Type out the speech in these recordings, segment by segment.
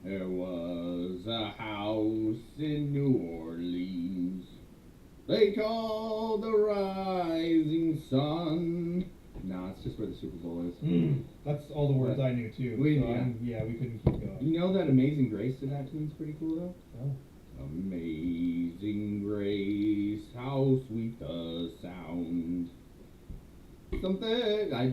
There was a house in New Orleans they call the rising sun. No, it's just where the Super Bowl is. That's all the words I knew too. We couldn't keep going. You know that Amazing Grace to that tune's pretty cool though? Oh. Amazing Grace, how sweet the sound. Something. I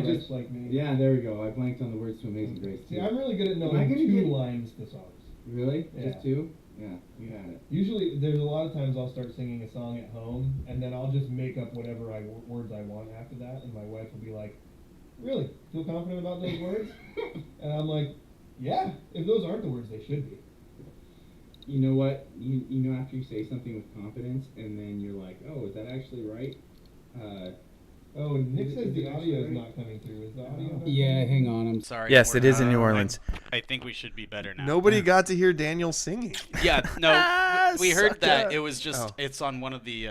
just like me. Yeah, there we go. I blanked on the words to Amazing Grace too. See, I'm really good at knowing two lines to songs. Really? Yeah. Just two? Yeah, you had it. Usually, there's a lot of times I'll start singing a song at home, and then I'll just make up whatever words I want after that, and my wife will be like, "Really? Feel confident about those words?" And I'm like, "Yeah. If those aren't the words, they should be." You know what? You know after you say something with confidence, and then you're like, "Oh, is that actually right?" Oh, Nick says the audio is not coming through. Is the audio? Yeah, hang on. I'm sorry. Yes, it is in New Orleans. I think we should be better now. Nobody got to hear Daniel singing. Yeah, no, we heard Sucker. that. It was just, it's on one of the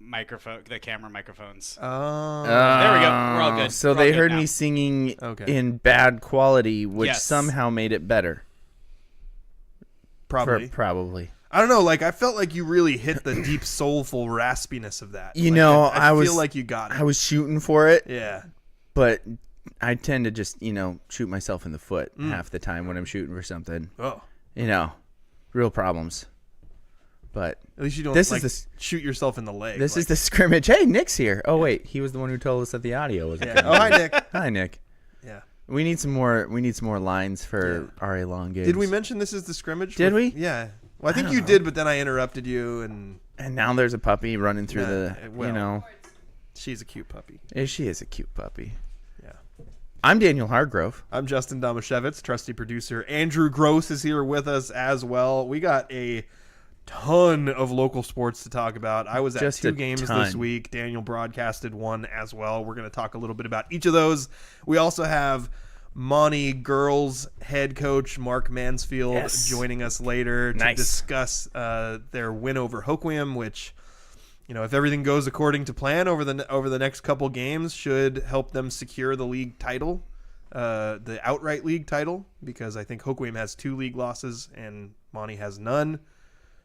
the camera microphones. Oh. There we go. We're all good. So We're all they good heard now. me singing in bad quality, which Yes. somehow made it better. Probably. Probably. I don't know. Like, I felt like you really hit the deep, soulful raspiness of that. You like, know, I feel like you got it. I was shooting for it. Yeah. But I tend to just, shoot myself in the foot half the time when I'm shooting for something. Oh. Real problems. But at least you don't shoot yourself in the leg. This is the scrimmage. Hey, Nick's here. Oh, wait. He was the one who told us that the audio was Oh, hi, Nick. Hi, Nick. Yeah. We need some more lines for R.A. Long games. Did we mention this is the scrimmage? Did we? Yeah. Well, I think you did, but then I interrupted you, and now there's a puppy running through she's a cute puppy. She is a cute puppy. Yeah. I'm Daniel Hargrove. I'm Justin Domashevitz. Trusty producer Andrew Gross is here with us as well. We got a ton of local sports to talk about. I was at two games this week. Daniel broadcasted one as well. We're going to talk a little bit about each of those. We also have Monte girls head coach Mark Mansfield joining us later to discuss their win over Hoquiam, which, if everything goes according to plan over the next couple games, should help them secure the league title, the outright league title, because I think Hoquiam has 2 league losses and Monte has none.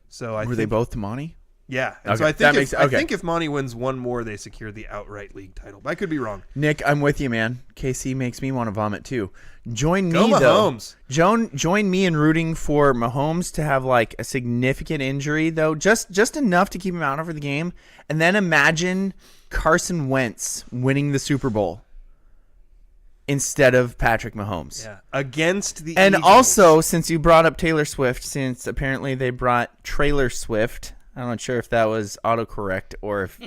So I were they both to Monte? Yeah. Okay. So I think if Monte wins one more, they secure the outright league title. But I could be wrong. Nick, I'm with you, man. KC makes me want to vomit too. Join me, Mahomes. though. Join me in rooting for Mahomes to have like a significant injury, though, just enough to keep him out over the game. And then imagine Carson Wentz winning the Super Bowl instead of Patrick Mahomes. Yeah. Against the And Eagles. also, since you brought up Taylor Swift, since apparently they brought Trailer Swift. I'm not sure if that was autocorrect or if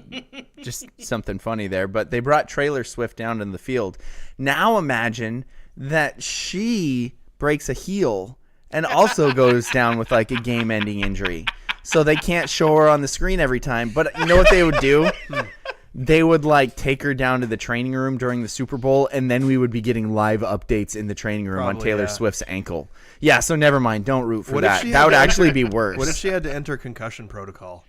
just something funny there, but they brought Trailer Swift down in the field. Now imagine that she breaks a heel and also goes down with like a game-ending injury. So they can't show her on the screen every time. But you know what they would do? They would like take her down to the training room during the Super Bowl, and then we would be getting live updates in the training room on Taylor Swift's ankle. Yeah, so never mind. Don't root for that. That would actually be worse. What if she had to enter concussion protocol?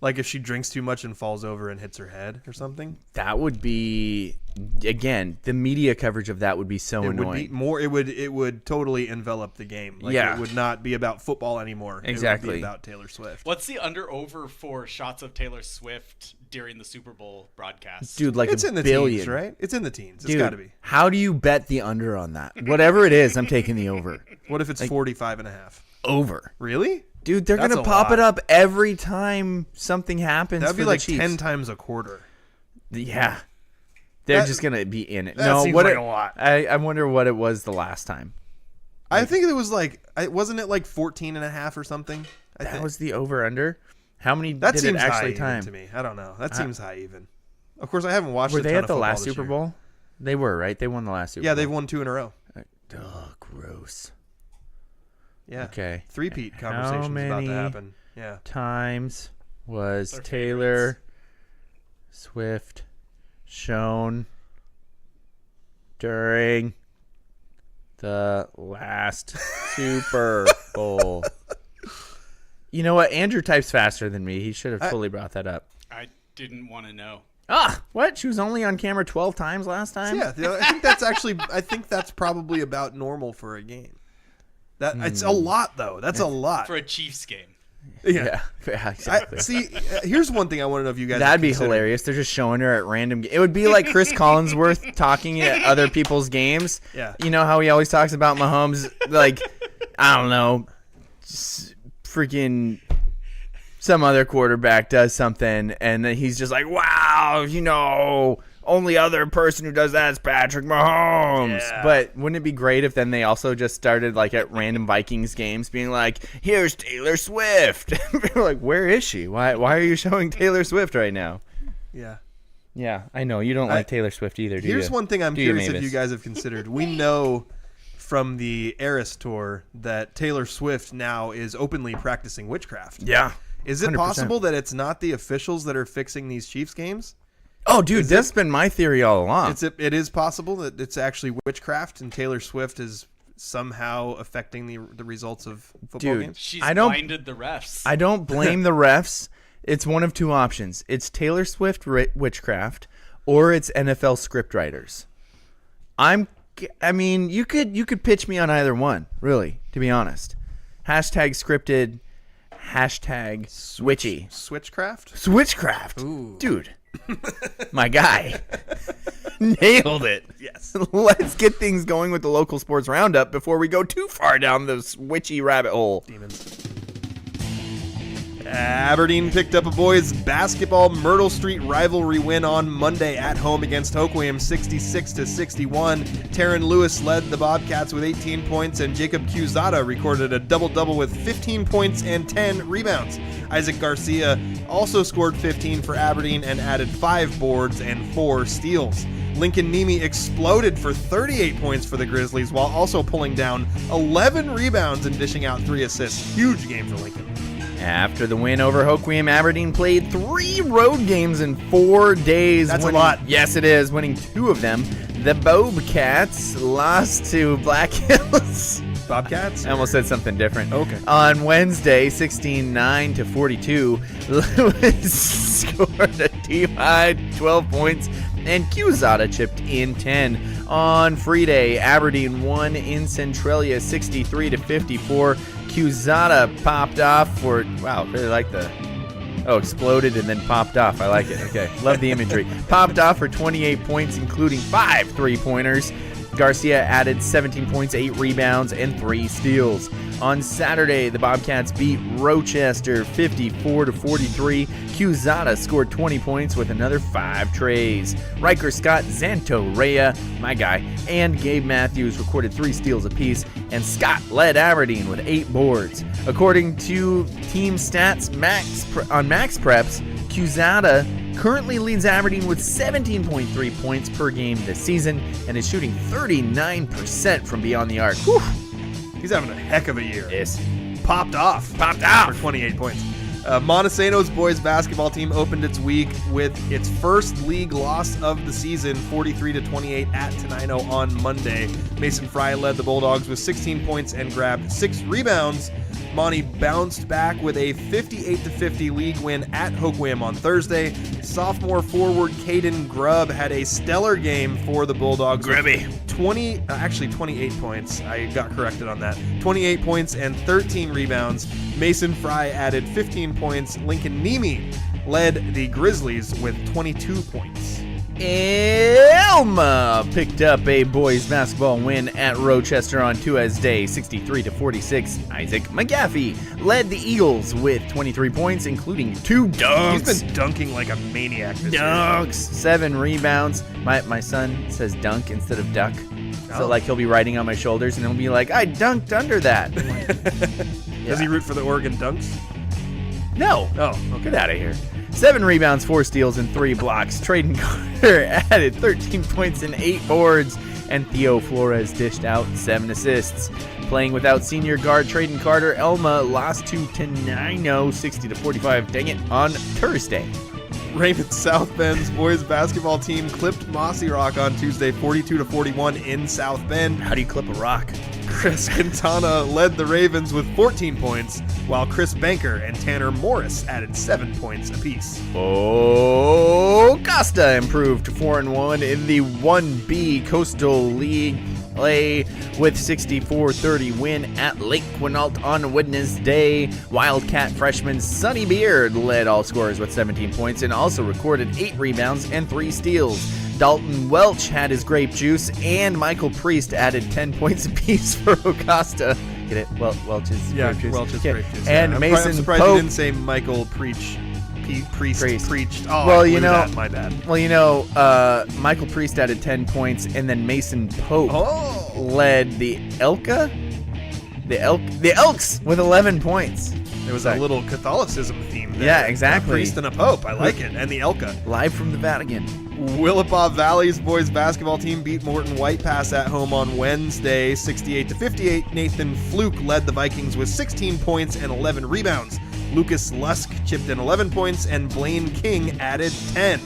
Like if she drinks too much and falls over and hits her head or something? That would be, again, the media coverage of that would be so annoying. It would totally envelop the game. Like it would not be about football anymore. Exactly. It would be about Taylor Swift. What's the under-over for shots of Taylor Swift during the Super Bowl broadcast? Dude, like it's in the billion. Teens, right? It's in the teens. Dude, it's got to be. How do you bet the under on that? Whatever it is, I'm taking the over. What if it's 45.5? Over. Really? Dude, they're going to pop it up every time something happens. That'd be for like the Chiefs. 10 times a quarter. Yeah. They're just going to be in it. That seems like a lot. I wonder what it was the last time. I think it was wasn't it like 14.5 or something? That was the over-under? How many that did seems it actually high time? Even to me. I don't know. That seems high even. Of course, I haven't watched. Were they at the last Super Super Bowl? They were, right? They won the last Super Bowl. Yeah, they've won 2 in a row. Gross. Yeah. Okay. 3-peat conversations about to happen. Yeah. Times was Taylor Swift shown during the last Super Bowl? You know what? Andrew types faster than me. He should have fully brought that up. I didn't want to know. What? She was only on camera 12 times last time? Yeah, I think that's probably about normal for a game. It's a lot though. That's a lot for a Chiefs game. Yeah, exactly. Here's one thing I want to know if you guys. That'd be hilarious. They're just showing her at random. It would be like Chris Collinsworth talking at other people's games. Yeah. You know how he always talks about Mahomes, like, I don't know, freaking some other quarterback does something, and then he's just like, wow, only other person who does that is Patrick Mahomes. Yeah. But wouldn't it be great if then they also just started like at random Vikings games being like, here's Taylor Swift. We're like, where is she? Why are you showing Taylor Swift right now? Yeah. Yeah, I know. You don't like Taylor Swift either, do you? Here's one thing I'm curious if you guys have considered. We know from the Eras Tour that Taylor Swift now is openly practicing witchcraft. Yeah. Is it 100%. possible that it's not the officials that are fixing these Chiefs games? Oh, dude, that's been my theory all along. It is possible that it's actually witchcraft and Taylor Swift is somehow affecting the results of football games. She's blinded the refs. I don't blame the refs. It's one of two options. It's Taylor Swift witchcraft, or it's NFL scriptwriters. I mean, you could pitch me on either one, really, to be honest. Hashtag scripted, hashtag switchy. Switchcraft? Switchcraft. Ooh. Dude. My guy. Nailed it. Yes. Let's get things going with the local sports roundup before we go too far down this witchy rabbit hole. Demons. Aberdeen picked up a boys basketball Myrtle Street Rivalry win on Monday at home against Hoquiam 66-61. Taryn Lewis led the Bobcats with 18 points and Jacob Cusada recorded a double-double with 15 points and 10 rebounds. Isaac Garcia also scored 15 for Aberdeen and added 5 boards and 4 steals. Lincoln Nemi exploded for 38 points for the Grizzlies while also pulling down 11 rebounds and dishing out 3 assists. Huge game for Lincoln. After the win over Hoquiam, Aberdeen played 3 road games in 4 days. That's a lot. Yes, it is, winning 2 of them. The Bobcats lost to Black Hills. Bobcats? I almost said something different. Okay. On Wednesday, 16-9-42, Lewis scored a team-high 12 points, and Cusada chipped in 10. On Friday, Aberdeen won in Centralia 63-54. Cusada popped off for, wow, really like the, exploded and then popped off. I like it. Okay, love the imagery. Popped off for 28 points, including 5 3-pointers. Garcia added 17 points, 8 rebounds, and 3 steals. On Saturday, the Bobcats beat Rochester 54-43. Cusada scored 20 points with another 5 trays. Riker Scott, Zanto Rea, my guy, and Gabe Matthews recorded 3 steals apiece, and Scott led Aberdeen with 8 boards. According to team stats on Max Preps, Cusada currently leads Aberdeen with 17.3 points per game this season and is shooting 39% from beyond the arc. Whew. He's having a heck of a year. Yes. Popped off for 28 points. Montesano's boys basketball team opened its week with its first league loss of the season, 43-28 at Tenino on Monday. Mason Fry led the Bulldogs with 16 points and grabbed 6 rebounds. Monte bounced back with a 58-50 league win at Hoquiam on Thursday. Sophomore forward Caden Grubb had a stellar game for the Bulldogs. Grubby. 28 points. I got corrected on that. 28 points and 13 rebounds. Mason Fry added 15 points. Lincoln Nemi led the Grizzlies with 22 points. Elma picked up a boys basketball win at Rochester on Tuesday, 63-46. Isaac McGaffey led the Eagles with 23 points, including 2 dunks. He's been dunking like a maniac this year. Dunks, 7 rebounds. My son says dunk instead of duck. So like he'll be riding on my shoulders and he'll be like, I dunked under that. Does he root for the Oregon Dunks? No. Oh, okay. Get out of here. 7 rebounds, 4 steals, and 3 blocks. Traden Carter added 13 points and 8 boards, and Theo Flores dished out 7 assists. Playing without senior guard Traden Carter, Elma lost to Tenino 60-45, dang it, on Thursday. Raymond South Bend's boys basketball team clipped Mossy Rock on Tuesday 42-41 in South Bend. How do you clip a rock? Chris Quintana led the Ravens with 14 points, while Chris Banker and Tanner Morris added 7 points apiece. Oh, Costa improved to 4-1 in the 1B Coastal League play with 64-30 win at Lake Quinault on Wednesday. Wildcat freshman Sonny Beard led all scorers with 17 points and also recorded 8 rebounds and 3 steals. Dalton Welch had his grape juice, and Michael Priest added 10 points apiece for Acosta. Get it? Welch's grape juice. Welch's grape juice. And I'm Mason surprised Pope you didn't say Michael Priest preached. Oh, well, my bad. Well, Michael Priest added 10 points, and then Mason Pope led the Elks with 11 points. There was a little Catholicism theme there. Yeah, exactly. A priest and a pope. I like it. And the Elka. Live from the Vatican. Willapa Valley's boys basketball team beat Morton White Pass at home on Wednesday, 68-58. Nathan Fluke led the Vikings with 16 points and 11 rebounds. Lucas Lusk chipped in 11 points, and Blaine King added 10.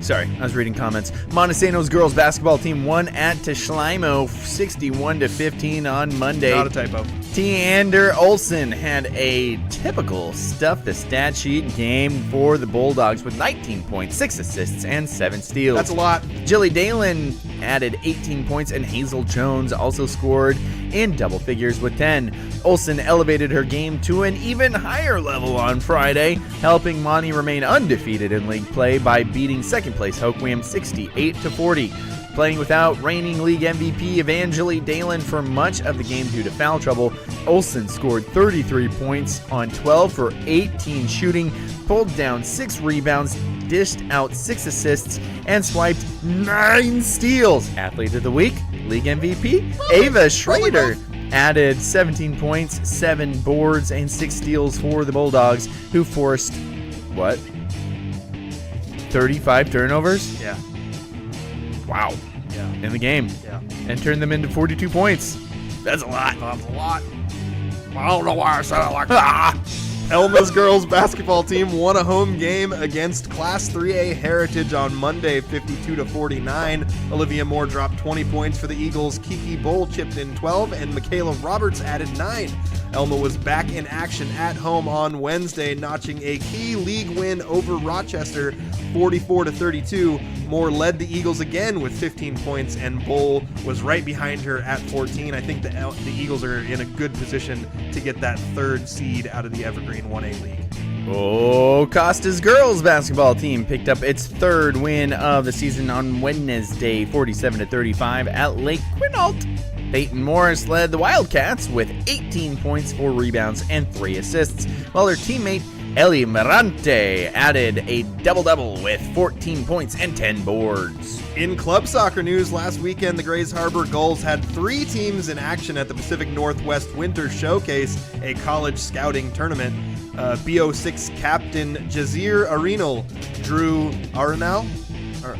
Sorry, I was reading comments. Montesano's girls basketball team won at Teshleimo 61-15 on Monday. Not a typo. Teander Olsen had a typical stuff the stat sheet game for the Bulldogs with 19 points, 6 assists, and 7 steals. That's a lot. Jilly Dalen added 18 points, and Hazel Jones also scored in double figures with 10. Olsen elevated her game to an even higher level on Friday, helping Monte remain undefeated in league play by beating second-place Hoquiam 68-40. Playing without reigning league MVP Evangeline Dalen for much of the game due to foul trouble, Olsen scored 33 points on 12 for 18 shooting, pulled down 6 rebounds, dished out 6 assists, and swiped 9 steals. Athlete of the Week, League MVP, Ava Schrader added 17 points, 7 boards, and 6 steals for the Bulldogs, who forced, 35 turnovers? Yeah. Wow. Yeah. In the game. Yeah. And turned them into 42 points. That's a lot. That's a lot. I don't know why I said it like that. Elma's girls basketball team won a home game against Class 3A Heritage on Monday, 52-49. Olivia Moore dropped 20 points for the Eagles. Kiki Bowl chipped in 12, and Michaela Roberts added 9. Elma was back in action at home on Wednesday, notching a key league win over Rochester, 44-32. Moore led the Eagles again with 15 points, and Bowl was right behind her at 14. I think the Eagles are in a good position to get that 3rd seed out of the Evergreen 1A League. Oh, Costa's girls basketball team picked up its 3rd win of the season on Wednesday, 47-35 at Lake Quinault. Peyton Morris led the Wildcats with 18 points, 4 rebounds, and 3 assists, while her teammate Eli Mirante added a double-double with 14 points and 10 boards. In club soccer news, last weekend the Grays Harbor Gulls had 3 teams in action at the Pacific Northwest Winter Showcase, a college scouting tournament. BO6 captain Jazir Arenal drew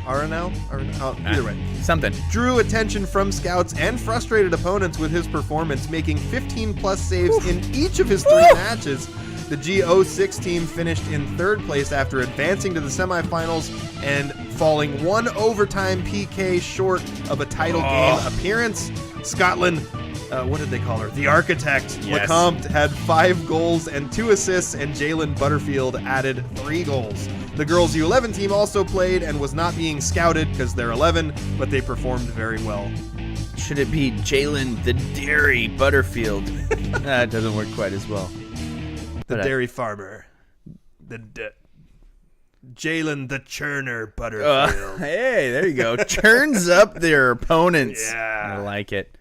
either way. Something. Drew attention from scouts and frustrated opponents with his performance, making 15-plus saves in each of his 3 matches. The GO6 team finished in 3rd place after advancing to the semifinals and falling 1 overtime PK short of a title game appearance. Scotland, what did they call her? The Architect. Yes. LeCompte had 5 goals and 2 assists, and Jalen Butterfield added 3 goals. The girls U11 team also played and was not being scouted because they're 11, but they performed very well. Should it be Jalen the Dairy Butterfield? That doesn't work quite as well. The dairy farmer. Jalen the Churner Butterfield. Hey, there you go. Churns up their opponents. Yeah. I like it.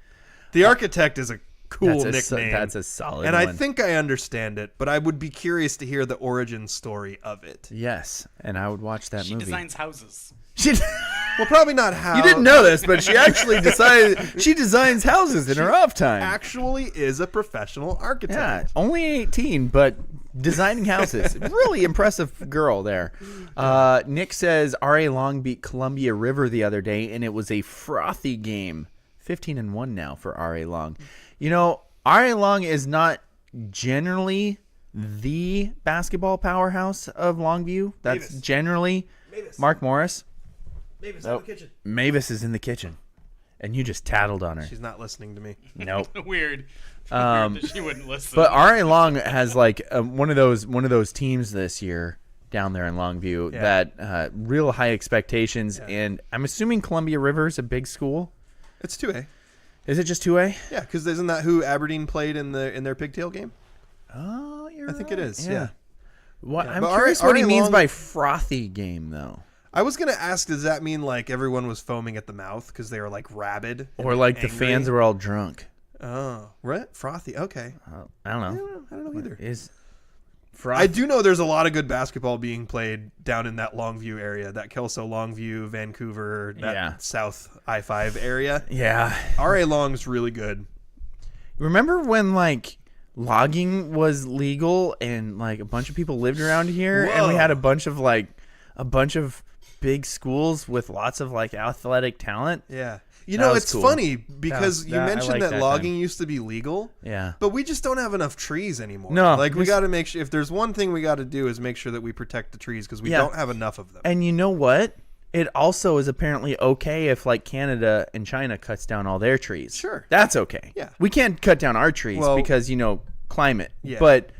The Architect is a cool That's nickname. That's a solid and one. I think I understand it, but I would be curious to hear the origin story of it. Yes, and I would watch that She movie. designs houses. Well, probably not how. You didn't know this, but she actually she designs houses in her off time. Actually is a professional architect. Yeah, only 18, but designing houses. Really impressive girl there. Nick says R.A. Long beat Columbia River the other day, and it was a frothy game. 15-1 now for R.A. Long. You know, R.A. Long is not generally the basketball powerhouse of Longview. That's Mavis. generally Mavis. Mark Morris. Mavis Nope. in the kitchen. Mavis is in the kitchen, and you just tattled on her. She's not listening to me. Nope. Weird. Weird that she wouldn't listen. But R.A. Long has like one of those teams this year down there in Longview that real high expectations, and I'm assuming Columbia River is a big school. It's 2A. Is it just 2A? Yeah, because isn't that who Aberdeen played in their pigtail game? Oh, I think it is. Yeah. What Yeah. I'm But curious what he R.A. means Long- by frothy game though. I was gonna ask, does that mean like everyone was foaming at the mouth because they were like rabid, Or like the angry? fans were all drunk. Oh, right, frothy. Okay, I don't know. I don't know either. Is I do know there's a lot of good basketball being played down in that Longview area, that Kelso, Longview, Vancouver, that South I-5 area. Yeah. R.A. Long's really good. Remember when like logging was legal and like a bunch of people lived around here and we Whoa. had a bunch of big schools with lots of like athletic talent? Yeah. You That know, was it's cool. funny because you I mentioned like that that logging time. used to be legal. Yeah. But we just don't have enough trees anymore. No, like we just- got to make sure. If there's one thing we got to do is make sure that we protect the trees because we Yeah. don't have enough of them. And you know what? It also is apparently okay if like Canada and China cuts down all their trees. Sure. That's okay. Yeah. We can't cut down our trees Well- because, climate. Yeah. But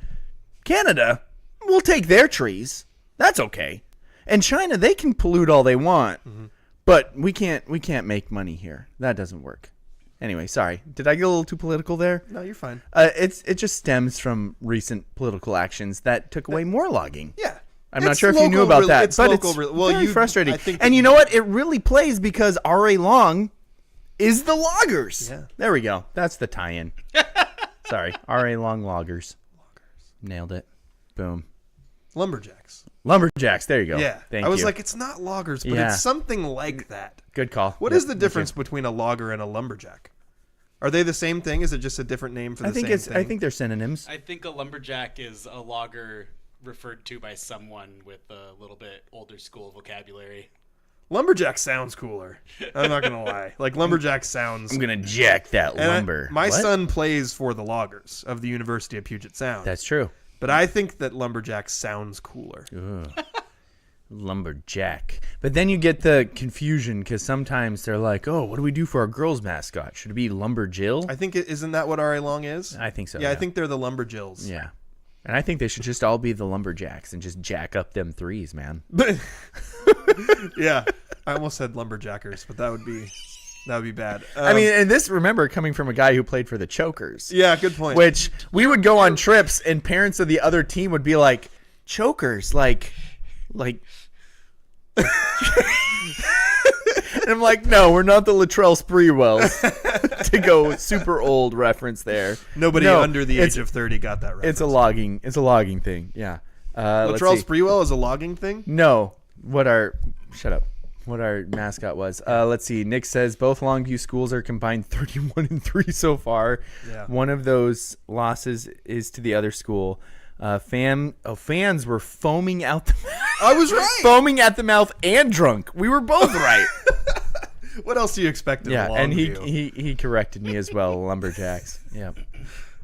Canada will take their trees. That's okay. And China, they can pollute all they want. Mm-hmm. But we can't make money here. That doesn't work. Anyway, sorry. Did I get a little too political there? No, you're fine. It just stems from recent political actions that took away more logging. Yeah. I'm not It's sure if you knew local about rel- that, it's but local it's rel- well, very you- frustrating. I think And that- you know what? It really plays because R.A. Long is the loggers. Yeah. There we go. That's the tie-in. Sorry. R.A. Long loggers. Nailed it. Boom. Lumberjacks. Lumberjacks. There you go. Yeah. Thank I was you. like, it's not loggers, but Yeah. it's something like that. Good call. What Yep, is the thank difference you. between a logger and a lumberjack? Are they the same thing? Is it just a different name for the same thing? I think they're synonyms. I think a lumberjack is a logger referred to by someone with a little bit older school vocabulary. Lumberjack sounds cooler. I'm not gonna lie. Like lumberjack sounds. I'm gonna jack that And lumber. my What? son plays for the Loggers of the University of Puget Sound. That's true. But I think that lumberjack sounds cooler. Lumberjack. But then you get the confusion because sometimes they're like, "Oh, what do we do for our girls' mascot? Should it be Lumberjill?" I think isn't that what R.A. Long is? I think so. Yeah, I think they're the Lumberjills. Yeah. And I think they should just all be the lumberjacks and just jack up them threes, man. But yeah, I almost said lumberjackers, but that would be bad. I mean, and this, remember, coming from a guy who played for the Chokers. yeah, good point. Which we would go on trips and parents of the other team would be like, Chokers, like. And I'm like, no, we're not the Latrell Sprewells. To go super old reference there. Nobody No, under the it's- age of 30 got that right. It's a logging thing. Yeah. Let's Latrell see. Sprewell is a logging thing? No, what our mascot was. Let's see. Nick says both Longview schools are combined 31-3 so far. Yeah. One of those losses is to the other school. Fans were foaming out the mouth. I was right. Foaming at the mouth and drunk. We were both right. What else do you expect in Yeah, and Longview? he corrected me as well. Lumberjacks. Yeah.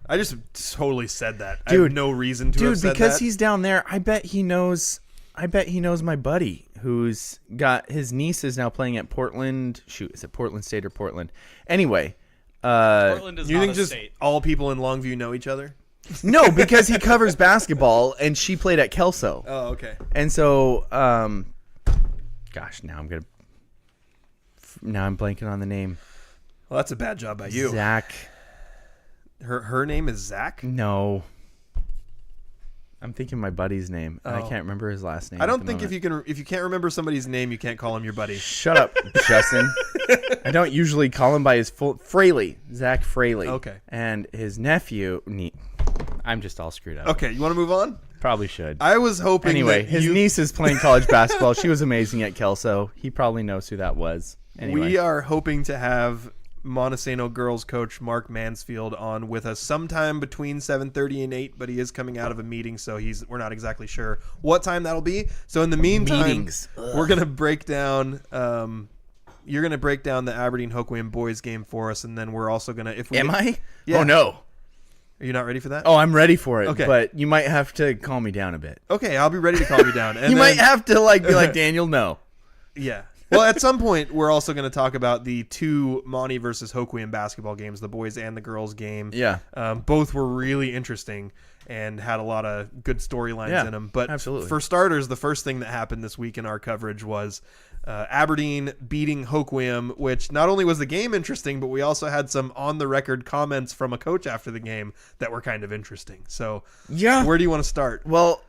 I just totally said that. I Dude, have no reason to have said because that. he's down there, I bet he knows my buddy who's got his niece is now playing at Portland. Shoot, is it Portland State or Portland? Anyway, Portland is You not think a just state. all people in Longview know each other? no, because he covers basketball and she played at Kelso. Oh, okay. And so, gosh, now I'm blanking on the name. Well, that's a bad job by you. Zach. Her name is Zach? No. I'm thinking my buddy's name. And I Oh. can't remember his last name. I at don't the think moment. if you can't remember somebody's name, you can't call him your buddy. Shut up, Justin. I don't usually call him by his full Fraley, Zach Fraley. Okay. And his nephew. I'm just all screwed up. Okay, you want to move on? Probably should. I was hoping. Anyway, that his you, niece is playing college basketball. She was amazing at Kelso. He probably knows who that was. Anyway. We are hoping to have Montesano girls coach Mark Mansfield on with us sometime between 7:30 and 8, but he is coming out of a meeting, so we're not exactly sure what time that'll be. So in the meantime, Meetings. we're gonna break down. You're gonna break down the Aberdeen Hoquiam boys game for us, and then we're also gonna Am I? Yeah. Oh no. Are you not ready for that? Oh, I'm ready for it. Okay. But you might have to calm me down a bit. Okay, I'll be ready to calm you down. And You might have to be like, Daniel, no. Yeah. Well, at some point, we're also going to talk about the 2 Monte versus Hoquiam basketball games, the boys and the girls game. Yeah. Both were really interesting and had a lot of good storylines in them. But absolutely. For starters, the first thing that happened this week in our coverage was Aberdeen beating Hoquiam, which not only was the game interesting, but we also had some on-the-record comments from a coach after the game that were kind of interesting. So where do you want to start? Well,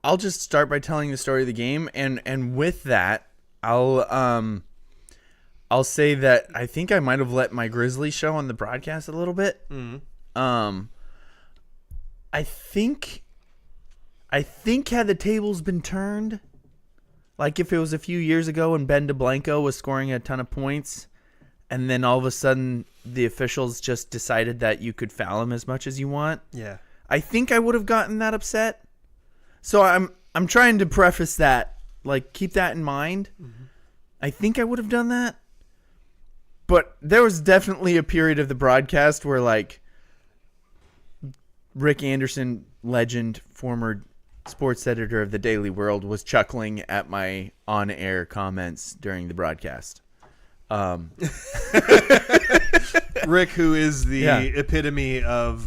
I'll just start by telling the story of the game, and with that, I'll say that I think I might have let my Grizzlies show on the broadcast a little bit. Mm-hmm. I think had the tables been turned, like if it was a few years ago and Ben DeBlanco was scoring a ton of points, and then all of a sudden the officials just decided that you could foul him as much as you want. Yeah, I think I would have gotten that upset. So I'm trying to preface that, like, keep that in mind. Mm-hmm. I think I would have done that. But there was definitely a period of the broadcast where, like, Rick Anderson, legend, former sports editor of the Daily World, was chuckling at my on-air comments during the broadcast. Rick, who is the epitome of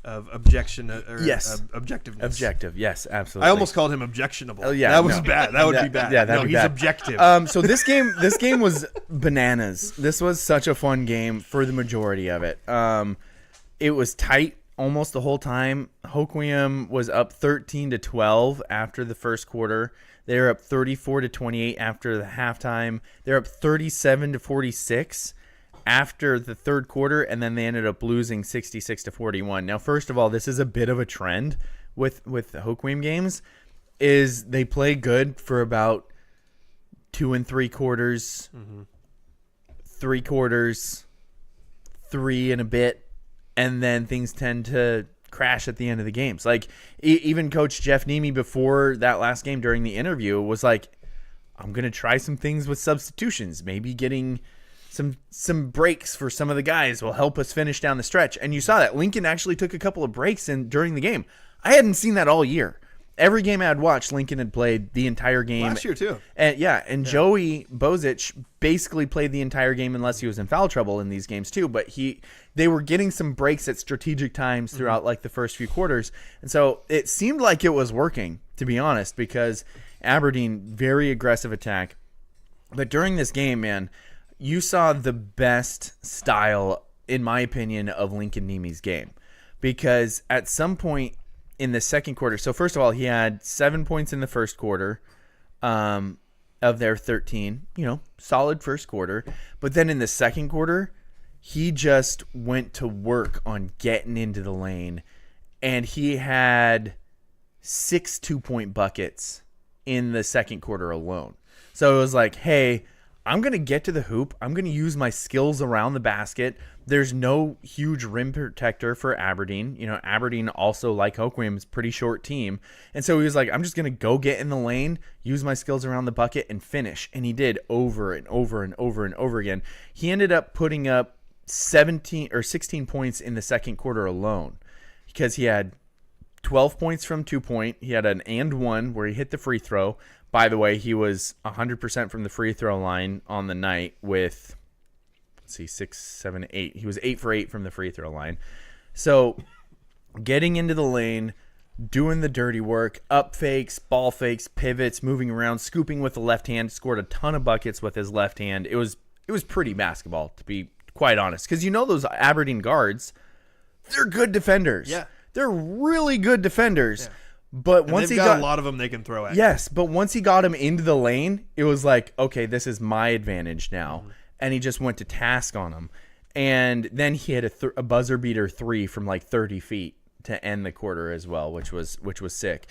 objection or yes. Objectiveness. Objective, yes, absolutely. I almost called him objectionable. Oh, yeah, that was bad. That would be bad. Yeah, that'd be he's bad. objective. So this game was bananas. This was such a fun game for the majority of it. It was tight almost the whole time. Hoquiam was up 13-12 after the first quarter. They were up 34-28 after the halftime. They're up 37-46 after the third quarter, and then they ended up losing 66-41. Now, first of all, this is a bit of a trend with the Hoquiam games, is they play good for about 2 3 quarters, 3 quarters, 3 and a bit, and then things tend to crash at the end of the games. Like, even Coach Jeff Nemi before that last game during the interview was like, I'm going to try some things with substitutions, maybe getting some breaks for some of the guys will help us finish down the stretch. And you saw that Lincoln actually took a couple of breaks during the game. I hadn't seen that all year. Every game I had watched, Lincoln had played the entire game. Last year too. And Joey Bozich basically played the entire game unless he was in foul trouble in these games too. But they were getting some breaks at strategic times throughout like the first few quarters. And so it seemed like it was working, to be honest, because Aberdeen, very aggressive attack. But during this game, man, you saw the best style, in my opinion, of Lincoln Nemi's game. Because at some point in the second quarter, so first of all, he had 7 points in the first quarter of their 13. Solid first quarter. But then in the second quarter, he just went to work on getting into the lane. And he had 6 2-point buckets in the second quarter alone. So it was like, hey, I'm going to get to the hoop. I'm going to use my skills around the basket. There's no huge rim protector for Aberdeen. Aberdeen also, like Hoquiam, is a pretty short team. And so he was like, I'm just going to go get in the lane, use my skills around the bucket, and finish. And he did over and over and over and over again. He ended up putting up 17 or 16 points in the second quarter alone because he had 12 points from 2-point. He had an and one where he hit the free throw. By the way, he was 100% from the free throw line on the night with, 6, 7, 8. He was 8 for 8 from the free throw line. So getting into the lane, doing the dirty work, up fakes, ball fakes, pivots, moving around, scooping with the left hand, scored a ton of buckets with his left hand. It was pretty basketball, to be quite honest. Because those Aberdeen guards, they're good defenders. Yeah. They're really good defenders. Yeah. But once he got a lot of them they can throw at. Yes, but once he got him into the lane, it was like, okay, this is my advantage now. Mm-hmm. And he just went to task on him. And then he had a buzzer beater 3 from like 30 feet to end the quarter as well, which was sick.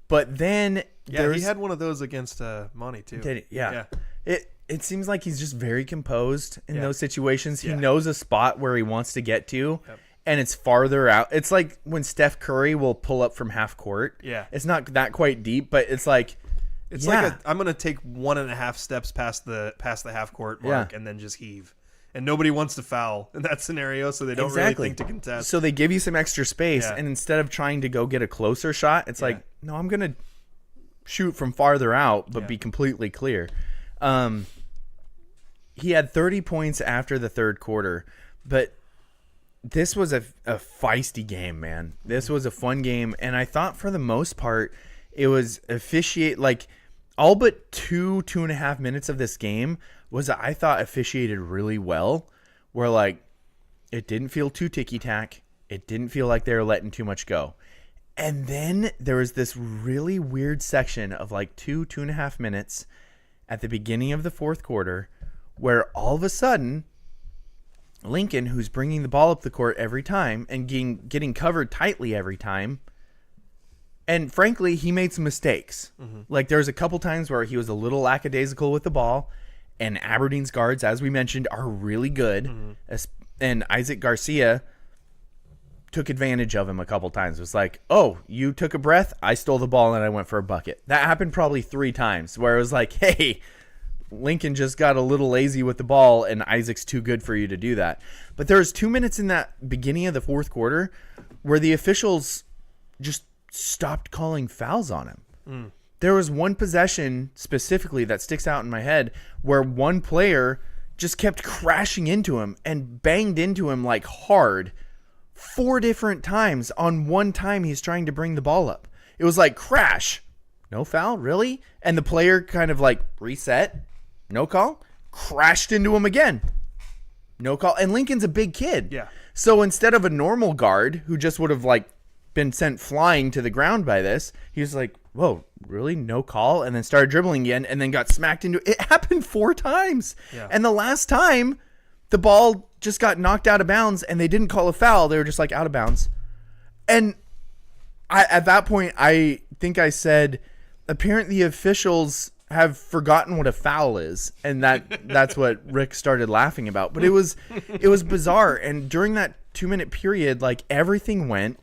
But then he had one of those against Monte too. Yeah. It seems like he's just very composed in those situations. He knows a spot where he wants to get to. Yep. And it's farther out. It's like when Steph Curry will pull up from half court. Yeah. It's not that quite deep, but it's like I'm going to take 1.5 steps past the half court mark and then just heave. and nobody wants to foul in that scenario, so they don't really think to contest. So they give you some extra space, and instead of trying to go get a closer shot, it's like, no, I'm going to shoot from farther out, but be completely clear. He had 30 points after the third quarter, but this was a feisty game, man. This was a fun game, and I thought for the most part it was all but 2.5 minutes of this game was, I thought, officiated really well, where like it didn't feel too ticky-tack. It didn't feel like they were letting too much go. And then there was this really weird section of like 2.5 minutes at the beginning of the fourth quarter where all of a sudden Lincoln, who's bringing the ball up the court every time and getting covered tightly every time, and frankly, he made some mistakes. Mm-hmm. Like there was a couple times where he was a little lackadaisical with the ball, and Aberdeen's guards, as we mentioned, are really good. Mm-hmm. And Isaac Garcia took advantage of him a couple times. It was like, oh, you took a breath, I stole the ball, and I went for a bucket. That happened probably 3 times where it was like, hey, Lincoln just got a little lazy with the ball, and Isaac's too good for you to do that. But there was 2 minutes in that beginning of the fourth quarter where the officials just stopped calling fouls on him. Mm. There was one possession specifically that sticks out in my head where one player just kept crashing into him and banged into him like hard 4 different times on one time he's trying to bring the ball up. It was like, crash, no foul, really? And the player kind of like reset, no call, crashed into him again, no call. And Lincoln's a big kid. Yeah. So instead of a normal guard who just would have like been sent flying to the ground by this, he was like, whoa, really? No call? And then started dribbling again and then got smacked into it. It happened 4 times. Yeah. And the last time the ball just got knocked out of bounds and they didn't call a foul. They were just like out of bounds. And at that point, I think I said, apparently officials have forgotten what a foul is. And that's what Rick started laughing about. But it was bizarre. And during that 2-minute period, like everything went.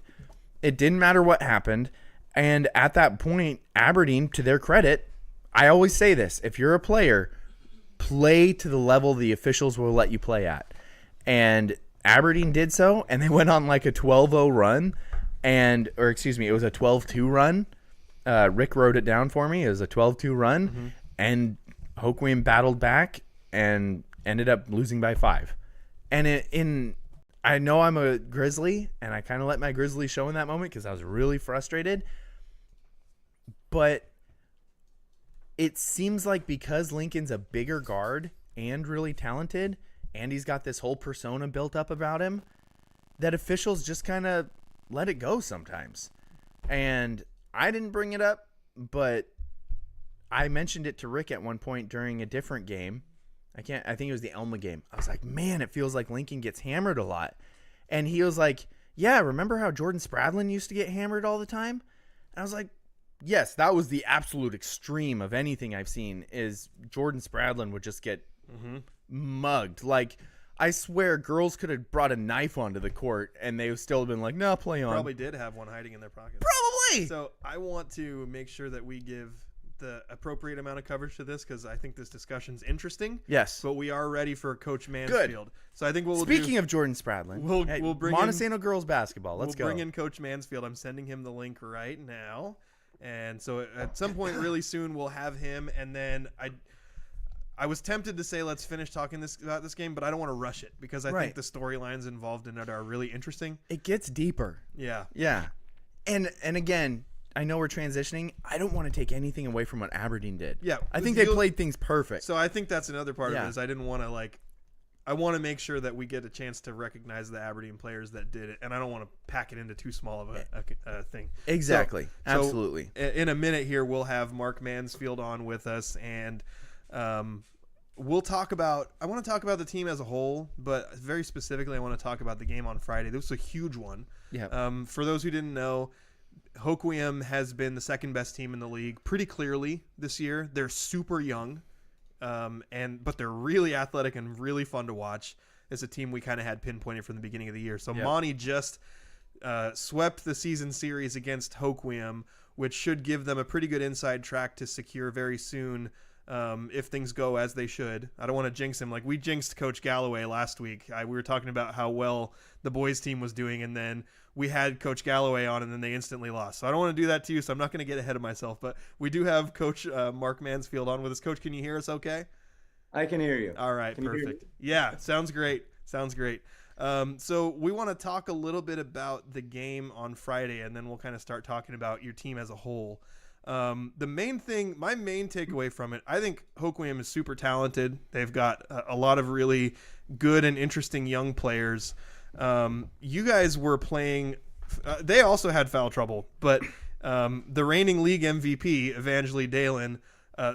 It didn't matter what happened. And at that point, Aberdeen, to their credit, I always say this, if you're a player, play to the level the officials will let you play at. And Aberdeen did so, and they went on like a 12-0 run, it was a 12-2 run. Rick wrote it down for me. It was a 12-2 run, mm-hmm. and Hoquiam battled back and ended up losing by 5. And I know I'm a Grizzly, and I kind of let my Grizzly show in that moment because I was really frustrated. But it seems like because Lincoln's a bigger guard and really talented, and he's got this whole persona built up about him, that officials just kind of let it go sometimes. And I didn't bring it up, but I mentioned it to Rick at one point during a different game. I think it was the Elma game. I was like, man, it feels like Lincoln gets hammered a lot. And he was like, yeah, remember how Jordan Spradlin used to get hammered all the time? And I was like, yes, that was the absolute extreme of anything I've seen, is Jordan Spradlin would just get mugged. Like, I swear girls could have brought a knife onto the court and they would still have been like, no, play on. Probably did have one hiding in their pocket. Probably. So I want to make sure that we give the appropriate amount of coverage to this because I think this discussion's interesting. Yes. But we are ready for Coach Mansfield. Good. So I think what we'll Speaking of Jordan Spradlin, we'll bring Montesano girls basketball. Let's go. We'll bring in Coach Mansfield. I'm sending him the link right now. And so at some point really soon we'll have him. And then I was tempted to say let's finish talking about this game, but I don't want to rush it because I think the storylines involved in it are really interesting. It gets deeper. Yeah. Yeah. And again, I know we're transitioning. I don't want to take anything away from what Aberdeen did. Yeah. I think they played things perfect. So I think that's another part of it is I didn't want to I want to make sure that we get a chance to recognize the Aberdeen players that did it, and I don't want to pack it into too small of a thing. Exactly. Absolutely. So in a minute here, we'll have Mark Mansfield on with us, and we'll talk about. I want to talk about the team as a whole, but very specifically, I want to talk about the game on Friday. This was a huge one. Yeah. For those who didn't know, Hoquiam has been the second best team in the league pretty clearly this year. They're super young. But they're really athletic and really fun to watch. It's a team we kind of had pinpointed from the beginning of the year. So Monte just swept the season series against Hoquiam, which should give them a pretty good inside track to secure very soon if things go as they should. I don't want to jinx him. Like we jinxed Coach Galloway last week. We were talking about how well the boys team was doing, and then we had Coach Galloway on, and then they instantly lost. So I don't want to do that to you, so I'm not going to get ahead of myself. But we do have Coach Mark Mansfield on with us. Coach, can you hear us okay? I can hear you. All right, perfect. Yeah, sounds great. Sounds great. So we want to talk a little bit about the game on Friday, and then we'll kind of start talking about your team as a whole. The main thing, my main takeaway from it, I think Hoquiam is super talented. They've got a lot of really good and interesting young players. You guys were playing, they also had foul trouble, but the reigning league MVP, Evangeline Dalen,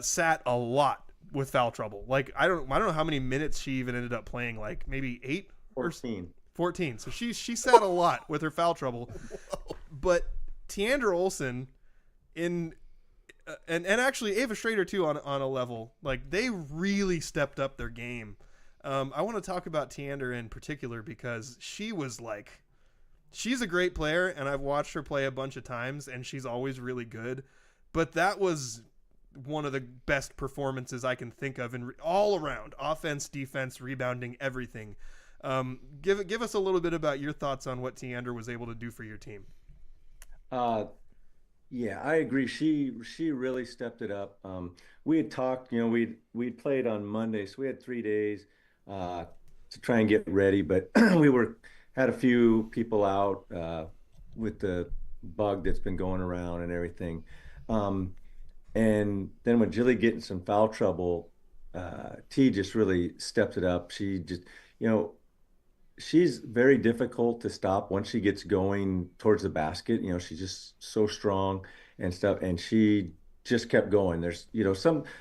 sat a lot with foul trouble. Like I don't know how many minutes she even ended up playing, like maybe 8 14. 14. So she sat a lot with her foul trouble. But Tiandra Olson and actually Ava Schrader too on a level, like they really stepped up their game. I want to talk about Tiandra in particular because she's a great player, and I've watched her play a bunch of times, and she's always really good. But that was one of the best performances I can think of in all around offense, defense, rebounding, everything. Give us a little bit about your thoughts on what Tiandra was able to do for your team. Yeah, I agree. She really stepped it up. We had talked, we'd played on Monday, so we had 3 days to try and get ready, but had a few people out with the bug that's been going around and everything. And then when Jilly getting some foul trouble, T just really stepped it up. She just, she's very difficult to stop once she gets going towards the basket. She's just so strong and stuff, and she just kept going. There's,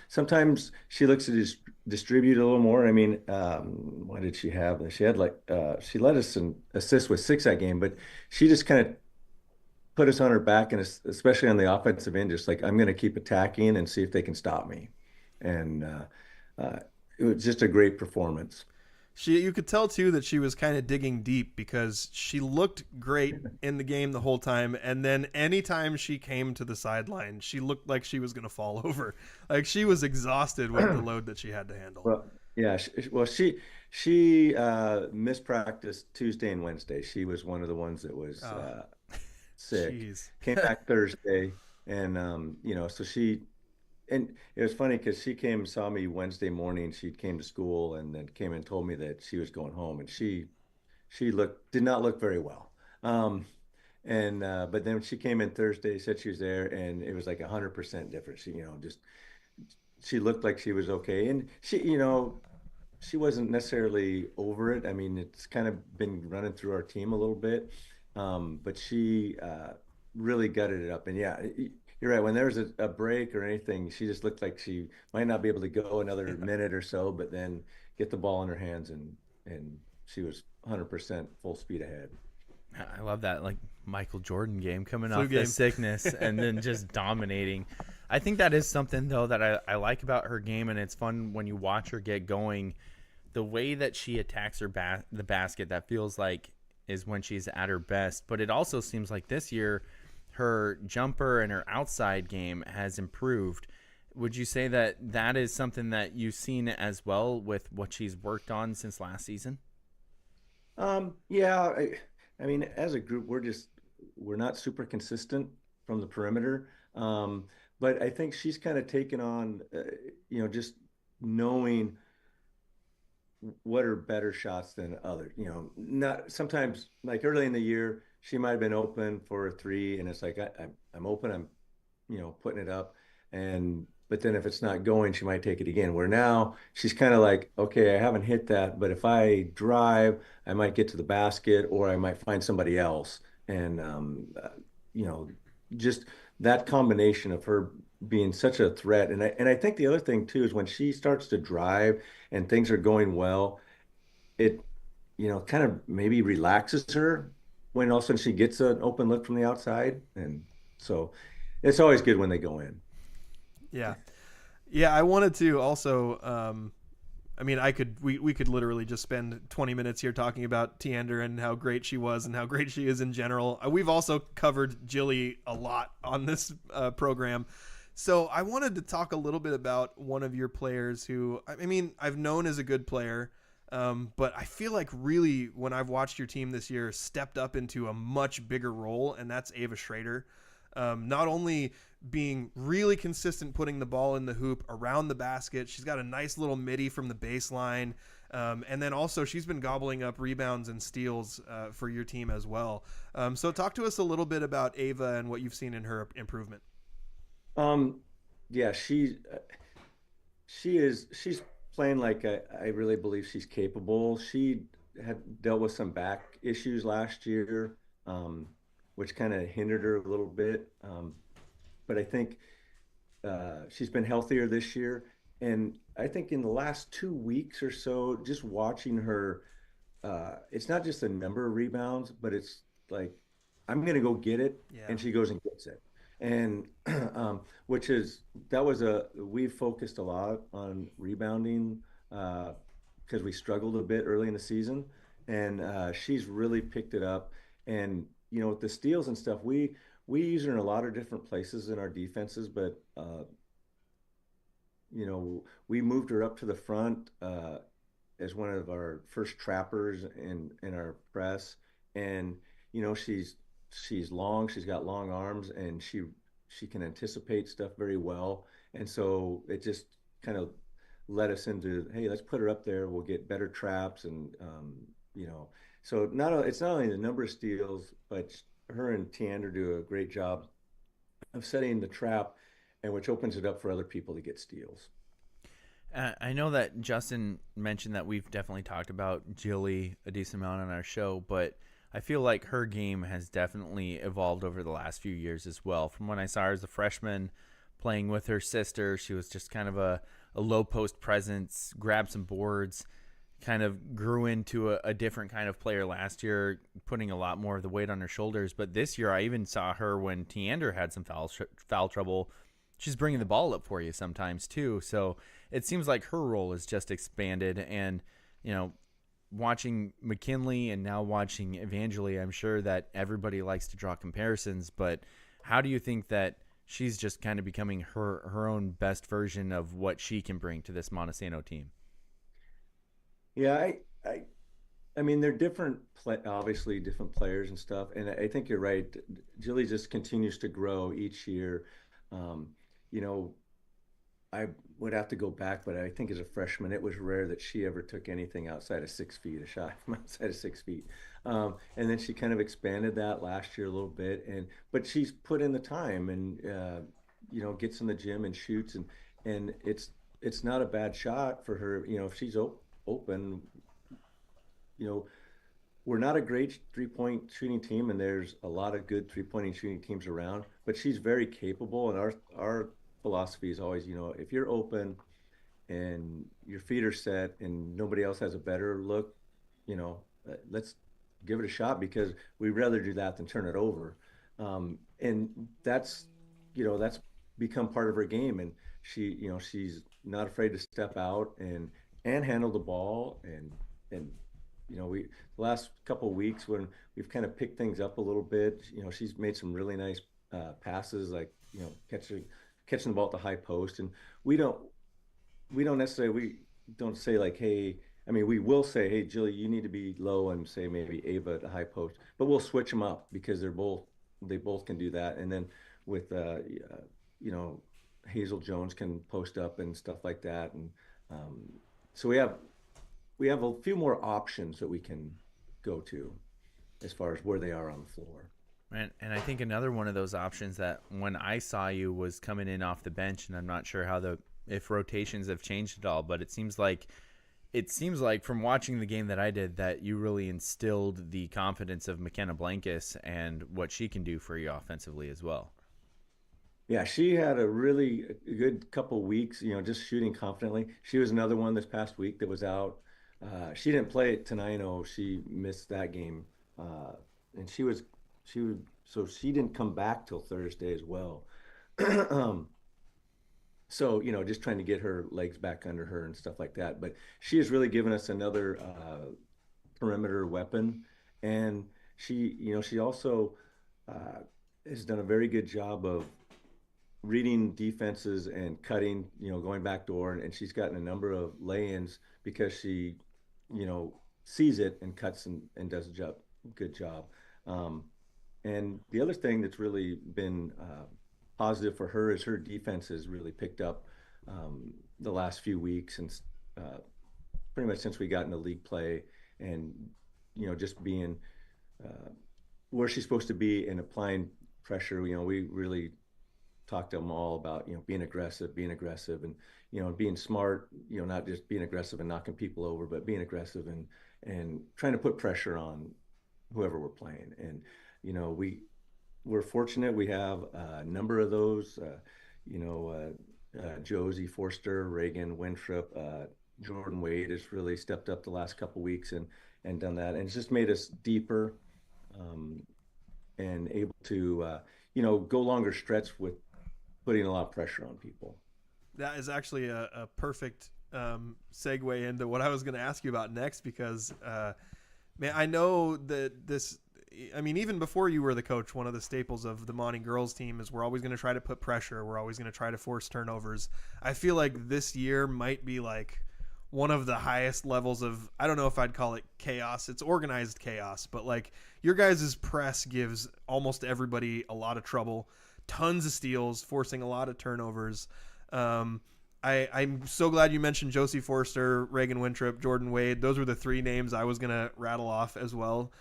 sometimes she looks to distribute a little more. I mean, what did she have? She had she led us an assist with 6 that game, but she just kind of put us on her back, and especially on the offensive end, just like, I'm going to keep attacking and see if they can stop me. And it was just a great performance. You could tell too that she was kind of digging deep because she looked great in the game the whole time, and then anytime she came to the sideline, she looked like she was going to fall over. Like she was exhausted with the load that she had to handle. Well, yeah. She missed practice Tuesday and Wednesday. She was one of the ones that was sick. Jeez. Came back Thursday, and so she. And it was funny because she came and saw me Wednesday morning. She came to school and then came and told me that she was going home, and she did not look very well. But then she came in Thursday, said she was there, and it was like 100% different. She looked like she was okay, and she wasn't necessarily over it. I mean, it's kind of been running through our team a little bit, but she really gutted it up. And yeah. You're right. When there was a break or anything, she just looked like she might not be able to go another minute or so, but then get the ball in her hands, and she was 100% full speed ahead. I love that, like Michael Jordan game coming Flu off game. the sickness and then just dominating. I think that is something though that I like about her game, and it's fun when you watch her get going. The way that she attacks the basket, that feels like is when she's at her best. But it also seems like this year, her jumper and her outside game has improved. Would you say that is something that you've seen as well with what she's worked on since last season? Yeah, I mean, as a group, we're not super consistent from the perimeter. But I think she's kind of taken on, just knowing what are better shots than others. Not sometimes, like early in the year, she might have been open for a 3, and it's like, I'm open, I'm, putting it up. But then if it's not going, she might take it again. Where now she's kind of like, okay, I haven't hit that, but if I drive, I might get to the basket, or I might find somebody else. And, just that combination of her being such a threat. And I think the other thing too is when she starts to drive and things are going well, it, kind of maybe relaxes her when all of a sudden she gets an open look from the outside. And so it's always good when they go in. Yeah. I wanted to also, we could literally just spend 20 minutes here talking about Tiandra and how great she was and how great she is in general. We've also covered Jilly a lot on this program. So I wanted to talk a little bit about one of your players who, I mean, I've known as a good player, but I feel like really when I've watched your team this year stepped up into a much bigger role, and that's Ava Schrader. Not only being really consistent putting the ball in the hoop around the basket, she's got a nice little midi from the baseline, and then also she's been gobbling up rebounds and steals for your team as well. So talk to us a little bit about Ava and what you've seen in her improvement. Yeah, she's playing like I really believe she's capable. She had dealt with some back issues last year, which kind of hindered her a little bit. But I think she's been healthier this year. And I think in the last 2 weeks or so, just watching her, it's not just the number of rebounds, but it's like, I'm going to go get it. Yeah. And she goes and gets it. And we've focused a lot on rebounding because we struggled a bit early in the season. And she's really picked it up. And, with the steals and stuff, we use her in a lot of different places in our defenses, but we moved her up to the front as one of our first trappers in our press, and she's long, she's got long arms, and she can anticipate stuff very well, and so it just kind of led us into, hey, let's put her up there, we'll get better traps, and so it's not only the number of steals, but her and Tiander do a great job of setting the trap, and which opens it up for other people to get steals. I know that Justin mentioned that we've definitely talked about Jilly a decent amount on our show, but I feel like her game has definitely evolved over the last few years as well. From when I saw her as a freshman playing with her sister, she was just kind of a low post presence, grabbed some boards, kind of grew into a different kind of player last year, putting a lot more of the weight on her shoulders. But this year I even saw her when Tiander had some foul trouble. She's bringing the ball up for you sometimes too. So it seems like her role is just expanded. And, watching McKinley and now watching Evangeli, I'm sure that everybody likes to draw comparisons. But how do you think that she's just kind of becoming her own best version of what she can bring to this Montesano team? Yeah, I mean, they're different, obviously different players and stuff. And I think you're right. Jilly just continues to grow each year. I would have to go back, but I think as a freshman, it was rare that she ever took anything outside of 6 feet, a shot from outside of 6 feet. And then she kind of expanded that last year a little bit. But she's put in the time and, gets in the gym and shoots. And it's not a bad shot for her. If she's open, we're not a great three-point shooting team, and there's a lot of good three-point shooting teams around, but she's very capable, and our philosophy is always, if you're open and your feet are set and nobody else has a better look, let's give it a shot, because we'd rather do that than turn it over. And that's become part of her game, and she's not afraid to step out and handle the ball, and the last couple of weeks when we've kind of picked things up a little bit, she's made some really nice passes, like catching the ball at the high post, and we don't say like, hey, I mean, we will say, hey, Jilly, you need to be low, and say maybe Ava at the high post, but we'll switch them up because they both can do that. And then with Hazel Jones can post up and stuff like that, and so we have a few more options that we can go to as far as where they are on the floor. And I think another one of those options that when I saw you was coming in off the bench, and I'm not sure if rotations have changed at all, but it seems like from watching the game that I did that you really instilled the confidence of McKenna Blankus and what she can do for you offensively as well. Yeah, she had a really good couple weeks, just shooting confidently. She was another one this past week that was out. She didn't play at Tenino. She missed that game, and so she didn't come back till Thursday as well. So just trying to get her legs back under her and stuff like that. But she has really given us another perimeter weapon, and she also has done a very good job of reading defenses and cutting, going back door, and she's gotten a number of lay-ins because she, sees it and cuts and does a good job. And the other thing that's really been positive for her is her defense has really picked up the last few weeks, and pretty much since we got into league play, and just being where she's supposed to be and applying pressure. We really talked to them all about being aggressive, and being smart. Not just being aggressive and knocking people over, but being aggressive and trying to put pressure on whoever we're playing. And we're fortunate we have a number of those. Josie Forster, Reagan Winthrop, Jordan Wade has really stepped up the last couple weeks and done that, and it's just made us deeper and able to go longer stretch with putting a lot of pressure on people. That is actually a perfect segue into what I was going to ask you about next, because man, I know that this, I mean, even before you were the coach, one of the staples of the Monte girls team is we're always going to try to put pressure. We're always going to try to force turnovers. I feel like this year might be like one of the highest levels of, I don't know if I'd call it chaos. It's organized chaos, but like your guys' press gives almost everybody a lot of trouble, tons of steals, forcing a lot of turnovers. I'm so glad you mentioned Josie Forster, Reagan Winthrop, Jordan Wade. Those were the three names I was going to rattle off as well.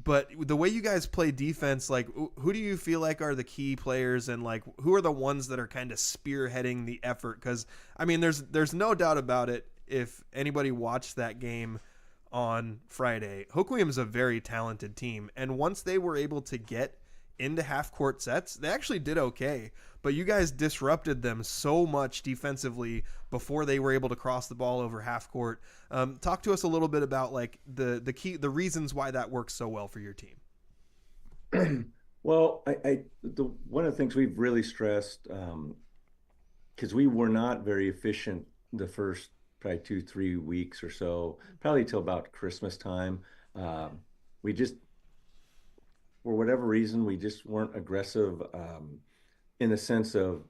But the way you guys play defense, like who do you feel like are the key players, and like who are the ones that are kind of spearheading the effort? Because I mean, there's no doubt about it. If anybody watched that game on Friday, Hoquiam is a very talented team, and once they were able to get into half court sets, they actually did okay. But you guys disrupted them so much defensively before they were able to cross the ball over half court. Talk to us a little bit about like the reasons why that works so well for your team. Well, one of the things we've really stressed, because we were not very efficient the first probably 2-3 weeks or so, probably till about Christmas time. We just, for whatever reason, we just weren't aggressive in the sense of,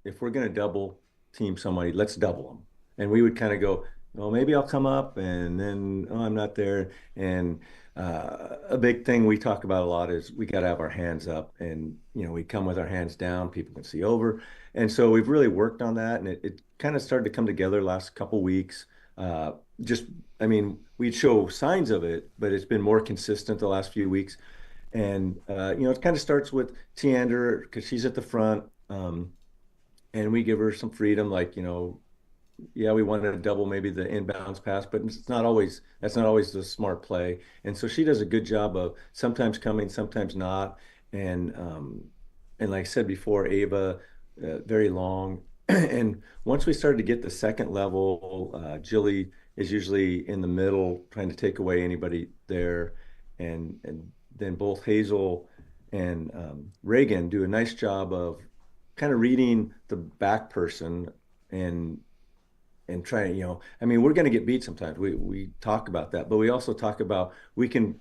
if we're going to double team somebody, let's double them. And we would kind of go, well, maybe I'll come up, and then, oh, I'm not there. And a big thing we talk about a lot is we got to have our hands up, and, we come with our hands down, people can see over. And so we've really worked on that, and it kind of started to come together last couple weeks. We'd show signs of it, but it's been more consistent the last few weeks. And, it kind of starts with Tiander, because she's at the front, and we give her some freedom, like, we wanted to double maybe the inbounds pass, but that's not always the smart play. And so she does a good job of sometimes coming, sometimes not. And like I said before, Ava, very long. And once we started to get the second level, Jilly is usually in the middle, trying to take away anybody there. And then both Hazel and Reagan do a nice job of kind of reading the back person and trying, we're going to get beat sometimes. We talk about that, but we also talk about we can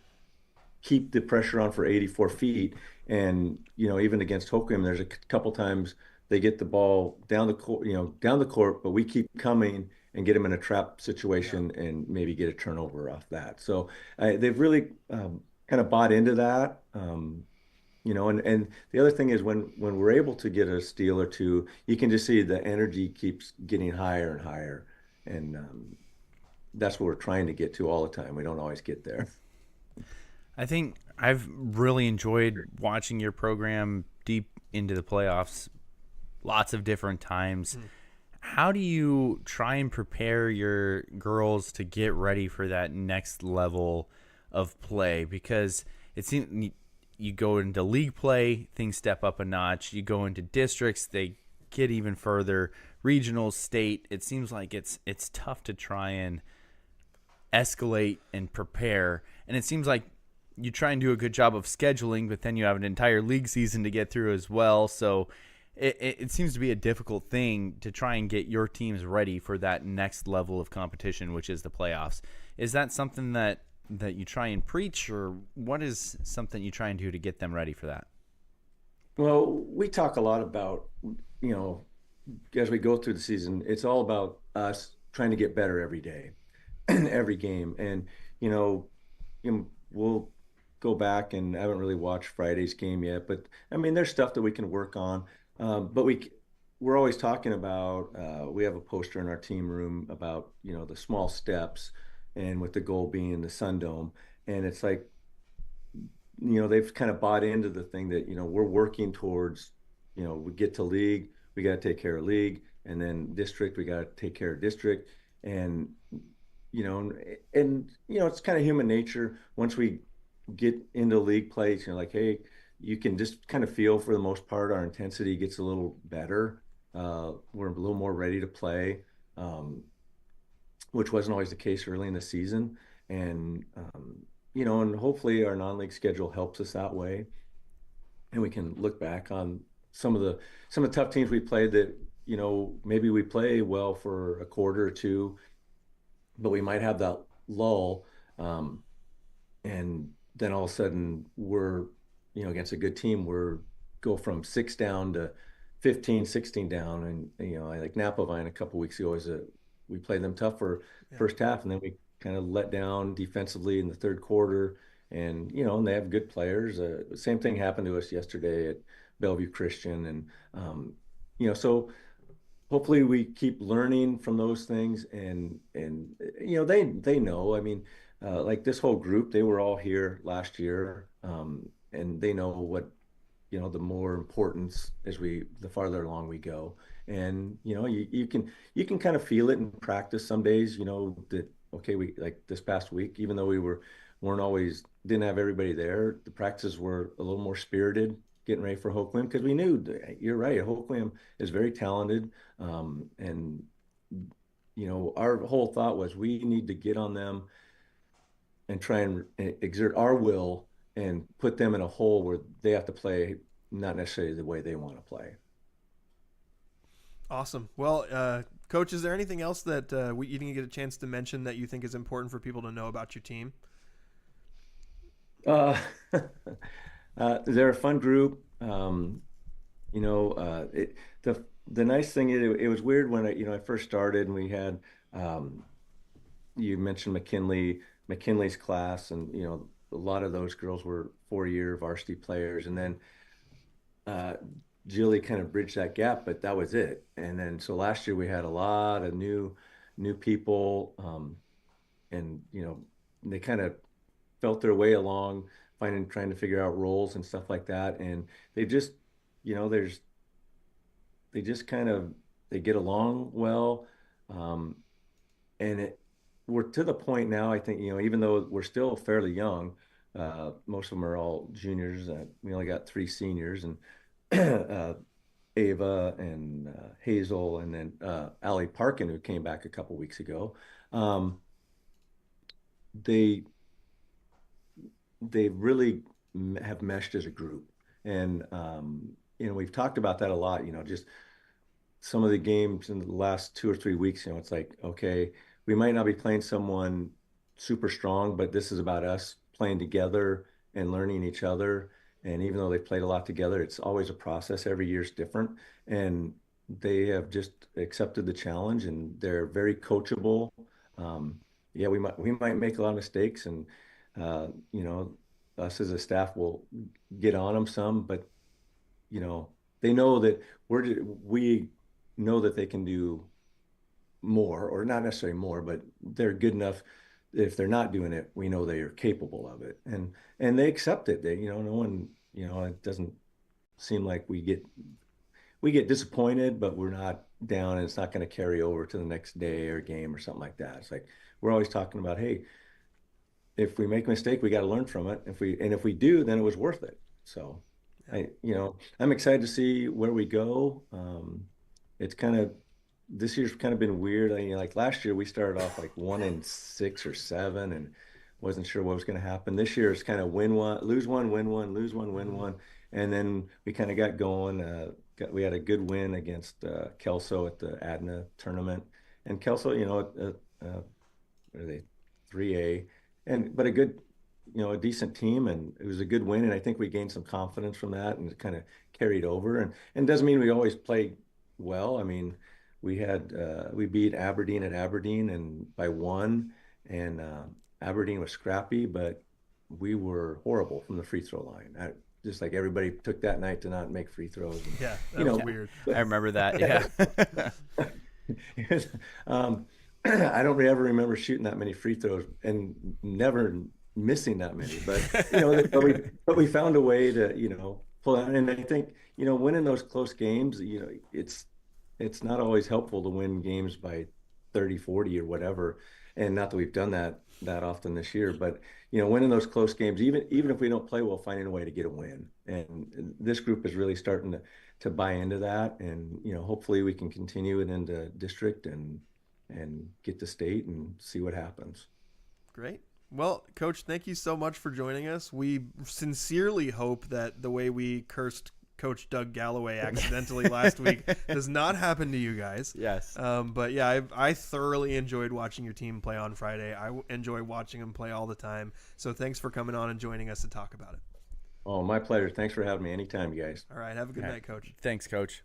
keep the pressure on for 84 feet. And, even against Hoquiam, there's a couple times they get the ball down the court, but we keep coming and get them in a trap situation and maybe get a turnover off that. So they've really kind of bought into that, and the other thing is when we're able to get a steal or two, you can just see the energy keeps getting higher and higher, and that's what we're trying to get to all the time. We don't always get there. I think I've really enjoyed watching your program deep into the playoffs, lots of different times. How do you try and prepare your girls to get ready for that next level of play? Because it seems you go into league play, things step up a notch. You go into districts, they get even further. Regionals, state, it seems like it's tough to try and escalate and prepare. And it seems like you try and do a good job of scheduling, but then you have an entire league season to get through as well. So it seems to be a difficult thing to try and get your teams ready for that next level of competition, which is the playoffs. Is that something that you try and preach, or what is something you try and do to get them ready for that? Well, we talk a lot about, you know, as we go through the season, it's all about us trying to get better every day, every game. And, you know, we'll go back, and I haven't really watched Friday's game yet, but I mean, there's stuff that we can work on. But we're always talking about, we have a poster in our team room about, you know, the small steps, and with the goal being the Sun Dome. And it's like, you know, they've kind of bought into the thing that, you know, we're working towards, you know, we get to league, we got to take care of league, and then district, we got to take care of district. And, you know, you know, it's kind of human nature. Once we get into league play, you know, like, hey, you can just kind of feel, for the most part, our intensity gets a little better. We're a little more ready to play, which wasn't always the case early in the season. And, you know, and hopefully our non-league schedule helps us that way. And we can look back on some of the tough teams we played that, you know, maybe we play well for a quarter or two, but we might have that lull. And then all of a sudden we're, you know, against a good team, we're go from 6 down to 15, 16 down. And, you know, I like Napovine a couple weeks ago we played them tough for first half, and then we kind of let down defensively in the third quarter. And, you know, and they have good players. Same thing happened to us yesterday at Bellevue Christian. And, you know, so hopefully we keep learning from those things. And you know, they know, I mean, like this whole group, they were all here last year. And they know what, you know, the more importance the farther along we go. And, you know, you can kind of feel it in practice some days, you know, that, okay, we, like this past week, even though didn't have everybody there, the practices were a little more spirited, getting ready for Hoquiam, because we knew, you're right, Hoquiam is very talented. And, you know, our whole thought was we need to get on them and try and exert our will and put them in a hole where they have to play not necessarily the way they want to play. Awesome. Well, Coach, is there anything else that you didn't get a chance to mention that you think is important for people to know about your team? They're a fun group. You know, the nice thing is, it was weird when I first started, and we had, you mentioned McKinley's class, and, you know, a lot of those girls were 4-year varsity players. And then Jilly kind of bridged that gap, but that was it. And then so last year we had a lot of new people, and, you know, they kind of felt their way along, trying to figure out roles and stuff like that. And they just, you know, they get along well. And we're to the point now, I think, you know, even though we're still fairly young, most of them are all juniors. We only got 3 seniors, and Ava and Hazel, and then Allie Parkin, who came back a couple weeks ago. They really have meshed as a group. And, you know, we've talked about that a lot, you know, just some of the games in the last 2 or 3 weeks, you know, it's like, okay, we might not be playing someone super strong, but this is about us playing together and learning each other. And even though they played a lot together, it's always a process. Every year's different. And they have just accepted the challenge, and they're very coachable. Yeah, we might make a lot of mistakes, and, you know, us as a staff will get on them some, but, you know, they know that we know that they can do more, or not necessarily more, but they're good enough. If they're not doing it, we know they are capable of it, and they accept it. They, you know, no one, you know, it doesn't seem like we get disappointed, but we're not down, and it's not going to carry over to the next day or game or something like that. It's like we're always talking about, hey, if we make a mistake, we got to learn from it. If we do, then it was worth it. So, you know, I'm excited to see where we go. It's kind of, this year's kind of been weird. I mean, like last year we started off like 1-6 or 7, and wasn't sure what was going to happen. This year it's kind of win one, lose one, win one, lose one, win one, and then we kind of got going. We had a good win against Kelso at the Adna tournament, and Kelso, you know, what are they, 3A, but a good a decent team, and it was a good win. And I think we gained some confidence from that, and it kind of carried over. And doesn't mean we always play well. I mean, we beat Aberdeen at Aberdeen and by 1, and Aberdeen was scrappy, but we were horrible from the free throw line. Just like everybody took that night to not make free throws. And, yeah, that was weird. I remember that. Yeah. I don't ever remember shooting that many free throws and never missing that many. But but we found a way to pull out. And I think winning those close games, it's not always helpful to win games by 30, 40 or whatever. And not that we've done that often this year, but winning those close games, even if we don't play well, finding a way to get a win. And this group is really starting to buy into that. And hopefully we can continue it into district and get to state and see what happens. Great. Well, Coach, thank you so much for joining us. We sincerely hope that the way we cursed Coach Doug Galloway accidentally last week does not happen to you guys. Yes. But yeah, I thoroughly enjoyed watching your team play on Friday. I enjoy watching them play all the time. So thanks for coming on and joining us to talk about it. Oh, my pleasure. Thanks for having me anytime, you guys. All right. Have a good night, Coach. Thanks, Coach.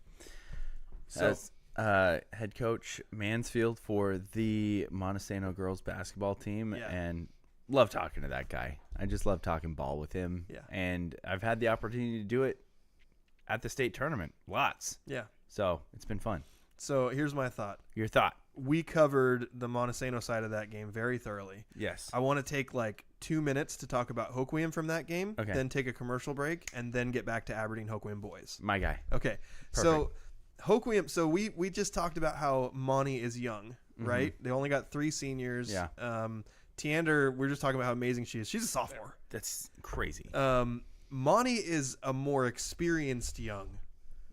So, head coach Mansfield for the Montesano girls basketball team, and love talking to that guy. I just love talking ball with him. Yeah. And I've had the opportunity to do it at the state tournament. Lots. Yeah. So it's been fun. So here's my thought. Your thought. We covered the Montesano side of that game very thoroughly. Yes. I want to take like 2 minutes to talk about Hoquiam from that game, okay, then take a commercial break, and then get back to Aberdeen Hoquiam boys. My guy. Okay. Perfect. So Hoquiam, so we just talked about how Monte is young, right? Mm-hmm. They only got 3 seniors. Yeah. Tiander, we're just talking about how amazing she is. She's a sophomore. That's crazy. Monte is a more experienced young.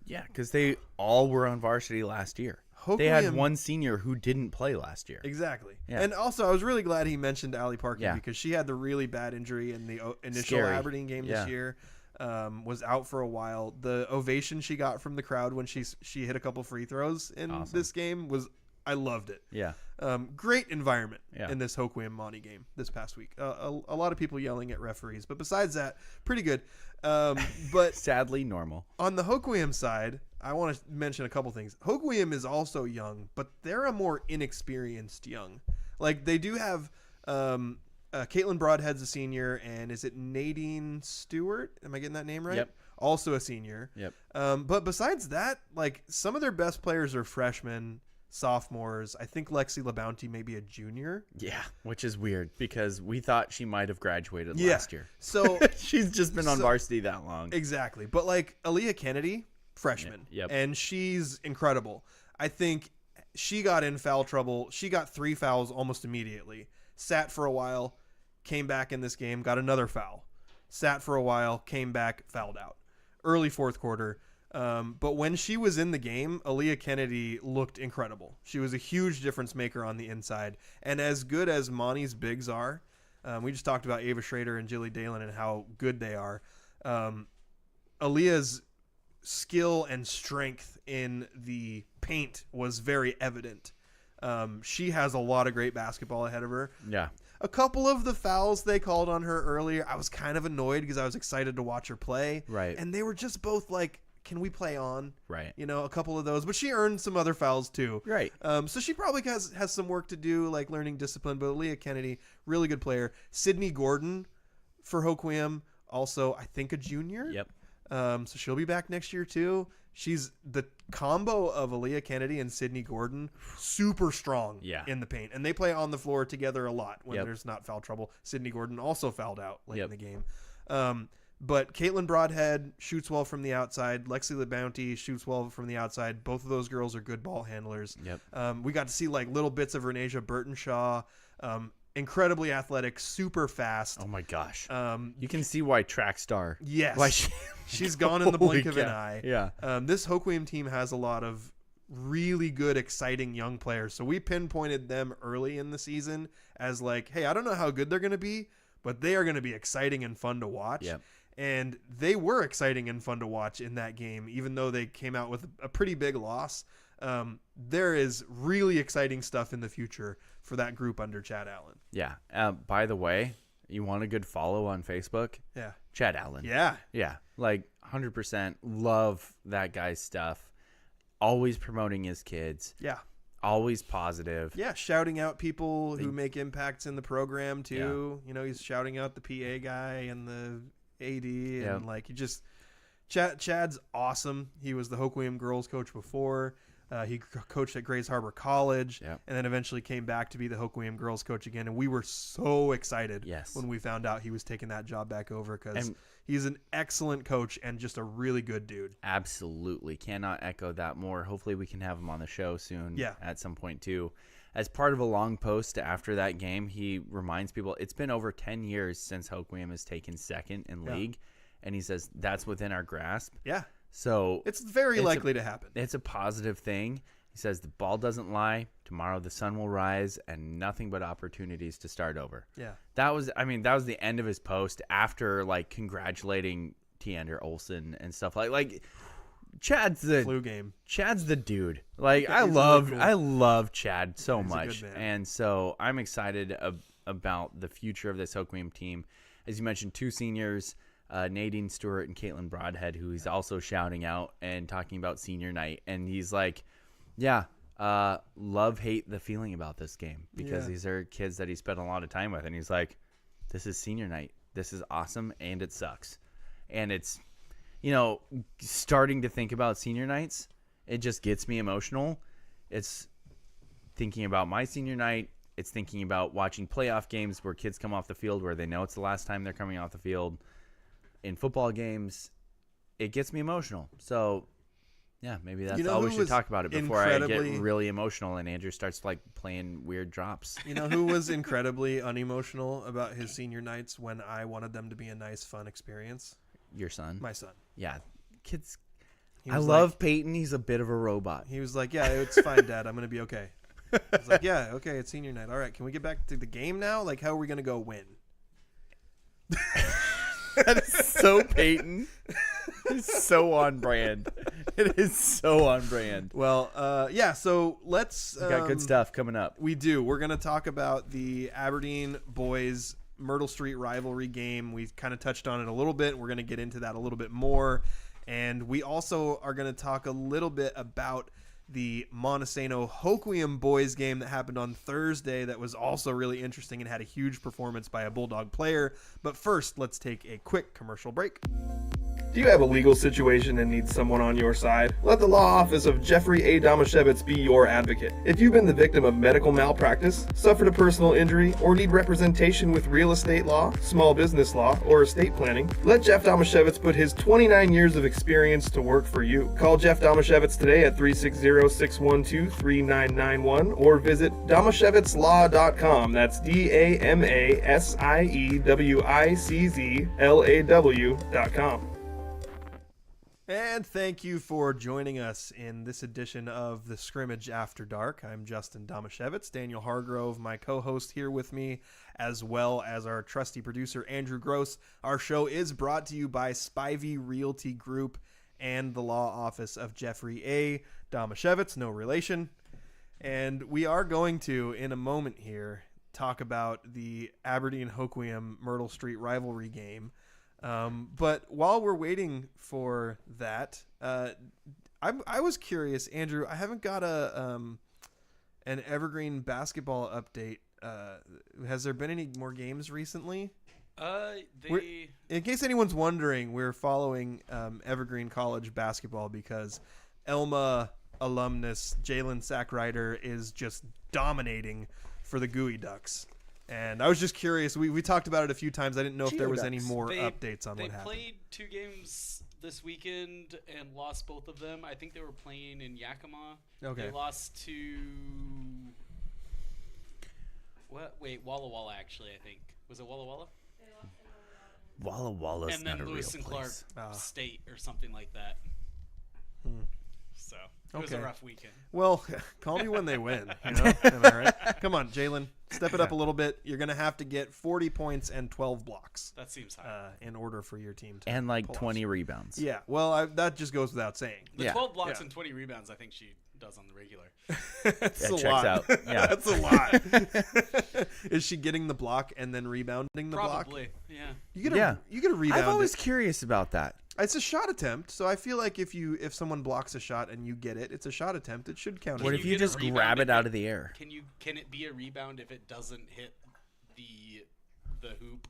Yeah, because they all were on varsity last year. They had one senior who didn't play last year. Exactly. Yeah. And also, I was really glad he mentioned Allie Parker, Yeah, because she had the really bad injury in the initial Scary. Aberdeen game Yeah. this year. Was out for a while. The ovation she got from the crowd when she hit a couple free throws in Awesome. this game I loved it. Yeah. Great environment Yeah. in this Hoquiam Monte game this past week. A lot of people yelling at referees, but besides that, pretty good. But Sadly normal. on the Hoquiam side, I want to mention a couple things. Hoquiam is also young, but they're a more inexperienced young. Like, they do have Caitlin Broadhead's a senior, and is it Nadine Stewart? Am I getting that name right? Yep. Also a senior. Yep. But besides that, like, some of their best players are freshmen, sophomores. I think Lexi LaBounty may be a junior. Yeah, which is weird because we thought she might have graduated last year. So she's just been on varsity that long. Exactly. But like Aaliyah Kennedy, freshman. Yep. And she's incredible. I think she got in foul trouble. She got 3 fouls almost immediately. Sat for a while, came back in this game, got another foul. Sat for a while, came back, fouled out. Early fourth quarter. But when she was in the game, Aaliyah Kennedy looked incredible. She was a huge difference maker on the inside. And as good as Monty's bigs are, we just talked about Ava Schrader and Jilly Dalen and how good they are. Aaliyah's skill and strength in the paint was very evident. She has a lot of great basketball ahead of her. Yeah. A couple of the fouls they called on her earlier, I was kind of annoyed because I was excited to watch her play. Right. And they were just both like, can we play on? Right. You know, a couple of those. But she earned some other fouls too. Right. So she probably has some work to do, like learning discipline. But Aaliyah Kennedy, really good player. Sydney Gordon for Hoquiam, also, I think, a junior. Yep. So she'll be back next year too. She's the combo of Aaliyah Kennedy and Sydney Gordon, super strong in the paint. And they play on the floor together a lot when there's not foul trouble. Sydney Gordon also fouled out late in the game. But Caitlin Broadhead shoots well from the outside. Lexi LaBounty shoots well from the outside. Both of those girls are good ball handlers. Yep. We got to see like little bits of Renasia Burtonshaw. Incredibly athletic, super fast. Oh my gosh. You can see why track star. Yes. Why she's gone in the blink of an cow. eye. Yeah. This Hoquiam team has a lot of really good, exciting young players. So we pinpointed them early in the season as like, hey, I don't know how good they're going to be, but they are going to be exciting and fun to watch. Yep. And they were exciting and fun to watch in that game, even though they came out with a pretty big loss. There is really exciting stuff in the future for that group under Chad Allen. Yeah. By the way, You want a good follow on Facebook? Yeah. Chad Allen. Yeah. Yeah. Like 100% love that guy's stuff. Always promoting his kids. Yeah. Always positive. Yeah, shouting out people who make impacts in the program too. Yeah. You know, he's shouting out the PA guy and the AD and like he just Chad's awesome. He was the Hoquiam girls coach before. He coached at Grays Harbor College and then eventually came back to be the Hoquiam girls coach again. And we were so excited when we found out he was taking that job back over because he's an excellent coach and just a really good dude. Absolutely. Cannot echo that more. Hopefully we can have him on the show soon at some point too. As part of a long post after that game, he reminds people it's been over 10 years since Hoquiam has taken second in league. And he says that's within our grasp. Yeah. So it's very likely to happen. It's a positive thing. He says the ball doesn't lie. Tomorrow the sun will rise and nothing but opportunities to start over. Yeah. That was the end of his post after like congratulating Teander Olson and stuff like Chad's the flu game. Chad's the dude. Like I love Chad so much. And so I'm excited about the future of this Hoquiam team. As you mentioned, 2 seniors, Nadine Stewart and Caitlin Broadhead, who he's also shouting out and talking about senior night. And he's like, love, hate the feeling about this game because these are kids that he spent a lot of time with. And he's like, this is senior night. This is awesome. And it sucks. And it's, you know, starting to think about senior nights, it just gets me emotional. It's thinking about my senior night. It's thinking about watching playoff games where kids come off the field where they know it's the last time they're coming off the field. In football games, it gets me emotional. So, yeah, maybe that's all we should talk about it before I get really emotional and Andrew starts like playing weird drops. You know who was incredibly unemotional about his senior nights when I wanted them to be a nice, fun experience? Your son? My son. Yeah, kids. I love like, Peyton. He's a bit of a robot. He was like, "Yeah, it's fine, Dad. I'm gonna be okay." I was like, "Yeah, okay, it's senior night. All right, can we get back to the game now? Like, how are we gonna go win?" That is so Peyton. It's so on brand. It is so on brand. Well, so let's... We got good stuff coming up. We do. We're going to talk about the Aberdeen boys Myrtle Street Rivalry game. We've kind of touched on it a little bit. We're going to get into that a little bit more. And we also are going to talk a little bit about the Montesano Hoquiam boys game that happened on Thursday that was also really interesting and had a huge performance by a Bulldog player. But first, let's take a quick commercial break. Do you have a legal situation and need someone on your side? Let the law office of Jeffrey A. Damashevitz be your advocate. If you've been the victim of medical malpractice, suffered a personal injury, or need representation with real estate law, small business law, or estate planning, let Jeff Damashevitz put his 29 years of experience to work for you. Call Jeff Damashevitz today at 360-612-3991 or visit damashevitzlaw.com. That's DAMASIEWICZLAW.com. And thank you for joining us in this edition of the Scrimmage After Dark. I'm Justin Damashevitz, Daniel Hargrove, my co-host here with me, as well as our trusty producer, Andrew Gross. Our show is brought to you by Spivey Realty Group and the law office of Jeffrey A. Damashevitz, no relation. And we are going to, in a moment here, talk about the Aberdeen-Hoquiam Myrtle Street Rivalry game. But while we're waiting for that, I was curious, Andrew. I haven't got an Evergreen basketball update. Has there been any more games recently? In case anyone's wondering, we're following Evergreen College basketball because Elma alumnus Jalen Sackrider is just dominating for the Gooey Ducks. And I was just curious. We talked about it a few times. I didn't know if there was any more updates on what happened. They played 2 games this weekend and lost both of them. I think they were playing in Yakima. Okay. They lost to Walla Walla, actually, I think. Was it Walla Walla? Walla Walla's and then not a Lewis real and place. Clark State or something like that. So it was a rough weekend. Well, call me when they win. You know? Am I right? Come on, Jalen. Step it up a little bit. You're going to have to get 40 points and 12 blocks. That seems high. In order for your team to And like pull 20 off. rebounds. Yeah, well, that just goes without saying. The 12 blocks and 20 rebounds, I think she does on the regular. That's That a checks lot. out. Yeah. That's a lot. Is she getting the block and then rebounding the block? Probably, yeah. You get a rebound. I'm always it. curious about that. It's a shot attempt, so I feel like if someone blocks a shot and you get it, it's a shot attempt. It should count. What as if a you get a just rebound grab if it out of the air? Can it be a rebound if it doesn't hit the hoop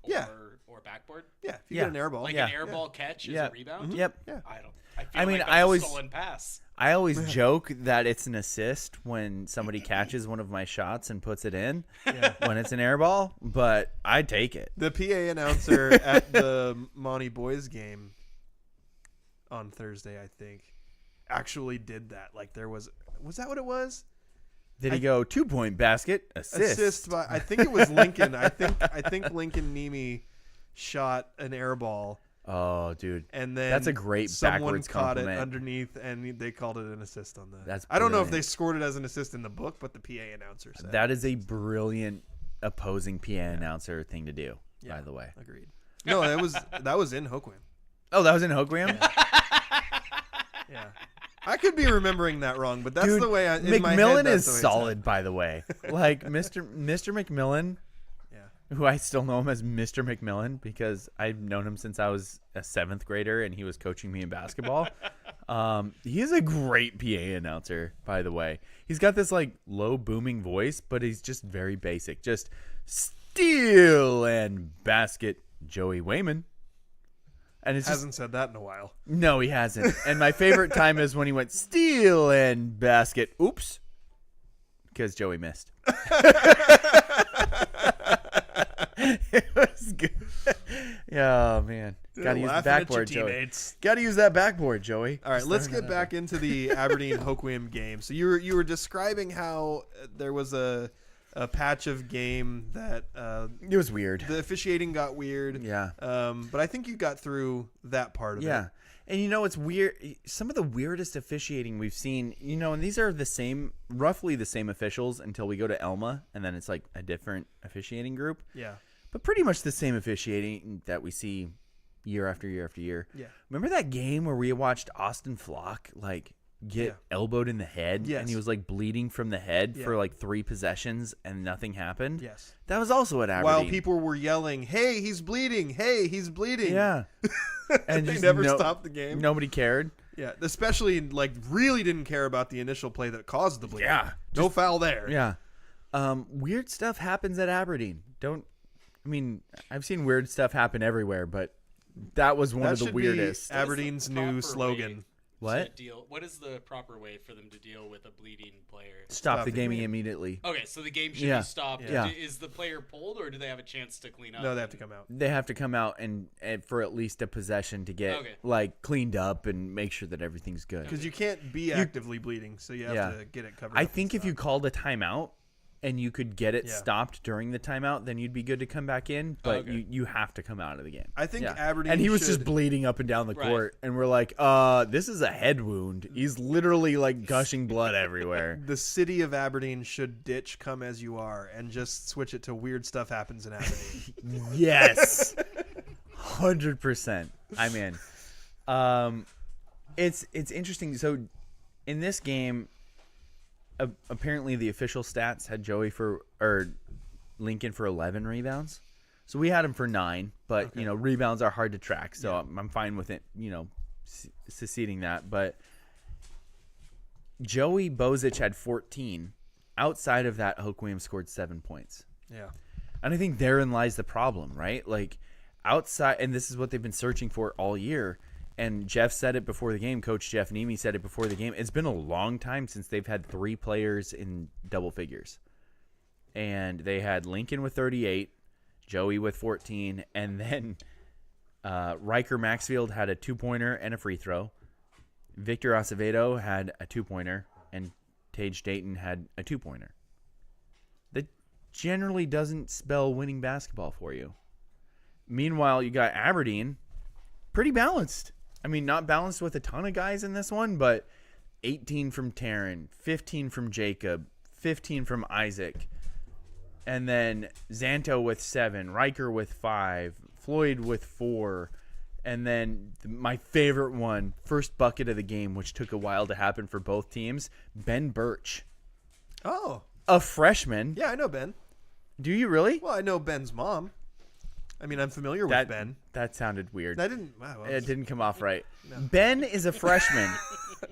or backboard? Yeah, if you Yeah. get an air ball. Like Yeah. an air ball catch is Yeah. a rebound? Yep. Yeah. I feel I mean, like that's I always- a stolen pass. I always joke that it's an assist when somebody catches one of my shots and puts it in when it's an air ball, but I take it. The PA announcer at the Monte boys game on Thursday, I think, actually did that. Like there was that what it was? Did he go 2-point basket assist? Assist by I think it was Lincoln. I think Lincoln Nemi shot an air ball. Oh, dude. And then That's a great someone backwards caught compliment. it underneath, and they called it an assist on the. That's I don't know if they brilliant. scored it as an assist in the book, but the PA announcer said That is a brilliant opposing PA announcer thing to do, by the way. Agreed. No, that was in Hoquiam. Oh, that was in Hoquiam? Yeah, I could be remembering that wrong, but that's Dude, the way in my head, McMillan that's is the way it's solid, by the way. Like, Mr. McMillan, who I still know him as Mr. McMillan because I've known him since I was a 7th grader and he was coaching me in basketball. He is a great PA announcer, by the way. He's got this like low booming voice, but he's just very basic. Just steal and basket Joey Wayman. And it's Hasn't said that in a while. No, he hasn't. And my favorite time is when he went steal and basket. Oops. Because Joey missed. It was good. Oh man, gotta use the backboard, Joey. Gotta use that backboard, Joey. All right, let's get back into the Aberdeen Hoquiam game. So you were describing how there was a patch of game that it was weird. The officiating got weird. Yeah. But I think you got through that part of it. Yeah. And you know, it's weird. Some of the weirdest officiating we've seen, you know, and these are roughly the same officials until we go to Elma, and then it's like a different officiating group. Yeah. But pretty much the same officiating that we see year after year after year. Yeah. Remember that game where we watched Austin Flock like get elbowed in the head, Yes. and he was like bleeding from the head Yeah. for like 3 possessions and nothing happened? Yes. That was also at Aberdeen. While people were yelling, "Hey, he's bleeding! Hey, he's bleeding!" Yeah. And they just never stopped the game. Nobody cared. Yeah, especially like really didn't care about the initial play that caused the bleeding. Yeah. No foul there. Yeah. Weird stuff happens at Aberdeen. I've seen weird stuff happen everywhere, but that was one of the should be weirdest. Aberdeen's new slogan. What? What is the proper way for them to deal with a bleeding player? Stop the game immediately. Okay, so the game should Yeah. be stopped. Yeah. Is the player pulled, or do they have a chance to clean up? No, they have to come out. They have to come out and for at least a possession to get like cleaned up and make sure that everything's good. Because you can't be actively bleeding, so you have to get it covered. I up think and if you stuff. called a timeout and you could get it stopped during the timeout, then you'd be good to come back in. But you have to come out of the game. I think Aberdeen and he was should- just bleeding up and down the court, and we're like, this is a head wound. He's literally like gushing blood everywhere. The city of Aberdeen should ditch "Come as You Are" and just switch it to "Weird Stuff Happens in Aberdeen." Yes, 100%. I'm in. It's interesting. So in this game, apparently the official stats had Lincoln for 11 rebounds. So we had him for 9, but you know, rebounds are hard to track, so I'm fine with it, you know, seceding that. But Joey Bozic had 14. Outside of that, Hoquiam scored 7 points. Yeah. And I think therein lies the problem, right? Like outside, and this is what they've been searching for all year. And Jeff said it before the game. Coach Jeff Nemi said it before the game. It's been a long time since they've had 3 players in double figures. And they had Lincoln with 38, Joey with 14, and then Riker Maxfield had a 2-pointer and a free throw. Victor Acevedo had a 2-pointer, and Tage Dayton had a 2-pointer. That generally doesn't spell winning basketball for you. Meanwhile, you got Aberdeen, pretty balanced. I mean, not balanced with a ton of guys in this one, but 18 from Taryn, 15 from Jacob, 15 from Isaac, and then Xanto with 7, Riker with 5, Floyd with 4, and then my favorite one, first bucket of the game, which took a while to happen for both teams, Ben Birch. Oh. A freshman. Yeah, I know Ben. Do you really? Well, I know Ben's mom. I mean, I'm familiar with Ben. That sounded weird. That didn't. Wow, It didn't come off right. No. Ben is a freshman.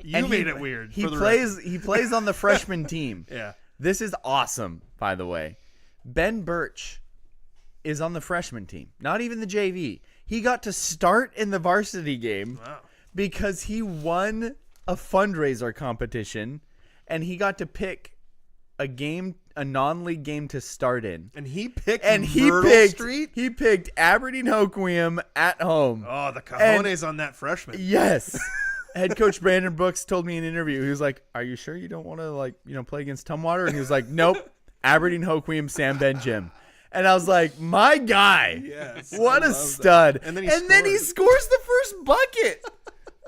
You made it weird. He plays on the freshman team. Yeah. This is awesome, by the way. Ben Birch is on the freshman team, not even the JV. He got to start in the varsity game because he won a fundraiser competition, and he got to pick a non-league game to start in. And he picked Myrtle Street? He picked Aberdeen Hoquiam at home. Oh, the cojones on that freshman. Yes. Head coach Brandon Brooks told me in an interview, he was like, "Are you sure you don't want to play against Tumwater?" And he was like, "Nope, Aberdeen Hoquiam Sam Ben Jim." And I was like, "My guy, yes, what a stud!" That. And then he scores the first bucket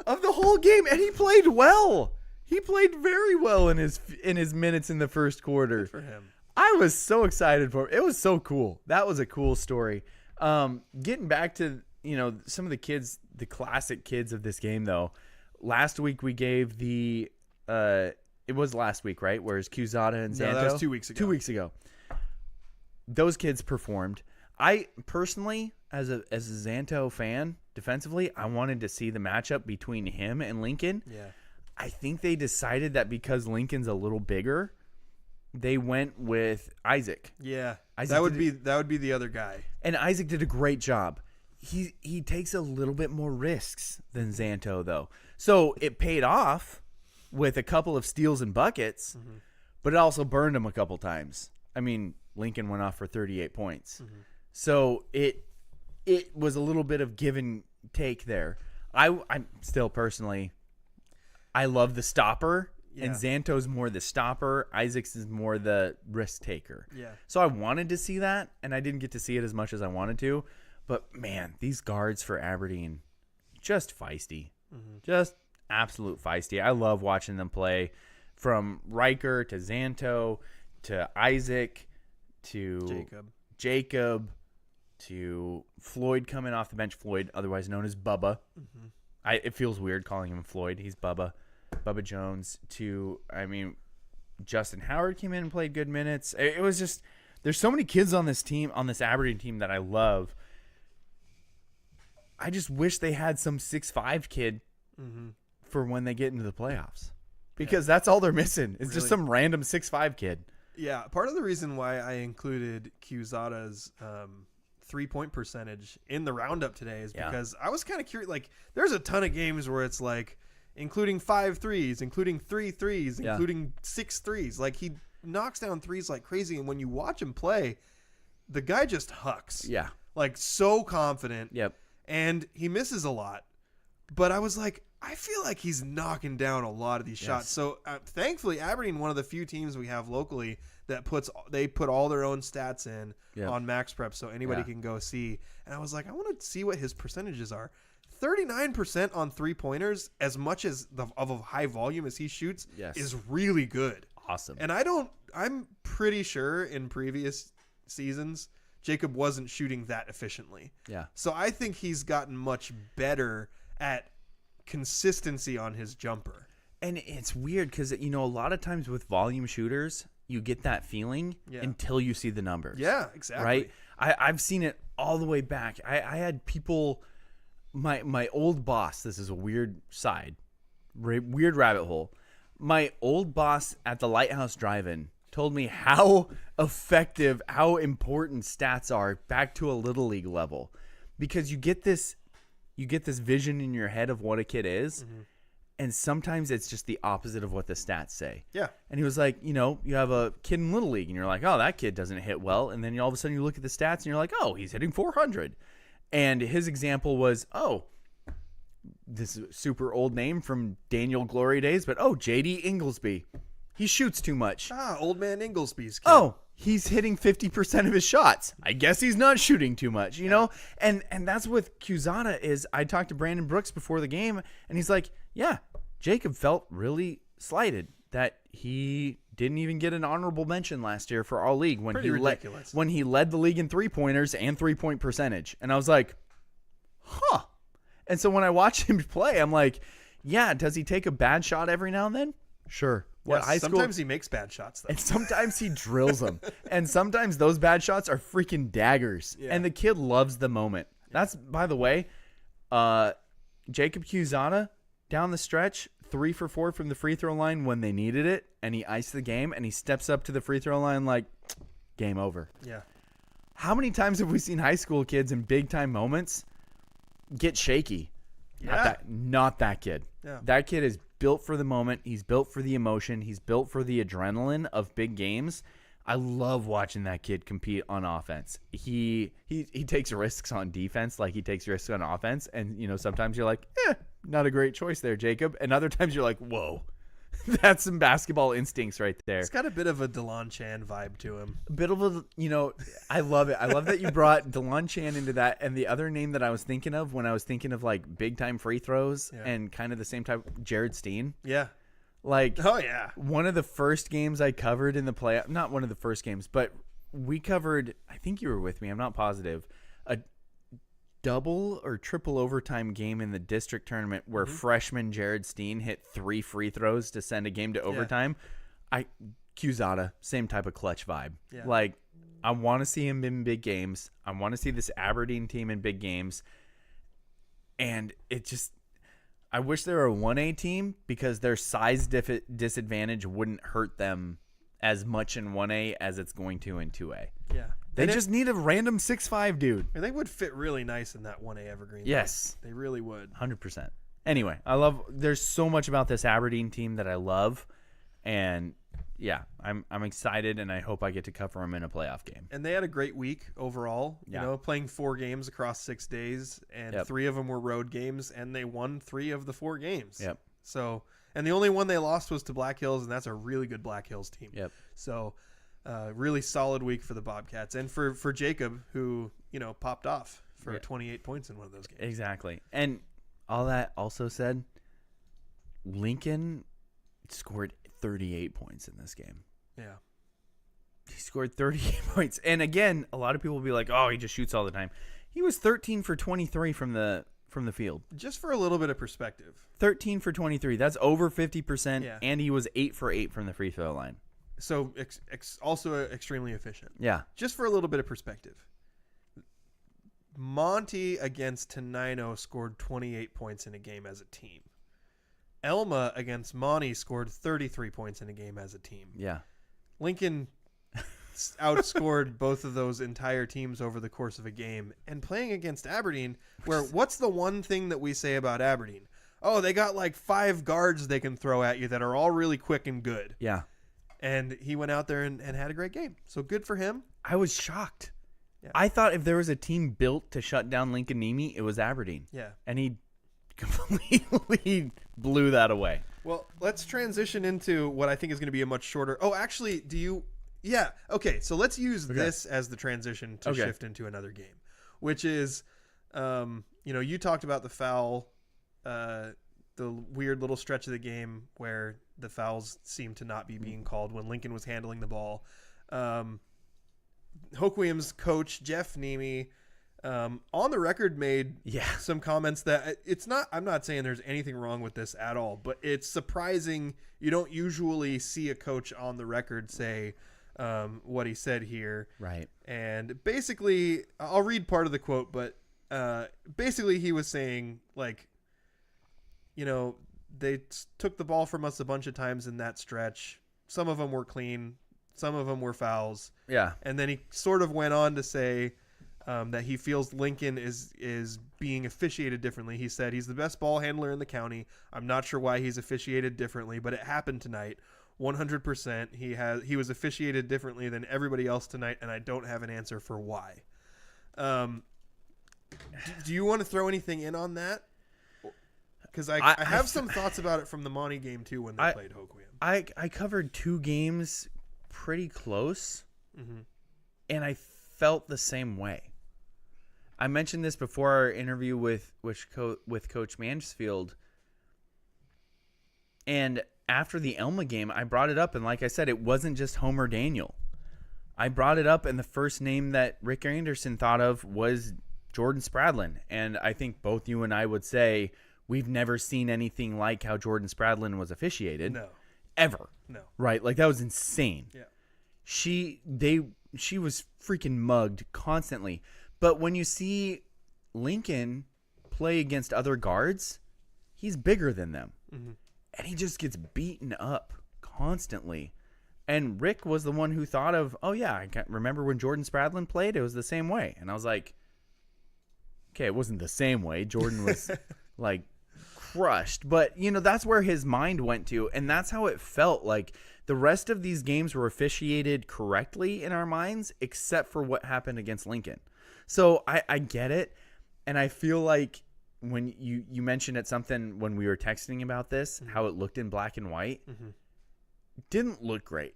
of the whole game, and he played well. He played very well in his minutes in the first quarter. Good for him. I was so excited for him. It was so cool. That was a cool story. Getting back to some of the kids, the classic kids of this game, though. Last week we gave it was last week, right? Whereas Qzada and Xanto. No, that was 2 weeks ago. 2 weeks ago. Those kids performed. I personally, as a Xanto fan, defensively, I wanted to see the matchup between him and Lincoln. Yeah. I think they decided that because Lincoln's a little bigger, they went with Isaac. Yeah. Isaac that would be the other guy. And Isaac did a great job. He takes a little bit more risks than Xanto, though. So it paid off with a couple of steals and buckets, but it also burned him a couple times. I mean, Lincoln went off for 38 points. So it was a little bit of give and take there. I'm still personally, I love the stopper, and Xanto's more the stopper. Isaac's is more the risk taker. Yeah. So I wanted to see that, and I didn't get to see it as much as I wanted to. But, man, these guards for Aberdeen, just feisty. Just absolute feisty. I love watching them play, from Riker to Xanto to Isaac to Jacob to Floyd coming off the bench. Floyd, otherwise known as Bubba. It feels weird calling him Floyd. He's Bubba. Bubba Jones Justin Howard came in and played good minutes. It was just, there's so many kids on this team, on this Aberdeen team, that I love. I just wish they had some 6'5" kid for when they get into the playoffs, because that's all they're missing. It's just some random 6'5" kid. Yeah, part of the reason why I included Qzada's 3-point percentage in the roundup today is because I was kind of curious. Like, there's a ton of games where it's like, including 5 threes, including 3 threes, including 6 threes. Like, he knocks down threes like crazy, and when you watch him play, the guy just hucks. Yeah. Like, so confident. Yep. And he misses a lot. But I was like, I feel like he's knocking down a lot of these shots. So, thankfully, Aberdeen, one of the few teams we have locally that put all their own stats in on Max Prep, so anybody can go see. And I was like, I want to see what his percentages are. 39% on 3-pointers, as much as of a high volume as he shoots, is really good. Awesome. And I'm pretty sure in previous seasons, Jacob wasn't shooting that efficiently. Yeah. So I think he's gotten much better at consistency on his jumper. And it's weird because, a lot of times with volume shooters, you get that feeling until you see the numbers. Yeah, exactly. Right? I've seen it all the way back. I had people, my old boss, this is a weird weird rabbit hole. My old boss at the Lighthouse Drive-In told me how effective, how important stats are back to a little league level, because you get this vision in your head of what a kid is, and sometimes it's just the opposite of what the stats say. Yeah. And he was like, you have a kid in little league and you're like, oh, that kid doesn't hit well, and then all of a sudden you look at the stats and you're like, oh, he's hitting 400. And his example was, this is a super old name from Daniel Glory days, but JD Inglesby. He shoots too much. Old man Inglesby's kid. Oh, he's hitting 50% of his shots. I guess he's not shooting too much, know? And that's with Qzada is, I talked to Brandon Brooks before the game, and he's like, yeah, Jacob felt really slighted that he didn't even get an honorable mention last year for all league when ridiculous. When he led the league in 3-pointers and 3-point percentage. And I was like, huh. And so when I watch him play, I'm like, yeah, does he take a bad shot every now and then? Sure. Yes, sometimes he makes bad shots, though. And sometimes he drills them. And sometimes those bad shots are freaking daggers. Yeah. And the kid loves the moment. That's, by the way, Jacob Quezada down the stretch, 3 for 4 from the free throw line when they needed it, and he iced the game, and he steps up to the free throw line like, game over. Yeah. How many times have we seen high school kids in big-time moments get shaky? Yeah. Not that kid. Yeah. That kid is built for the moment. He's built for the emotion. He's built for the adrenaline of big games. I love watching that kid compete on offense. He takes risks on defense like he takes risks on offense. And, sometimes you're like, not a great choice there, Jacob. And other times you're like, whoa, that's some basketball instincts right there. It's got a bit of a DeLon Chan vibe to him. A bit of a, I love it. I love that you brought DeLon Chan into that. And the other name that I was thinking of when I was thinking of like big time free throws and kind of the same type, Jared Steen. Yeah. Like, oh yeah, one of the first games I covered in the playoff, not one of the first games, but we covered, I think you were with me, I'm not positive, a double or triple overtime game in the district tournament where freshman Jared Steen hit 3 free throws to send a game to overtime. Quezada, same type of clutch vibe. Yeah. Like, I want to see him in big games. I want to see this Aberdeen team in big games. And it just, I wish they were a 1A team because their size disadvantage wouldn't hurt them as much in 1A as it's going to in 2A. Yeah. They just need a random 6'5" dude. And they would fit really nice in that 1A Evergreen. Yes. They really would. 100%. Anyway, there's so much about this Aberdeen team that I love. And yeah, I'm excited, and I hope I get to cover them in a playoff game. And they had a great week overall. Yeah. Playing 4 games across 6 days, and 3 of them were road games, and they won 3 of the 4 games. Yep. So, and the only one they lost was to Black Hills, and that's a really good Black Hills team. Yep. So, really solid week for the Bobcats, and for Jacob, who popped off for 28 points in one of those games. Exactly. And all that also said, Lincoln scored 38 points in this game. Yeah. He scored 38 points. And again, a lot of people will be like, oh, he just shoots all the time. He was 13 for 23 from the field. Just for a little bit of perspective. 13 for 23. That's over 50%. Yeah. And he was 8 for 8 from the free throw line. So also extremely efficient. Yeah. Just for a little bit of perspective. Monte against Tenino scored 28 points in a game as a team. Elma against Monte scored 33 points in a game as a team. Yeah. Lincoln outscored both of those entire teams over the course of a game. And playing against Aberdeen, where what's the one thing that we say about Aberdeen? Oh, they got like 5 guards they can throw at you that are all really quick and good. Yeah. And he went out there and had a great game. So good for him. I was shocked. Yeah. I thought if there was a team built to shut down Lincoln Nemi, it was Aberdeen. Yeah. And he completely blew that away. Well, let's transition into what I think is going to be a much shorter. Oh, actually, yeah. Okay. So let's use this as the transition to shift into another game, which is, you talked about the foul, the weird little stretch of the game where the fouls seemed to not be being called when Lincoln was handling the ball. Hoquiam's coach, Jeff Nemi, on the record made some comments that I'm not saying there's anything wrong with this at all, but it's surprising. You don't usually see a coach on the record say what he said here. Right. And basically, I'll read part of the quote, but basically he was saying, like, they took the ball from us a bunch of times in that stretch. Some of them were clean. Some of them were fouls. Yeah. And then he sort of went on to say that he feels Lincoln is being officiated differently. He said he's the best ball handler in the county. I'm not sure why he's officiated differently, but it happened tonight. 100%. He was officiated differently than everybody else tonight, and I don't have an answer for why. Do you want to throw anything in on that? Because I have some thoughts about it from the Monte game too when they played Hoquiam. I covered 2 games pretty close, and I felt the same way. I mentioned this before our interview with Coach Mansfield, and after the Elma game, I brought it up, and like I said, it wasn't just Homer Daniel. I brought it up, and the first name that Rick Anderson thought of was Jordan Spradlin. And I think both you and I would say we've never seen anything like how Jordan Spradlin was officiated. No. Ever. No. Right? Like, that was insane. Yeah. She was freaking mugged constantly. But when you see Lincoln play against other guards, he's bigger than them. Mm-hmm. And he just gets beaten up constantly. And Rick was the one who thought of, oh, yeah, I remember when Jordan Spradlin played, it was the same way. And I was like, okay, it wasn't the same way. Jordan was, like, crushed. But, you know, that's where his mind went to. And that's how it felt. Like, the rest of these games were officiated correctly in our minds, except for what happened against Lincoln. So I get it. And I feel like when you mentioned it something when we were texting about this, mm-hmm. how it looked in black and white, mm-hmm. didn't look great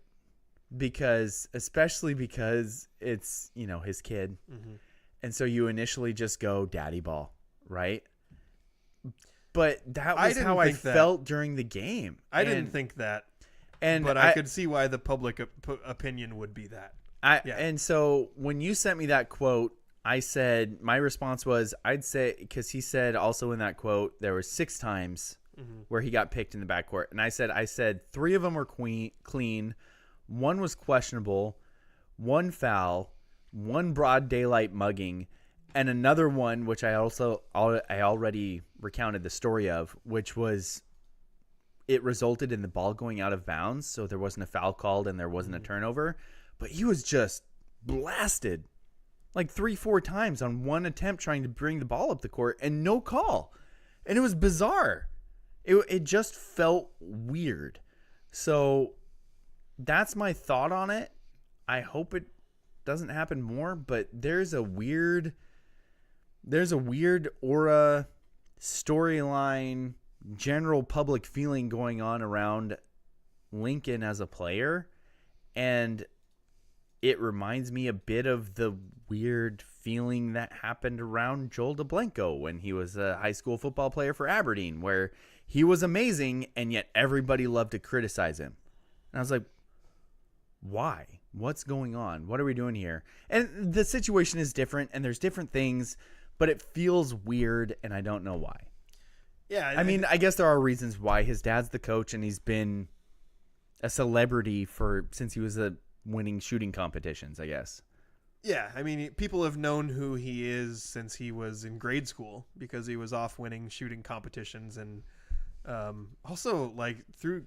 especially because it's, you know, his kid. Mm-hmm. And so you initially just go daddy ball, right? But that was how I felt during the game. I didn't think that. But I could see why the public opinion would be that. And so when you sent me that quote, I said, my response was, I'd say, because he said also in that quote, there were 6 times mm-hmm. where he got picked in the backcourt. And I said 3 of them were clean, 1 was questionable, 1 foul, 1 broad daylight mugging, and another one, which I already recounted the story of, which was it resulted in the ball going out of bounds. So there wasn't a foul called and there wasn't mm-hmm. a turnover, but he was just blasted. Like 3-4 times on one attempt trying to bring the ball up the court and no call. And it was bizarre. It just felt weird. So that's my thought on it. I hope it doesn't happen more, but there's a weird aura, storyline, general public feeling going on around Lincoln as a player. And it reminds me a bit of the weird feeling that happened around Joel DeBlanco when he was a high school football player for Aberdeen, where he was amazing and yet everybody loved to criticize him. And I was like, why? What's going on? What are we doing here? And the situation is different and there's different things, but it feels weird and I don't know why. Yeah. I mean, I guess there are reasons why. His dad's the coach and he's been a celebrity since he was winning shooting competitions, I guess. Yeah, I mean, people have known who he is since he was in grade school because he was off winning shooting competitions, and also like through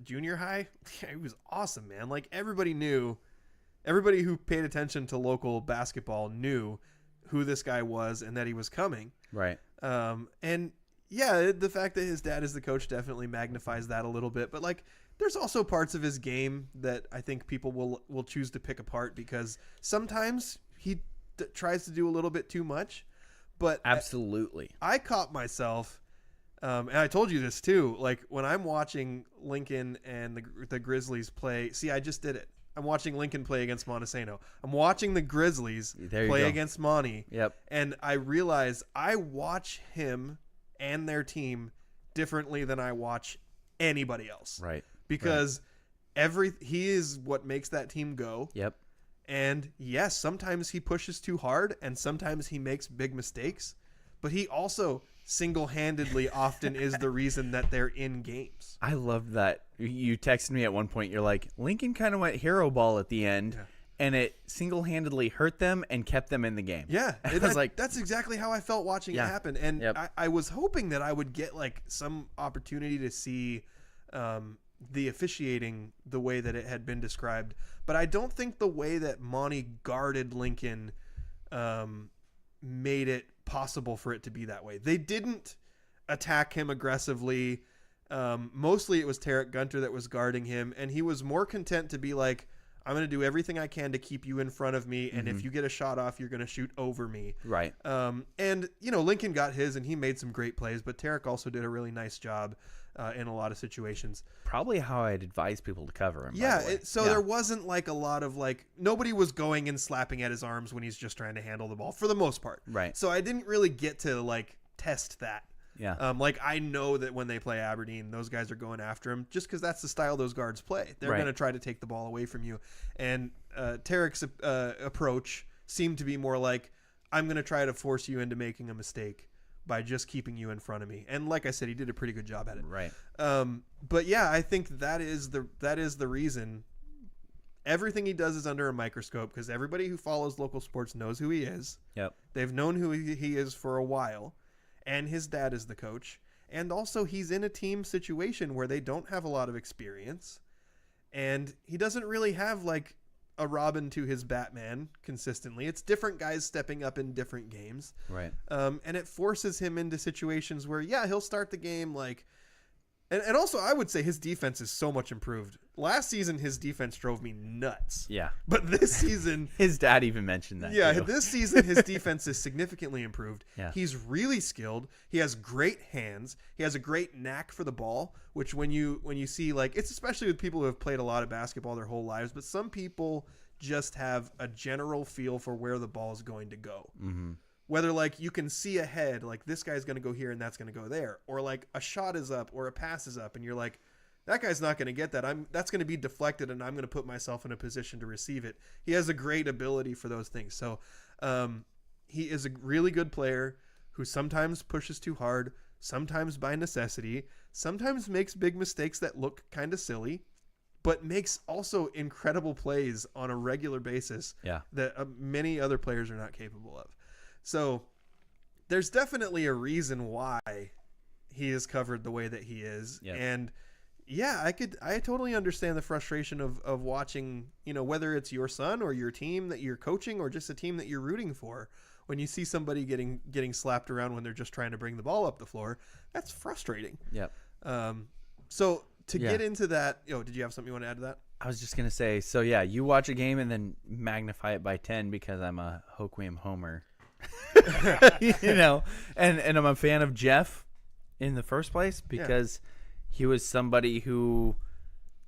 junior high, he was awesome, man. Like everybody who paid attention to local basketball knew who this guy was and that he was coming. Right. And yeah, the fact that his dad is the coach definitely magnifies that a little bit, but like, there's also parts of his game that I think people will choose to pick apart because sometimes he tries to do a little bit too much. But absolutely, I caught myself, and I told you this too. Like when I'm watching Lincoln and the Grizzlies play. See, I just did it. I'm watching Lincoln play against Montesano. I'm watching the Grizzlies play against Monte. Yep. And I realize I watch him and their team differently than I watch anybody else. Right. Because he is what makes that team go. Yep. And yes, sometimes he pushes too hard and sometimes he makes big mistakes, but he also single-handedly often is the reason that they're in games. I love that. You texted me at one point, you're like, Lincoln kind of went hero ball at the end, yeah. And it single-handedly hurt them and kept them in the game. Yeah. I was like, that's exactly how I felt watching it happen. And I was hoping that I would get like some opportunity to see the officiating the way that it had been described, but I don't think the way that Monte guarded Lincoln made it possible for it to be that way. They didn't attack him aggressively. Mostly it was Tarek Gunter that was guarding him, and he was more content to be like, I'm going to do everything I can to keep you in front of me, and if you get a shot off, you're going to shoot over me. Right. And, you know, Lincoln got his, and he made some great plays, but Tarek also did a really nice job in a lot of situations. Probably how I'd advise people to cover him. Yeah, there wasn't like a lot of like, nobody was going and slapping at his arms when he's just trying to handle the ball for the most part. Right. So I didn't really get to like test that. Yeah. Like I know that when they play Aberdeen, those guys are going after him just because that's the style those guards play. They're Right. going to try to take the ball away from you. And Tarek's approach seemed to be more like, I'm going to try to force you into making a mistake by just keeping you in front of me. And like I said, he did a pretty good job at it. Right. But yeah, I think that is the reason. Everything he does is under a microscope because everybody who follows local sports knows who he is. Yep. They've known who he is for a while, and his dad is the coach. And also he's in a team situation where they don't have a lot of experience, and he doesn't really have like a Robin to his Batman consistently. It's different guys stepping up in different games. Right. And it forces him into situations where, yeah, he'll start the game like, and also I would say his defense is so much improved. Last season, his defense drove me nuts. Yeah. But this season, His dad even mentioned that. yeah, too. this season his defense is significantly improved. Yeah. He's really skilled. He has great hands. He has a great knack for the ball, which when you see, like, it's especially with people who have played a lot of basketball their whole lives, but some people just have a general feel for where the ball is going to go. Mm-hmm. Whether like you can see ahead, like this guy's going to go here and that's going to go there, or like a shot is up or a pass is up and you're like, that guy's not going to get that. That's going to be deflected and I'm going to put myself in a position to receive it. He has a great ability for those things. So he is a really good player who sometimes pushes too hard, sometimes by necessity, sometimes makes big mistakes that look kind of silly, but makes also incredible plays on a regular basis that many other players are not capable of. So there's definitely a reason why he is covered the way that he is. Yep. And yeah, I totally understand the frustration of watching, you know, whether it's your son or your team that you're coaching or just a team that you're rooting for, when you see somebody getting slapped around when they're just trying to bring the ball up the floor. That's frustrating. Yep. So to get into that, did you have something you want to add to that? I was just going to say, so yeah, you watch a game and then magnify it by 10 because I'm a Hoquiam homer. You know, and I'm a fan of Jeff in the first place because he was somebody who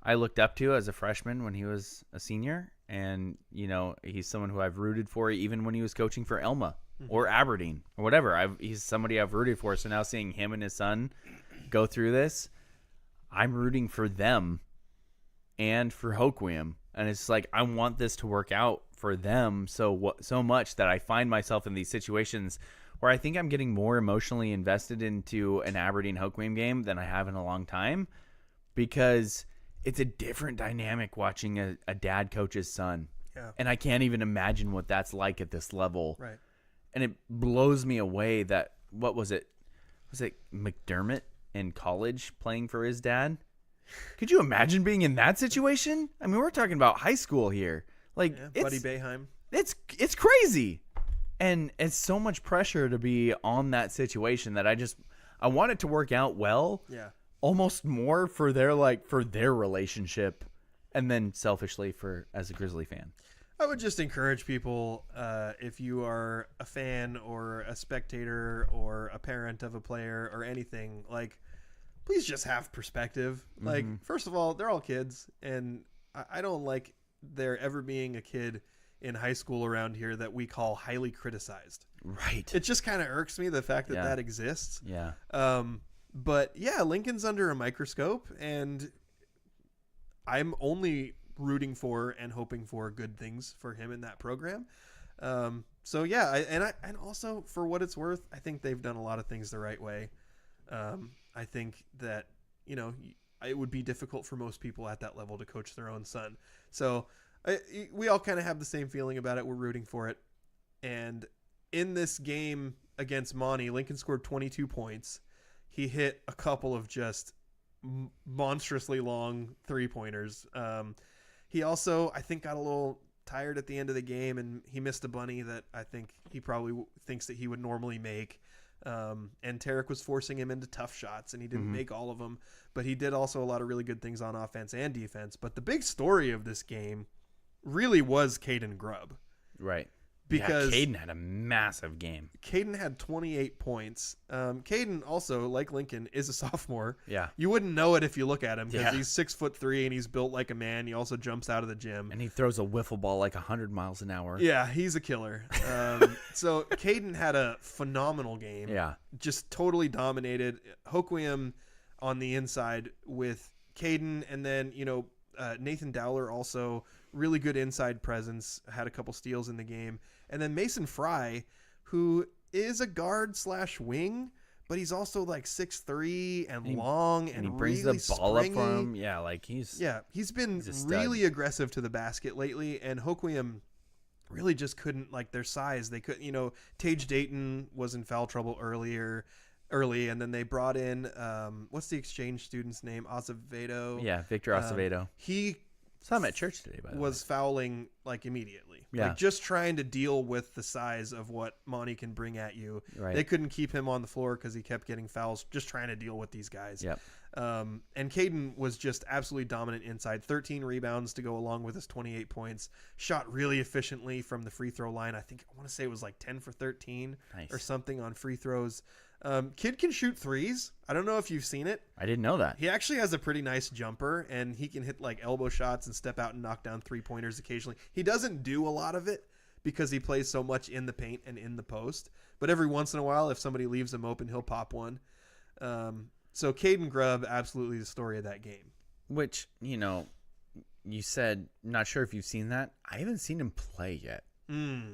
I looked up to as a freshman when he was a senior, and you know, he's someone who I've rooted for even when he was coaching for Elma or Aberdeen or whatever. He's somebody I've rooted for. So now seeing him and his son go through this, I'm rooting for them and for Hoquiam, and it's like I want this to work out for them so much that I find myself in these situations where I think I'm getting more emotionally invested into an Aberdeen Hoquiam game than I have in a long time, because it's a different dynamic watching a dad coach his son. Yeah. And I can't even imagine what that's like at this level. Right. And it blows me away that, what was it? Was it McDermott in college playing for his dad? Could you imagine being in that situation? I mean, we're talking about high school here. Like, Buddy Boeheim. It's crazy. And it's so much pressure to be on that situation that I want it to work out well. Yeah. Almost more for their relationship, and then selfishly as a Grizzly fan. I would just encourage people, if you are a fan or a spectator or a parent of a player or anything, like, please just have perspective. Like, first of all, they're all kids, and I don't like there ever being a kid in high school around here that we call highly criticized. Right. It just kind of irks me, the fact that that exists. Yeah. But yeah, Lincoln's under a microscope, and I'm only rooting for and hoping for good things for him in that program. So yeah, and also for what it's worth, I think they've done a lot of things the right way. I think that, you know, it would be difficult for most people at that level to coach their own son. So we all kind of have the same feeling about it. We're rooting for it. And in this game against Monte, Lincoln scored 22 points. He hit a couple of just monstrously long three-pointers. He also, I think, got a little tired at the end of the game, and he missed a bunny that I think he probably thinks that he would normally make. And Tarek was forcing him into tough shots, and he didn't make all of them, but he did also a lot of really good things on offense and defense. But the big story of this game really was Caden Grubb. Right. because Caden had a massive game. Caden had 28 points. Caden also, like Lincoln, is a sophomore. Yeah. You wouldn't know it if you look at him because Yeah. he's 6'3" and he's built like a man. He also jumps out of the gym. And he throws a wiffle ball like 100 miles an hour. Yeah, he's a killer. So Caden had a phenomenal game. Yeah. Just totally dominated. Hoquiam on the inside with Caden, and then, Nathan Dowler also really good inside presence, had a couple steals in the game. And then Mason Fry, who is a guard / wing, but he's also like 6'3" and long and he brings really the ball springy. up for him. Yeah, like he's been a stud. really aggressive to the basket lately, and Hoquiam really just couldn't, like, their size. They could, Tage Dayton was in foul trouble early, and then they brought in what's the exchange student's name? Azevedo. Yeah, Victor Acevedo. He saw him at church today, by the way. was fouling like immediately. Yeah. Like, just trying to deal with the size of what Monte can bring at you. Right. They couldn't keep him on the floor because he kept getting fouls, just trying to deal with these guys. Yep. And Caden was just absolutely dominant inside. 13 rebounds to go along with his 28 points. Shot really efficiently from the free throw line. I want to say it was like 10 for 13 Nice. or something on free throws. Kid can shoot threes. I don't know if you've seen it. I didn't know that. He actually has a pretty nice jumper, and he can hit like elbow shots and step out and knock down 3-pointers occasionally. He doesn't do a lot of it because he plays so much in the paint and in the post. But every once in a while, if somebody leaves him open, he'll pop one. So Caden Grubb, absolutely the story of that game. Which, you said, not sure if you've seen that. I haven't seen him play yet.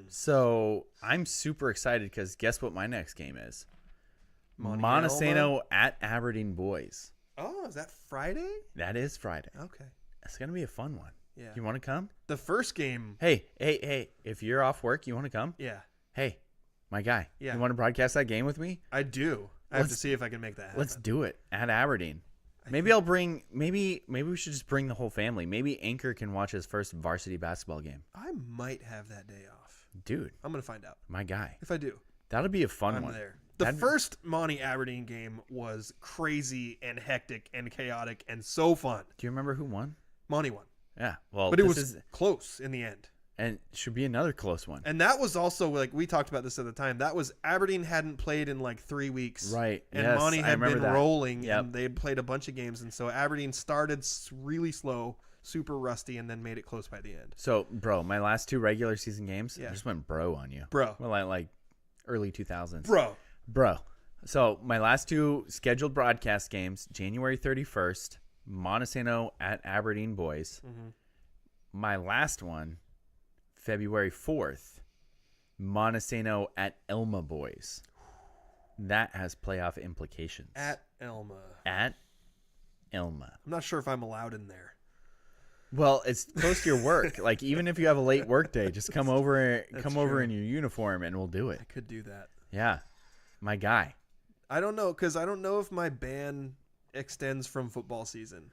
So I'm super excited because guess what my next game is? Montesano at Aberdeen Boys. Oh, is that Friday? That is Friday. Okay. It's going to be a fun one. Yeah. You want to come? The first game. Hey, if you're off work, you want to come? Yeah. Hey, my guy. Yeah. You want to broadcast that game with me? I do. I have to see if I can make that happen. Let's do it at Aberdeen. Maybe I'll bring. Maybe we should just bring the whole family. Maybe Anchor can watch his first varsity basketball game. I might have that day off. Dude, I'm gonna find out. my guy. If I do, That'll be a fun I'm one. there. The first Monte Aberdeen game was crazy and hectic and chaotic and so fun. Do you remember who won? Monte won, Yeah. Well, but it this was is, close in the end. and should be another close one. And that was also, like, we talked about this at the time. That was Aberdeen hadn't played in like 3 weeks, Right. And Yes, Monte I had remember been that. rolling, Yep. and they had played a bunch of games, and so Aberdeen started really slow, super rusty, and then made it close by the end. So, bro, my last 2 regular season games, Yeah. I just went bro on you. Bro. Well, like early 2000s. Bro. So my last 2 scheduled broadcast games, January 31st, Montesano at Aberdeen Boys. Mm-hmm. My last one, February 4th, Montesano at Elma Boys. That has playoff implications. At Elma. At Elma. I'm not sure if I'm allowed in there. Well, it's close to your work. Like, even if you have a late work day, just come over true. in your uniform and we'll do it. I could do that. Yeah. My guy. I don't know, because I don't know if my ban extends from football season.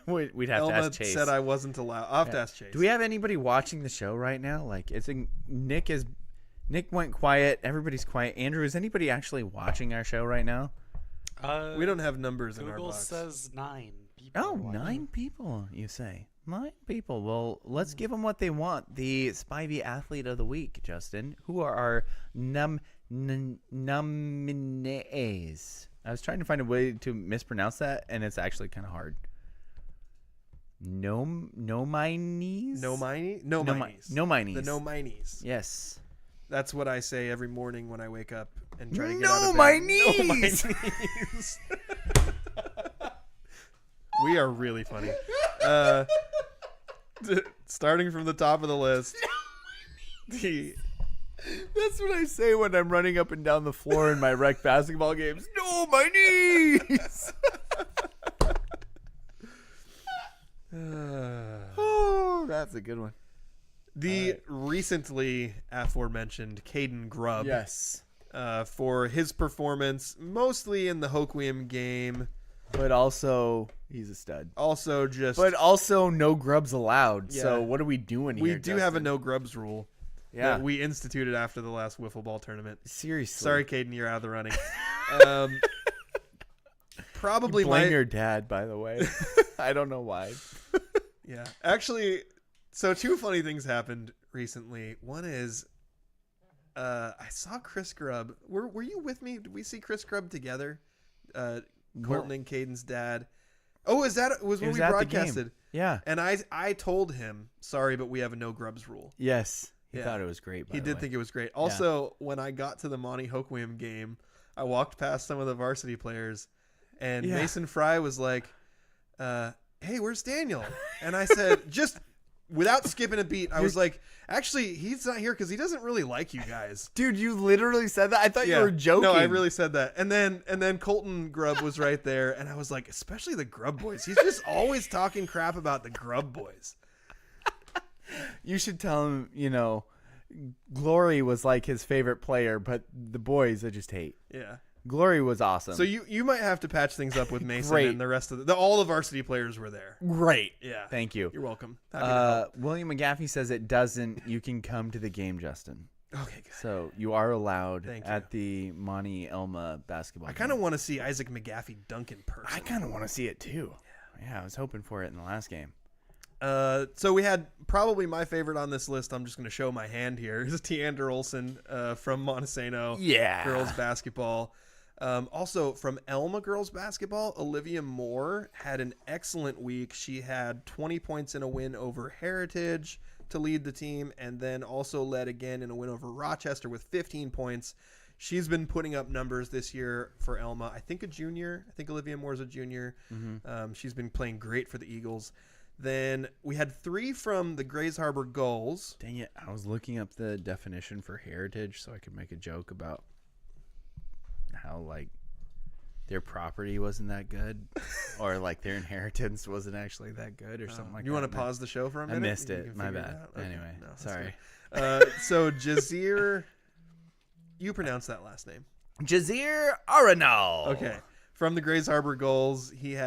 We'd have Elma to ask Chase. said I wasn't allowed. I'll have to ask Chase. Do we have anybody watching the show right now? Like, Nick went quiet. Everybody's quiet. Andrew, is anybody actually watching our show right now? We don't have numbers in our Google box. says 9 people. Oh, are watching. 9 people, you say. 9 people. Well, let's give them what they want. The Spivey Athlete of the Week, Justin. Who are our nominees? I was trying to find a way to mispronounce that, and it's actually kind of hard. Nominees? Nominees? Nominees. The nominees. Yes. That's what I say every morning when I wake up and try to get No, out of my bed. knees! No, my knees. We are really funny. Starting from the top of the list. That's what I say when I'm running up and down the floor in my rec basketball games. No, my knees! Oh, that's a good one. The recently aforementioned Caden Grubb. Yes. For his performance, mostly in the Hoquiam game. But also, he's a stud. Also just... But also, no grubs allowed. Yeah. So what are we doing here, we do have a Justin? no grubs rule. Yeah. That we instituted after the last wiffle ball tournament. Seriously. Sorry, Caden, you're out of the running. Probably Blame your dad, by the way. I don't know why. Yeah. Actually, so 2 funny things happened recently. One is I saw Chris Grubb. Were you with me? Did we see Chris Grubb together? Colton and Caden's dad. Oh, was when we broadcasted? Yeah. And I told him, sorry, but we have a no Grubbs rule. Yes. He thought it was great. He did think it was great. Also, when I got to the Monte Hoquiam game, I walked past some of the varsity players, and Mason Fry was like, "Hey, where's Daniel?" And I said, just without skipping a beat, I was like, "Actually, he's not here because he doesn't really like you guys." Dude, you literally said that? I thought you were joking. No, I really said that. And then Colton Grubb was right there, and I was like, especially the Grubb boys. He's just always talking crap about the Grubb boys. You should tell him, Glory was like his favorite player, but the boys I just hate. Yeah. Glory was awesome. So you might have to patch things up with Mason Great. and the rest of all the varsity players were there. Great. Yeah. Thank you. You're welcome. Happy to help. William McGaffey says it doesn't. You can come to the game, Justin. Okay, good. So you are allowed Thank you. at the Monte Elma basketball I kind of game. want to see Isaac McGaffey dunk in person. I kind of want to see it too. Yeah, I was hoping for it in the last game. So we had probably my favorite on this list. I'm just going to show my hand here. Is Tiander Olsen from Montesano girls basketball. Also from Elma girls basketball, Olivia Moore had an excellent week. She had 20 points in a win over Heritage to lead the team, and then also led again in a win over Rochester with 15 points. She's been putting up numbers this year for Elma. I think a junior. I think Olivia Moore's a junior. Mm-hmm. She's been playing great for the Eagles. Then we had 3 from the Grays Harbor Gulls. Dang it. I was looking up the definition for heritage so I could make a joke about how, their property wasn't that good or, their inheritance wasn't actually that good or something like that. You want to pause the show for a minute? I missed it. My bad. Okay. Anyway, No, sorry. So Jazir, you pronounce that last name. Jazir Arenal. Okay. From the Grays Harbor Gulls, he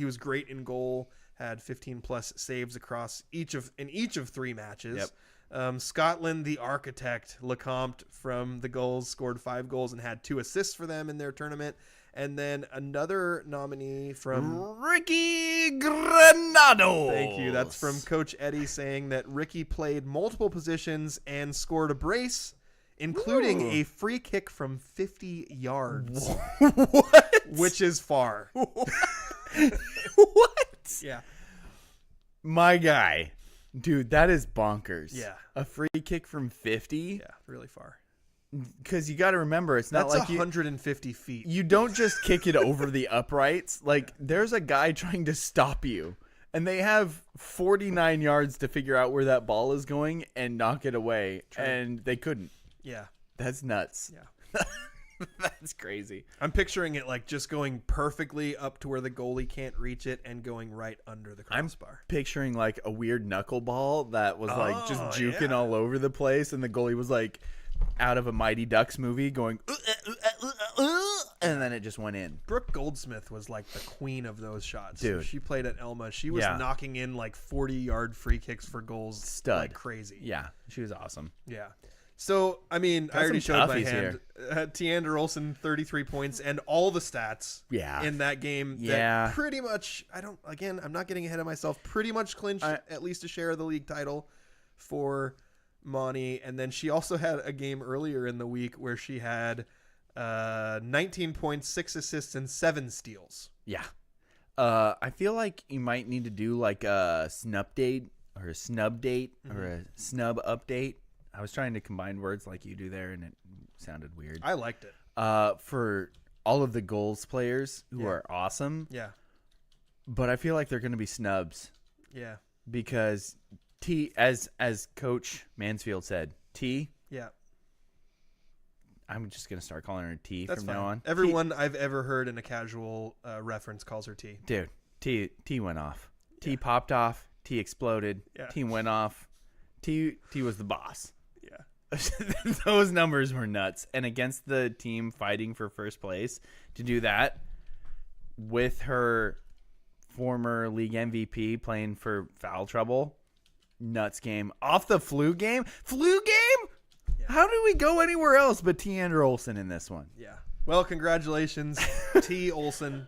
was great in goal. Had 15 plus saves across each of 3 matches. Yep. Scotland, the architect, Lecomte from the Gulls, scored 5 goals and had 2 assists for them in their tournament. And then another nominee from Ricky Granado. Thank you. That's from Coach Eddie, saying that Ricky played multiple positions and scored a brace, including a free kick from 50 yards. What? Which is far. What? Yeah. My guy. Dude, that is bonkers. Yeah. A free kick from 50? Yeah, really far. Because you got to remember, it's not That's like 150 feet. You don't just kick it over the uprights. There's a guy trying to stop you. And they have 49 yards to figure out where that ball is going and knock it away. True. And they couldn't. Yeah. That's nuts. Yeah. That's crazy. I'm picturing it just going perfectly up to where the goalie can't reach it and going right under the crossbar. I'm picturing a weird knuckleball that was just juking all over the place, and the goalie was out of a Mighty Ducks movie going and then it just went in. Brooke Goldsmith was the queen of those shots. Dude. She played at Elma. She was knocking in 40-yard free kicks for goals. Stud. Like crazy. Yeah, she was awesome. Yeah. So, I mean, Got I already some showed my toughies hand. Tiander Olsen, 33 points, and all the stats in that game. That pretty much, I'm not getting ahead of myself, pretty much clinched at least a share of the league title for Monte. And then she also had a game earlier in the week where she had 19 points, 6 assists, and 7 steals. Yeah. I feel like you might need to do a snub date or a snub date or a snub update. I was trying to combine words like you do there, and it sounded weird. I liked it. For all of the goals players who are awesome. Yeah. But I feel like they're going to be snubs. Yeah. Because as Coach Mansfield said, Yeah. I'm just going to start calling her T That's from fine. now on. Everyone I've ever heard in a casual reference calls her T. Dude, T went off. T popped off. T exploded. Yeah. T went off. T was the boss. Yeah. Those numbers were nuts. And against the team fighting for first place, to do that with her former league MVP playing for foul trouble, nuts game. Off the flu game? Flu game? Yeah. How do we go anywhere else but Tiander Olsen in this one? Yeah. Well, congratulations, T. Olsen.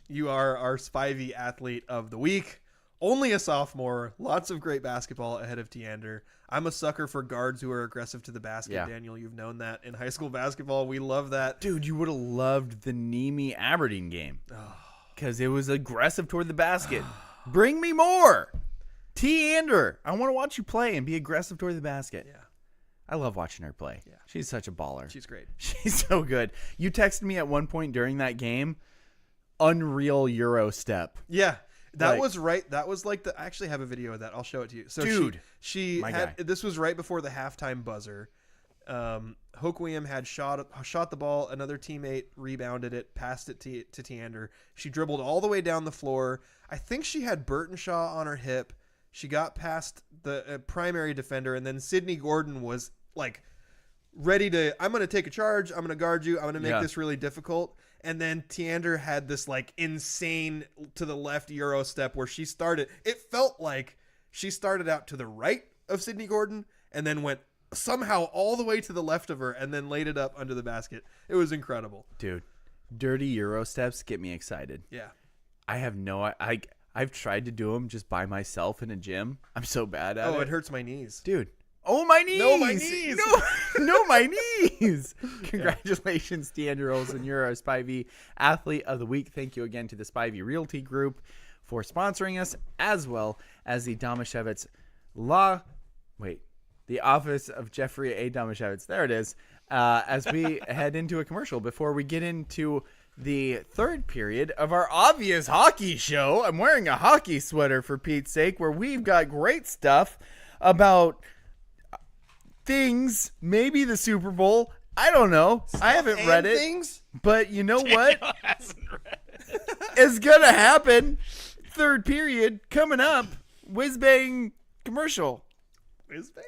You are our Spivey Athlete of the Week. Only a sophomore. Lots of great basketball ahead of Teander. I'm a sucker for guards who are aggressive to the basket. Yeah. Daniel, you've known that in high school basketball. We love that. Dude, you would have loved the Nemi Aberdeen game because it was aggressive toward the basket. Bring me more. Teander, I want to watch you play and be aggressive toward the basket. Yeah. I love watching her play. Yeah. She's such a baller. She's great. She's so good. You texted me at one point during that game, unreal Euro step. Yeah. That Like- was right. That was like I actually have a video of that. I'll show it to you. So Dude, she my had guy. this was right before the halftime buzzer. Hoquiam had shot the ball. Another teammate rebounded it, passed it to Teander. She dribbled all the way down the floor. I think she had Burtonshaw on her hip. She got past the primary defender, and then Sydney Gordon was like ready to. I'm going to take a charge. I'm going to guard you. I'm going to make this really difficult. And then Teander had this like insane to the left Euro step where she started. It felt like she started out to the right of Sydney Gordon and then went somehow all the way to the left of her and then laid it up under the basket. It was incredible. Dude, dirty Euro steps get me excited. Yeah. I have I've tried to do them just by myself in a gym. I'm so bad at it. Oh, it hurts my knees. Dude. Oh, my knees. No, my knees. No, my knees. Congratulations, Deandra Olsen. You're our Spivey Athlete of the Week. Thank you again to the Spivey Realty Group for sponsoring us, as well as the Damashevitz the office of Jeffrey A. Damashevitz. There it is. As we head into a commercial before we get into the third period of our obvious hockey show. I'm wearing a hockey sweater, for Pete's sake, where we've got great stuff about things, maybe the Super Bowl. I don't know. I haven't read it. Things? But you know what? Hasn't read it. It's going to happen. Third period coming up. Whiz bang commercial. Is there?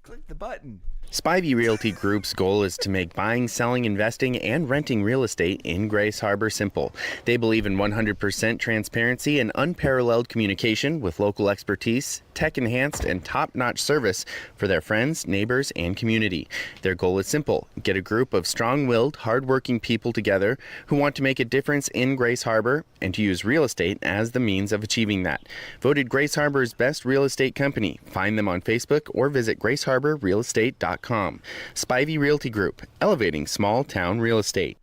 Click the button. Spivey Realty Group's goal is to make buying, selling, investing, and renting real estate in Grace Harbor simple. They believe in 100% transparency and unparalleled communication with local expertise, tech-enhanced, and top-notch service for their friends, neighbors, and community. Their goal is simple: get a group of strong-willed, hard-working people together who want to make a difference in Grace Harbor and to use real estate as the means of achieving that. Voted Grace Harbor's best real estate company. Find them on Facebook or visit graceharborrealestate.com. Spivey Realty Group, elevating small town real estate.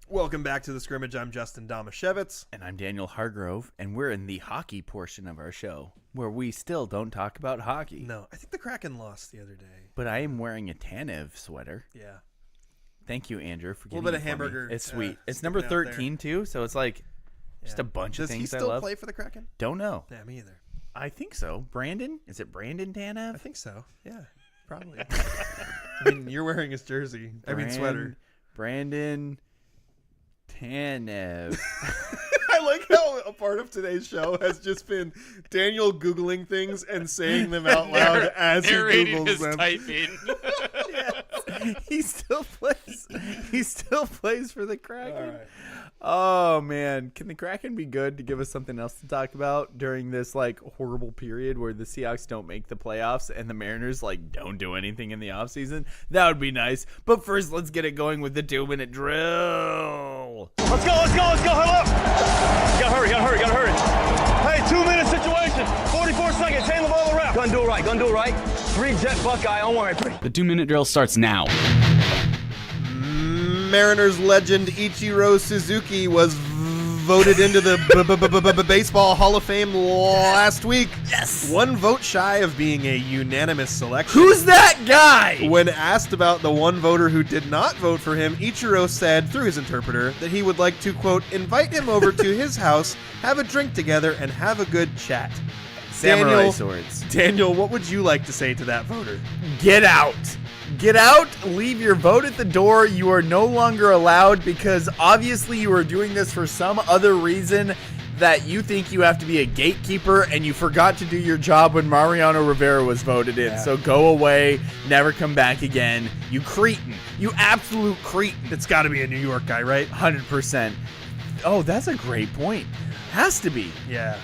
Welcome back to the Scrimmage. I'm Justin Damashevitz. And I'm Daniel Hargrove, and we're in the hockey portion of our show, where we still don't talk about hockey. No, I think the Kraken lost the other day. But I am wearing a Tanev sweater. Yeah. Thank you, Andrew, for A getting little bit it of for me. hamburger, It's sweet. It's sticking number out there. 13, too, so it's like just Yeah. a bunch Does of he things I still love. play for the Kraken? Don't know. Yeah, me either. I think so. Brandon? Is it Brandon Tanev? I think so. Yeah, probably. I mean, you're wearing his jersey. Sweater. Brandon Tanev. I like how a part of today's show has just been Daniel Googling things and saying them out loud as he Narrating Googles his them. typing. He still plays. He still plays for the Kraken. All right. Oh man, can the Kraken be good to give us something else to talk about during this like horrible period where the Seahawks don't make the playoffs and the Mariners like don't do anything in the offseason? That would be nice. But first, let's get it going with the 2-minute drill. Let's go, hurry up! Gotta hurry. Hey, 2-minute situation, 44 seconds, hand the ball to the ref. Gonna do it right. 3 Jet Buckeye, don't worry. The 2-minute drill starts now. Mariners legend Ichiro Suzuki was voted into the Baseball Hall of Fame last week. Yes! 1 vote shy of being a unanimous selection. Who's that guy? When asked about the one voter who did not vote for him, Ichiro said, through his interpreter, that he would like to, quote, invite him over to his house, have a drink together, and have a good chat. Samurai swords. Daniel, what would you like to say to that voter? Get out. Get out, leave your vote at the door. You are no longer allowed because obviously you are doing this for some other reason that you think you have to be a gatekeeper and you forgot to do your job when Mariano Rivera was voted in. Yeah. So go away, never come back again. You cretin. You absolute cretin. It's got to be a New York guy, right? 100%. Oh, that's a great point. Has to be. Yeah.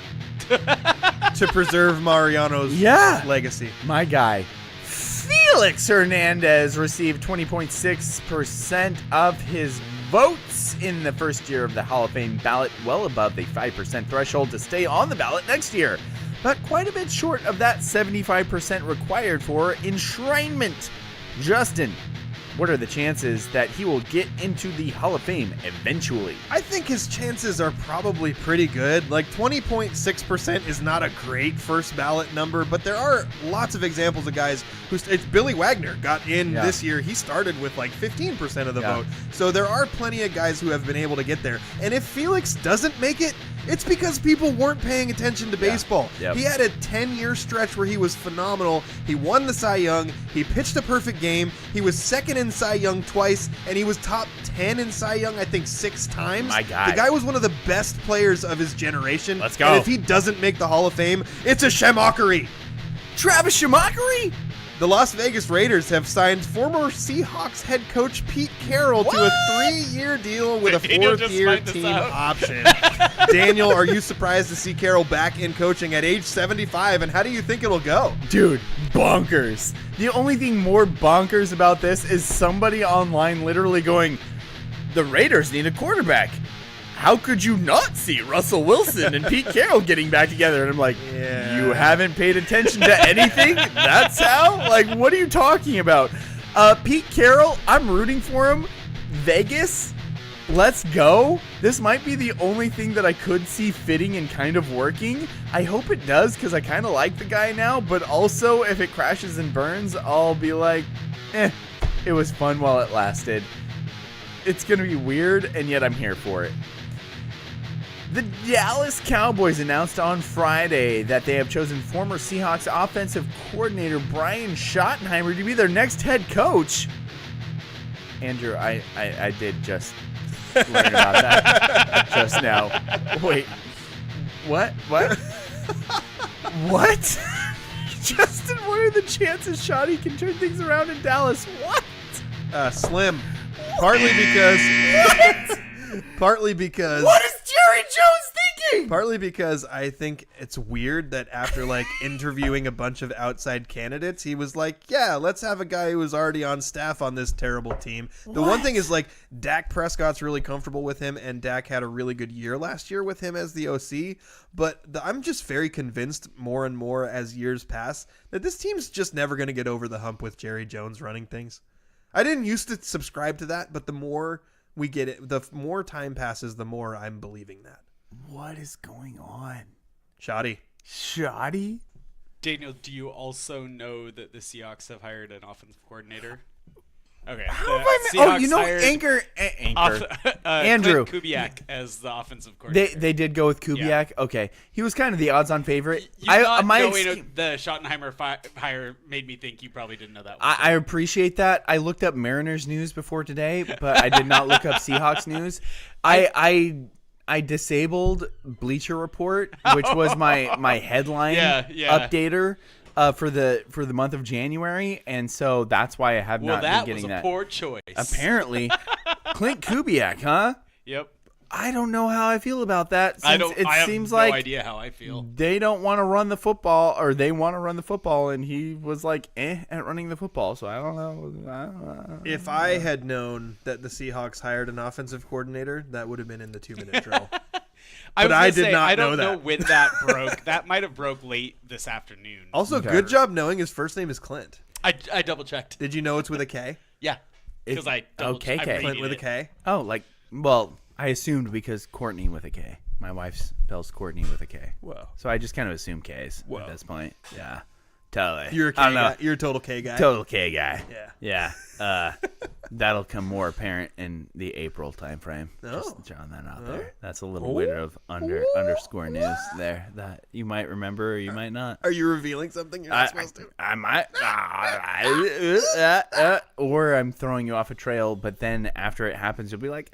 To preserve Mariano's legacy. My guy. Feel Felix Hernandez received 20.6% of his votes in the first year of the Hall of Fame ballot, well above the 5% threshold to stay on the ballot next year, but quite a bit short of that 75% required for enshrinement. Justin, what are the chances that he will get into the Hall of Fame eventually? I think his chances are probably pretty good. Like 20.6% is not a great first ballot number, but there are lots of examples of guys it's Billy Wagner got in this year. He started with like 15% of the vote. So there are plenty of guys who have been able to get there. And if Felix doesn't make it, it's because people weren't paying attention to baseball. Yep. He had a 10-year stretch where he was phenomenal. He won the Cy Young. He pitched a perfect game. He was second in Cy Young twice, and he was top 10 in Cy Young, I think, 6 times. My guy. The guy was one of the best players of his generation. Let's go. And if he doesn't make the Hall of Fame, it's a shemockery. Travis Shemockery? The Las Vegas Raiders have signed former Seahawks head coach Pete Carroll to a 3-year deal with a 4th-year team option. Daniel, are you surprised to see Carroll back in coaching at age 75, and how do you think it'll go? Dude, bonkers. The only thing more bonkers about this is somebody online literally going, the Raiders need a quarterback. How could you not see Russell Wilson and Pete Carroll getting back together? And I'm like, you haven't paid attention to anything? That's how? Like, what are you talking about? Pete Carroll, I'm rooting for him. Vegas, let's go. This might be the only thing that I could see fitting and kind of working. I hope it does because I kind of like the guy now. But also, if it crashes and burns, I'll be like, it was fun while it lasted. It's going to be weird, and yet I'm here for it. The Dallas Cowboys announced on Friday that they have chosen former Seahawks offensive coordinator Brian Schottenheimer to be their next head coach. Andrew, I did just learn about that just now. Wait, what? What? Justin, what are the chances Shotty can turn things around in Dallas? What? Slim. Partly because what is Jerry Jones thinking? Partly because I think it's weird that after like interviewing a bunch of outside candidates, he was like, yeah, let's have a guy who was already on staff on this terrible team. The one thing is like Dak Prescott's really comfortable with him, and Dak had a really good year last year with him as the OC. But I'm just very convinced more and more as years pass that this team's just never going to get over the hump with Jerry Jones running things. I didn't used to subscribe to that, but the more we get it, the more time passes, the more I'm believing that. What is going on? Shoddy? Daniel, do you also know that the Seahawks have hired an offensive coordinator? Okay. Andrew Clint Kubiak as the offensive coordinator. They did go with Kubiak. Yeah. Okay, he was kind of the odds-on favorite. The Schottenheimer hire made me think you probably didn't know that one. I appreciate that. I looked up Mariners news before today, but I did not look up Seahawks news. I disabled Bleacher Report, which was my headline updater. For the month of January, and so that's why I have not been getting that. Well, that was a poor choice. Apparently, Clint Kubiak, huh? Yep. I don't know how I feel about that. I have no idea how I feel. They don't want to run the football, or they want to run the football, and he was like, at running the football. So I don't know. If I had known that the Seahawks hired an offensive coordinator, that would have been in the 2-minute drill. I did not know that. I don't know when that broke. That might have broke late this afternoon. Also, good job knowing his first name is Clint. I double checked. Did you know it's with a K? Yeah. Because I KK. Clint with a K? Oh, well, I assumed because Courtney with a K. My wife spells Courtney with a K. Whoa. So I just kind of assume K's at this point. Yeah. Totally. You're a K guy. You're a total K guy. Total K guy. Yeah. That'll come more apparent in the April timeframe. Just throwing that out there. That's a little bit of underscore news there that you might remember or you might not. Are you revealing something you're not supposed to? I might. Or I'm throwing you off a trail, but then after it happens, you'll be like,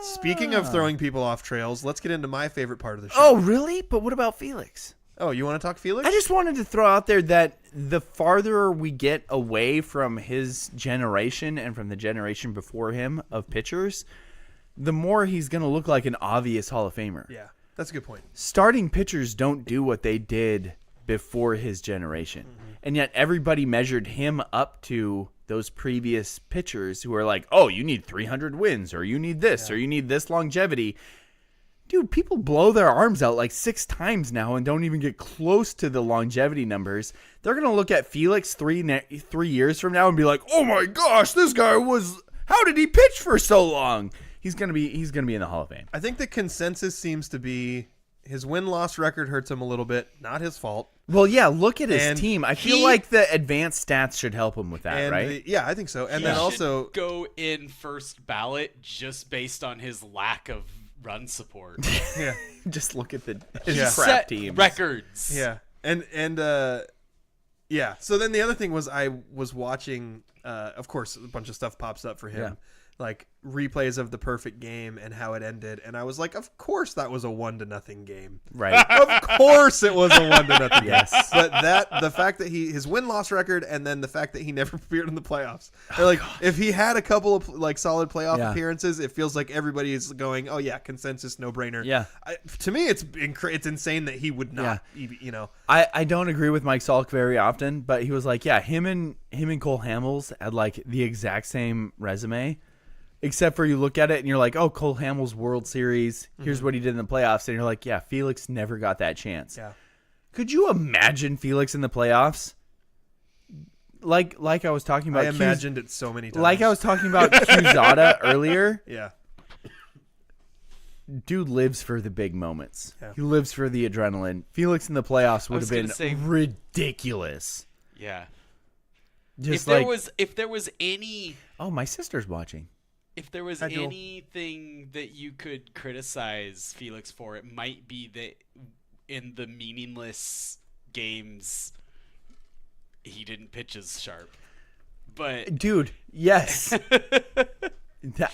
Speaking of throwing people off trails, let's get into my favorite part of the show. Oh, really? But what about Felix? Oh, you want to talk Felix? I just wanted to throw out there that the farther we get away from his generation and from the generation before him of pitchers, the more he's going to look like an obvious Hall of Famer. Yeah, that's a good point. Starting pitchers don't do what they did before his generation. And yet everybody measured him up to those previous pitchers who are like, oh, you need 300 wins, or you need this, or you need this longevity. Dude, people blow their arms out like 6 times now and don't even get close to the longevity numbers. They're going to look at Felix 3 years from now and be like, oh my gosh, this guy how did he pitch for so long? He's going to be in the Hall of Fame. I think the consensus seems to be his win-loss record hurts him a little bit. Not his fault. Well, yeah, look at his team. I feel like the advanced stats should help him with that, right? Yeah, I think so. And then also go in first ballot just based on his lack of run support. Yeah. Just look at his crap teams. Records. Yeah. And yeah. So then the other thing was I was watching of course a bunch of stuff pops up for him. Yeah. Like replays of the perfect game and how it ended, and I was like, of course that was a 1-0 game. Right. Of course it was a 1-0 game. Yes. But the fact that his win-loss record, and then the fact that he never appeared in the playoffs. If he had a couple of like solid playoff appearances, it feels like everybody is going, oh yeah, consensus, no brainer. Yeah. To me, it's insane that he would not. You know. I don't agree with Mike Salk very often, but he was like, yeah, him and Cole Hamels had like the exact same resume. Except for you look at it and you're like, oh, Cole Hamels World Series. Here's what he did in the playoffs. And you're like, yeah, Felix never got that chance. Yeah. Could you imagine Felix in the playoffs? Like I was talking about. I imagined it so many times. Like I was talking about Cusada earlier. Yeah. Dude lives for the big moments. Yeah. He lives for the adrenaline. Felix in the playoffs would have been ridiculous. Yeah. Just if there was any. Oh, my sister's watching. If there was anything that you could criticize Felix for, it might be that in the meaningless games, he didn't pitch as sharp. But dude, yes,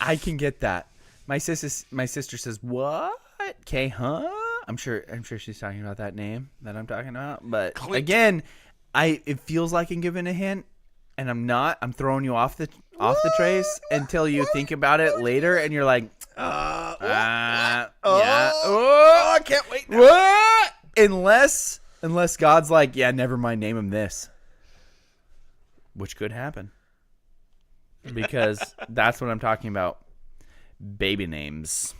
I can get that. My sister says, "What? K, huh?" I'm sure she's talking about that name that I'm talking about. But again, it feels like I'm giving a hint, and I'm not. I'm throwing you off the trace until you think about it later, and you're like, yeah. I can't wait now. What? Unless God's like, yeah, never mind, name him this, which could happen, because that's what I'm talking about, baby names.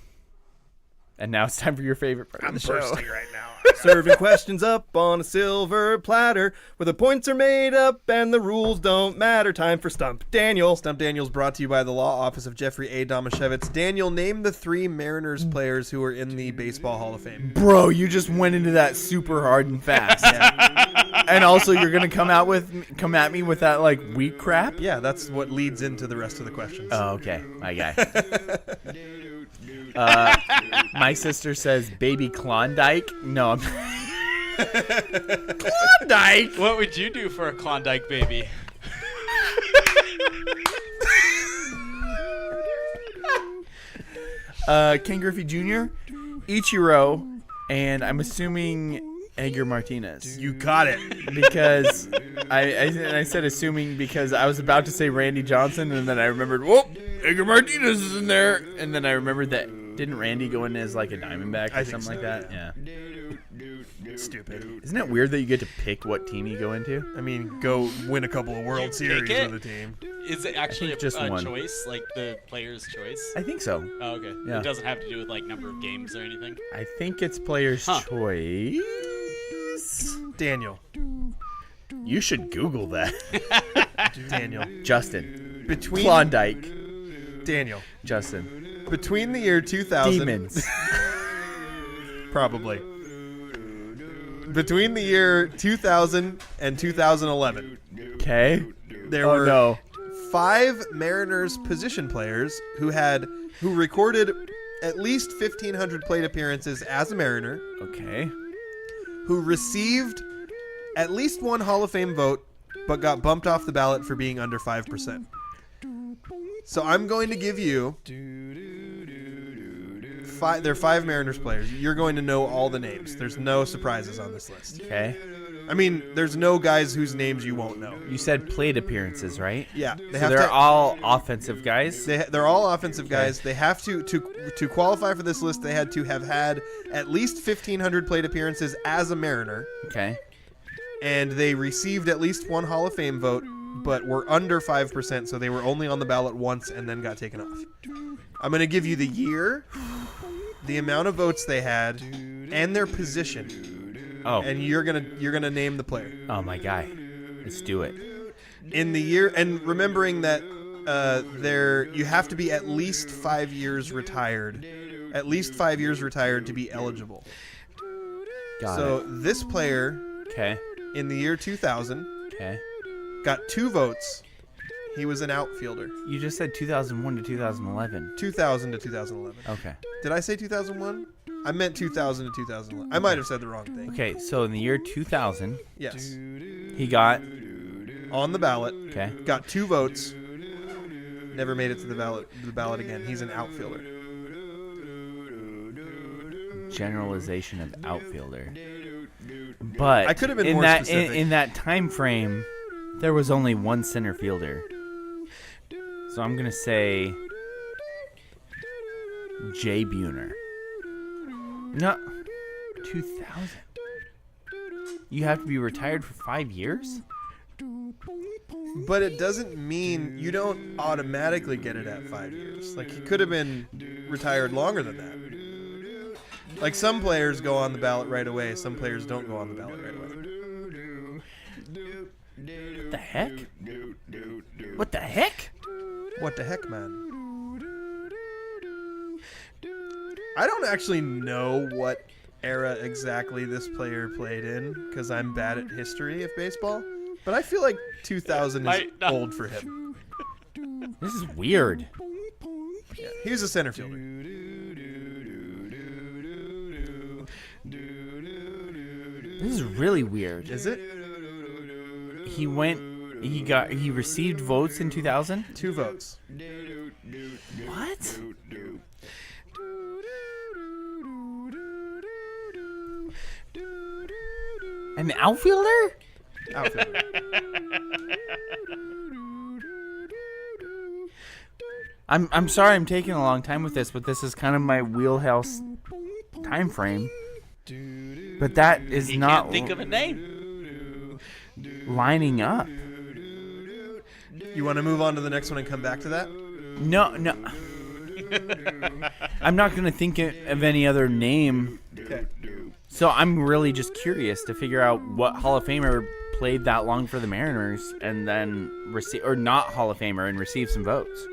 And now it's time for your favorite part of the show. I'm bursting right now. Serving questions up on a silver platter where the points are made up and the rules don't matter. Time for Stump Daniel. Stump Daniel's brought to you by the law office of Jeffrey A. Damashevitz. Daniel, name the 3 Mariners players who are in the Baseball Hall of Fame. Bro, you just went into that super hard and fast. And also, you're gonna come at me with that like weak crap. Yeah, that's what leads into the rest of the questions. Oh, okay, my guy. My sister says baby Klondike. No, I'm Klondike. What would you do for a Klondike baby? Ken Griffey Jr., Ichiro, and I'm assuming Edgar Martinez. You got it. Because I said assuming because I was about to say Randy Johnson, and then I remembered, whoop, Edgar Martinez is in there. And then I remembered that didn't Randy go in as like a Diamondback or something like that? Yeah. Stupid. Isn't it weird that you get to pick what team you go into? I mean, go win a couple of World Series with a team. Is it actually just a one choice, like the player's choice? I think so. Oh, okay. Yeah. It doesn't have to do with like number of games or anything? I think it's player's choice. Daniel. You should Google that. Daniel. Justin. Between Klondike. Daniel. Justin. Between the year 2000. Demons. Probably. Between the year 2000 and 2011. Okay. There were 5 Mariners position players who recorded at least 1,500 plate appearances as a Mariner. Okay. Who received at least 1 Hall of Fame vote, but got bumped off the ballot for being under 5%. So I'm going to give you 5. There are 5 Mariners players. You're going to know all the names. There's no surprises on this list. Okay. I mean, there's no guys whose names you won't know. You said plate appearances, right? Yeah. They're all offensive guys? They're all offensive guys. They have to qualify for this list, they had to have had at least 1,500 plate appearances as a Mariner. Okay. and they received at least one Hall of Fame vote, but were under 5%, so they were only on the ballot once and then got taken off. I'm going to give you the year, the amount of votes they had, and their position. Oh. And you're gonna name the player. Oh, my guy. Let's do it. In the year, and remembering that you have to be at least 5 years retired. At least 5 years retired to be eligible. Got so it. this player, in the year 2000, got 2 votes. He was an outfielder. You just said 2001 to 2011. 2000 to 2011. Okay. Did I say 2001? I meant 2000 to 2011. I might have said the wrong thing. Okay, so in the year 2000, yes, he got on the ballot. Okay. Got 2 votes. Never made it to the ballot again. He's an outfielder. Generalization of outfielder. But I could have been in more that specific. in that time frame, there was only one center fielder. So I'm gonna say Jay Buhner. No, 2000. You have to be retired for 5 years? But it doesn't mean you don't automatically get it at 5 years. Like, he could have been retired longer than that. Like, some players go on the ballot right away. Some players don't go on the ballot right away. What the heck? What the heck? What the heck, man? I don't actually know what era exactly this player played in because I'm bad at history of baseball. But I feel like 2000 is old for him. This is weird. Yeah, he was a center fielder. This is really weird. Is it? He received votes in 2000? 2 votes. What? An outfielder? Outfielder. I'm sorry I'm taking a long time with this, but this is kind of my wheelhouse time frame. But that is You not can't think of a name. lining up. You want to move on to the next one and come back to that? No. I'm not going to think of any other name. Okay. So I'm really just curious to figure out what Hall of Famer played that long for the Mariners and then or not Hall of Famer and received some votes.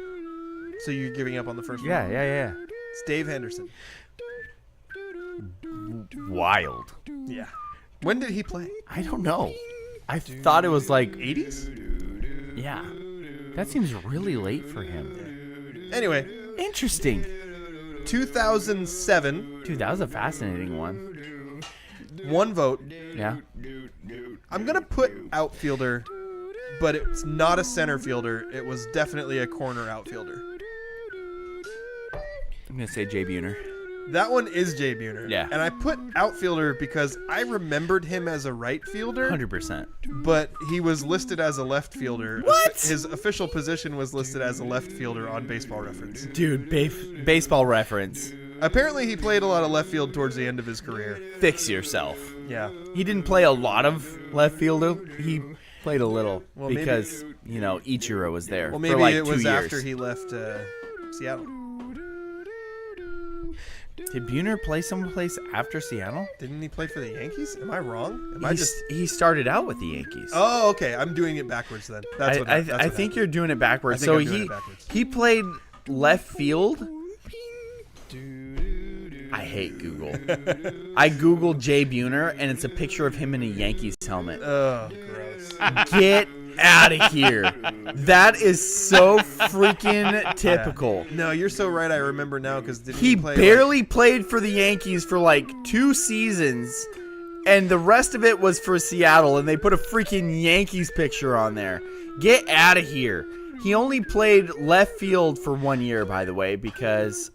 So you're giving up on the first one? Yeah. It's Dave Henderson. Wild. Yeah. When did he play? I don't know. I thought it was like 80s? Yeah. That seems really late for him. Anyway. Interesting. 2007. Dude, that was a fascinating one. 1 vote. Yeah. I'm going to put outfielder, but it's not a center fielder. It was definitely a corner outfielder. I'm going to say Jay Buhner. That one is Jay Buhner. Yeah. And I put outfielder because I remembered him as a right fielder. 100%. But he was listed as a left fielder. What? His official position was listed as a left fielder on Baseball Reference. Dude, Baseball Reference. Apparently he played a lot of left field towards the end of his career. Fix yourself. Yeah. He didn't play a lot of left fielder. He played a little because, Ichiro was there Well, maybe for like it 2 was years. after he left Seattle. Did Buhner play someplace after Seattle? Didn't he play for the Yankees? Am I wrong? He started out with the Yankees. Oh, okay. I'm doing it backwards then. That's what I happened. think you're doing it backwards. I So think I'm doing it backwards. he played left field. I hate Google. I Googled Jay Buhner, and it's a picture of him in a Yankees helmet. Oh, gross. Get out of here. That is so freaking typical. No, you're so right. I remember now because He barely played for the Yankees for like 2 seasons, and the rest of it was for Seattle, and they put a freaking Yankees picture on there. Get out of here. He only played left field for 1 year, by the way, because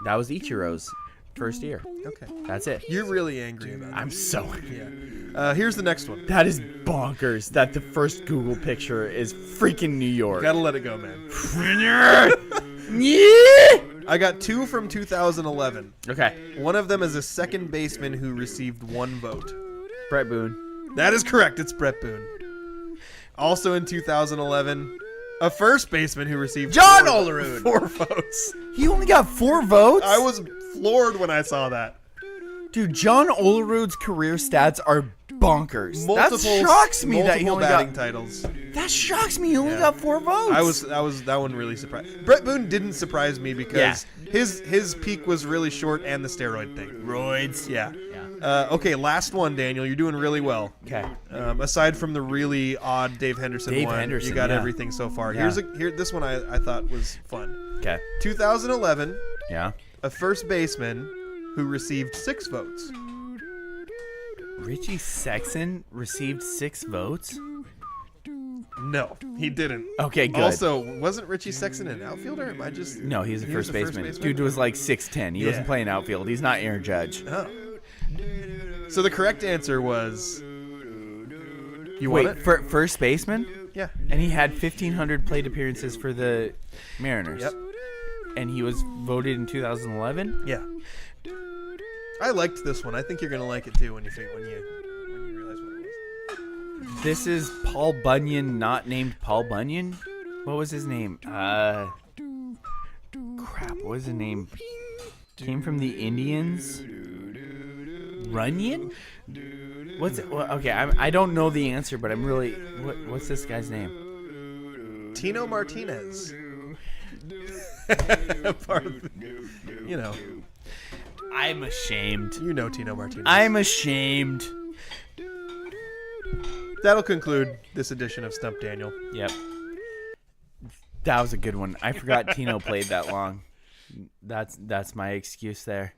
that was Ichiro's first year. Okay. That's it. You're really angry about it. I'm so... Yeah. Here's the next one. That is bonkers that the first Google picture is freaking New York. Gotta let it go, man. Yeah! I got 2 from 2011. Okay. One of them is a second baseman who received 1 vote. Brett Boone. That is correct. It's Brett Boone. Also in 2011, a first baseman who received John Olerud. 4 votes. He only got 4 votes? I was floored when I saw that. Dude, John Olerud's career stats are bonkers. That shocks me that he only batting got titles. That shocks me. He only got 4 votes. That one really surprised. Brett Boone didn't surprise me because his peak was really short and the steroid thing. Roids. Yeah. Okay, last one, Daniel. You're doing really well. Okay. Aside from the really odd Dave Henderson one, you got everything so far. Yeah. This one I thought was fun. Okay. 2011. Yeah. A first baseman who received 6 votes. Richie Sexson received 6 votes? No, he didn't. Okay, good. Also, wasn't Richie Sexson an outfielder? Am I just... No, he's a first baseman. Dude was like 6'10". He wasn't playing outfield. He's not Aaron Judge. Oh. So the correct answer was... You Wait, want it? for first baseman? Yeah. And he had 1,500 plate appearances for the Mariners. Yep. And he was voted in 2011? Yeah. I liked this one. I think you're going to like it too when you realize what it was. This is Paul Bunyan, not named Paul Bunyan? What was his name? Crap, what was his name? Came from the Indians? Runyon? What's it? Well, okay, I don't know the answer, but I'm really... What's this guy's name? Tino Martinez. You know. I'm ashamed. You know Tino Martinez. I'm ashamed. That'll conclude this edition of Stump Daniel. Yep. That was a good one. I forgot Tino played that long. That's my excuse there.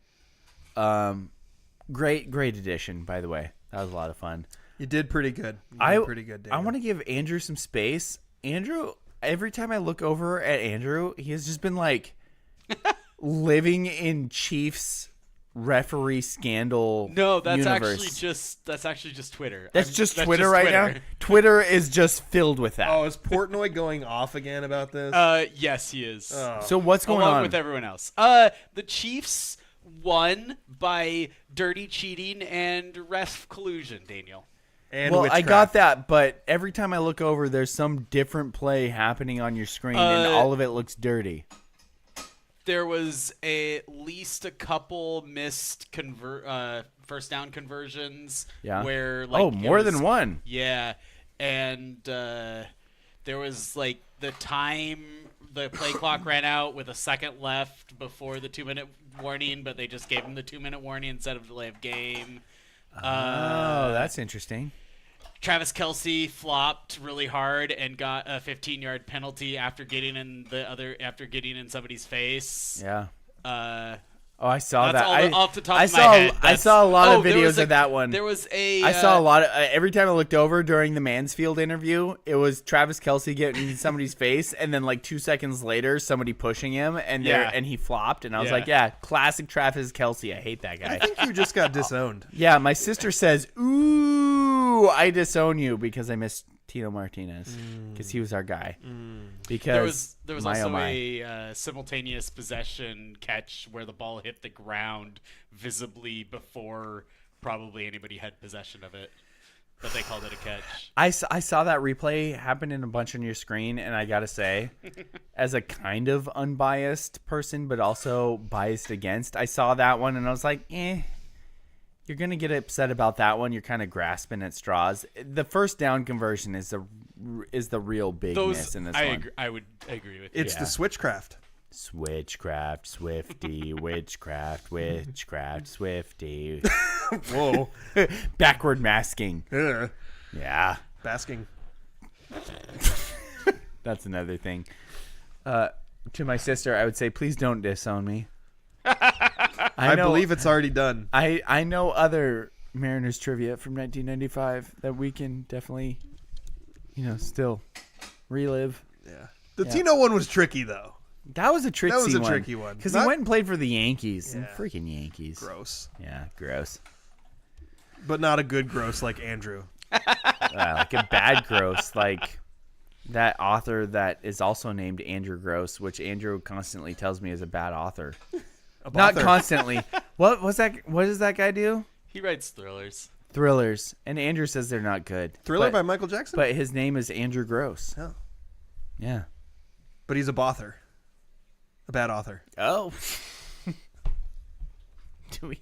Great edition, by the way. That was a lot of fun. You did pretty good. You did pretty good, Daniel. I want to give Andrew some space. Andrew, every time I look over at Andrew, he has just been like living in Chiefs referee scandal. No, that's universe. actually just Twitter. That's just Twitter right now. Twitter is just filled with that. Oh, is Portnoy going off again about this? Yes, he is. Oh. So what's going Along on with everyone else? The Chiefs won by dirty cheating and ref collusion, Daniel. And well, witchcraft. I got that, but every time I look over, there's some different play happening on your screen, and all of it looks dirty. There was at least a couple missed first down conversions. Yeah. Where more than one. Yeah, and there was like the play clock ran out with a second left before the 2-minute warning, but they just gave him the 2-minute warning instead of delay of game. That's interesting. Travis Kelce flopped really hard and got a 15-yard penalty after getting in somebody's face. Yeah. I saw that. Off the top of my head. I saw a lot of videos of that one. There was a. I saw a lot of. Every time I looked over during the Mansfield interview, it was Travis Kelce getting in somebody's face, and then like 2 seconds later, somebody pushing him, and he flopped, and I was like, "Yeah, classic Travis Kelce. I hate that guy." I think you just got disowned. Yeah, my sister says, "Ooh, I disown you because I missed Tino Martinez because he was our guy." Because there was also a simultaneous possession catch where the ball hit the ground visibly before probably anybody had possession of it, but they called it a catch. I saw that replay happen in a bunch on your screen, and I gotta say, as a kind of unbiased person but also biased against, I saw that one and I was like, you're going to get upset about that one. You're kind of grasping at straws. The first down conversion is the real big miss in this one. I would agree with you. It's the switchcraft. Switchcraft, Swifty, witchcraft, Swifty. Whoa. Backward masking. Yeah. Basking. That's another thing. To my sister, I would say, please don't disown me. I believe it's already done. I know other Mariners trivia from 1995 that we can definitely, still relive. Yeah. The Tino one was tricky, though. That was a tricky one. That was a tricky one. Because he went and played for the Yankees. And freaking Yankees. Gross. Yeah, gross. But not a good gross like Andrew. Like a bad gross, like that author that is also named Andrew Gross, which Andrew constantly tells me is a bad author. Not constantly. What does that guy do? He writes thrillers. Thrillers. And Andrew says they're not good. Thriller by Michael Jackson? But his name is Andrew Gross. Oh. Yeah. But he's a bother. A bad author. Oh. Do we?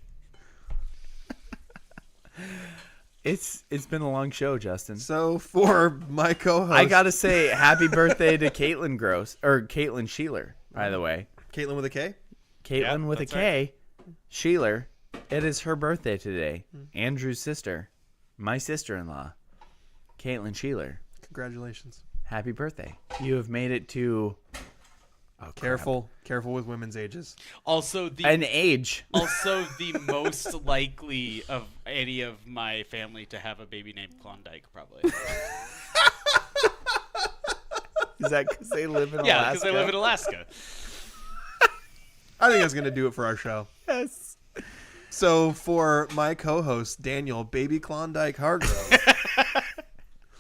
It's been a long show, Justin. So for my co-host, I gotta say happy birthday to Caitlin Gross or Caitlin Sheeler, by the way. Caitlin with a K? Caitlin with a K. Right. Sheeler. It is her birthday today. Andrew's sister, my sister-in-law, Caitlin Sheeler. Congratulations. Happy birthday. You have made it to careful with women's ages. Also an age. Also the most likely of any of my family to have a baby named Klondike, probably. Is that because they live in Alaska? Yeah, because they live in Alaska. I think that's going to do it for our show. Yes. So for my co-host, Daniel, Baby Klondike Hargrove.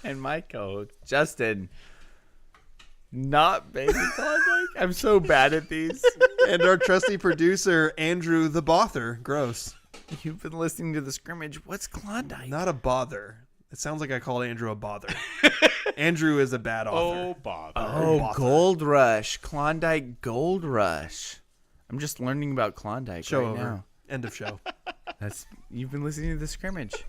And my co-host, Justin, not Baby Klondike. I'm so bad at these. And our trusty producer, Andrew the Bother Gross. You've been listening to the Scrimmage. What's Klondike? Not a bother. It sounds like I called Andrew a bother. Andrew is a bad author. Oh, bother. Oh, bother. Gold Rush. Klondike Gold Rush. I'm just learning about Klondike Show right over. now. End of show. You've been listening to the Scrimmage.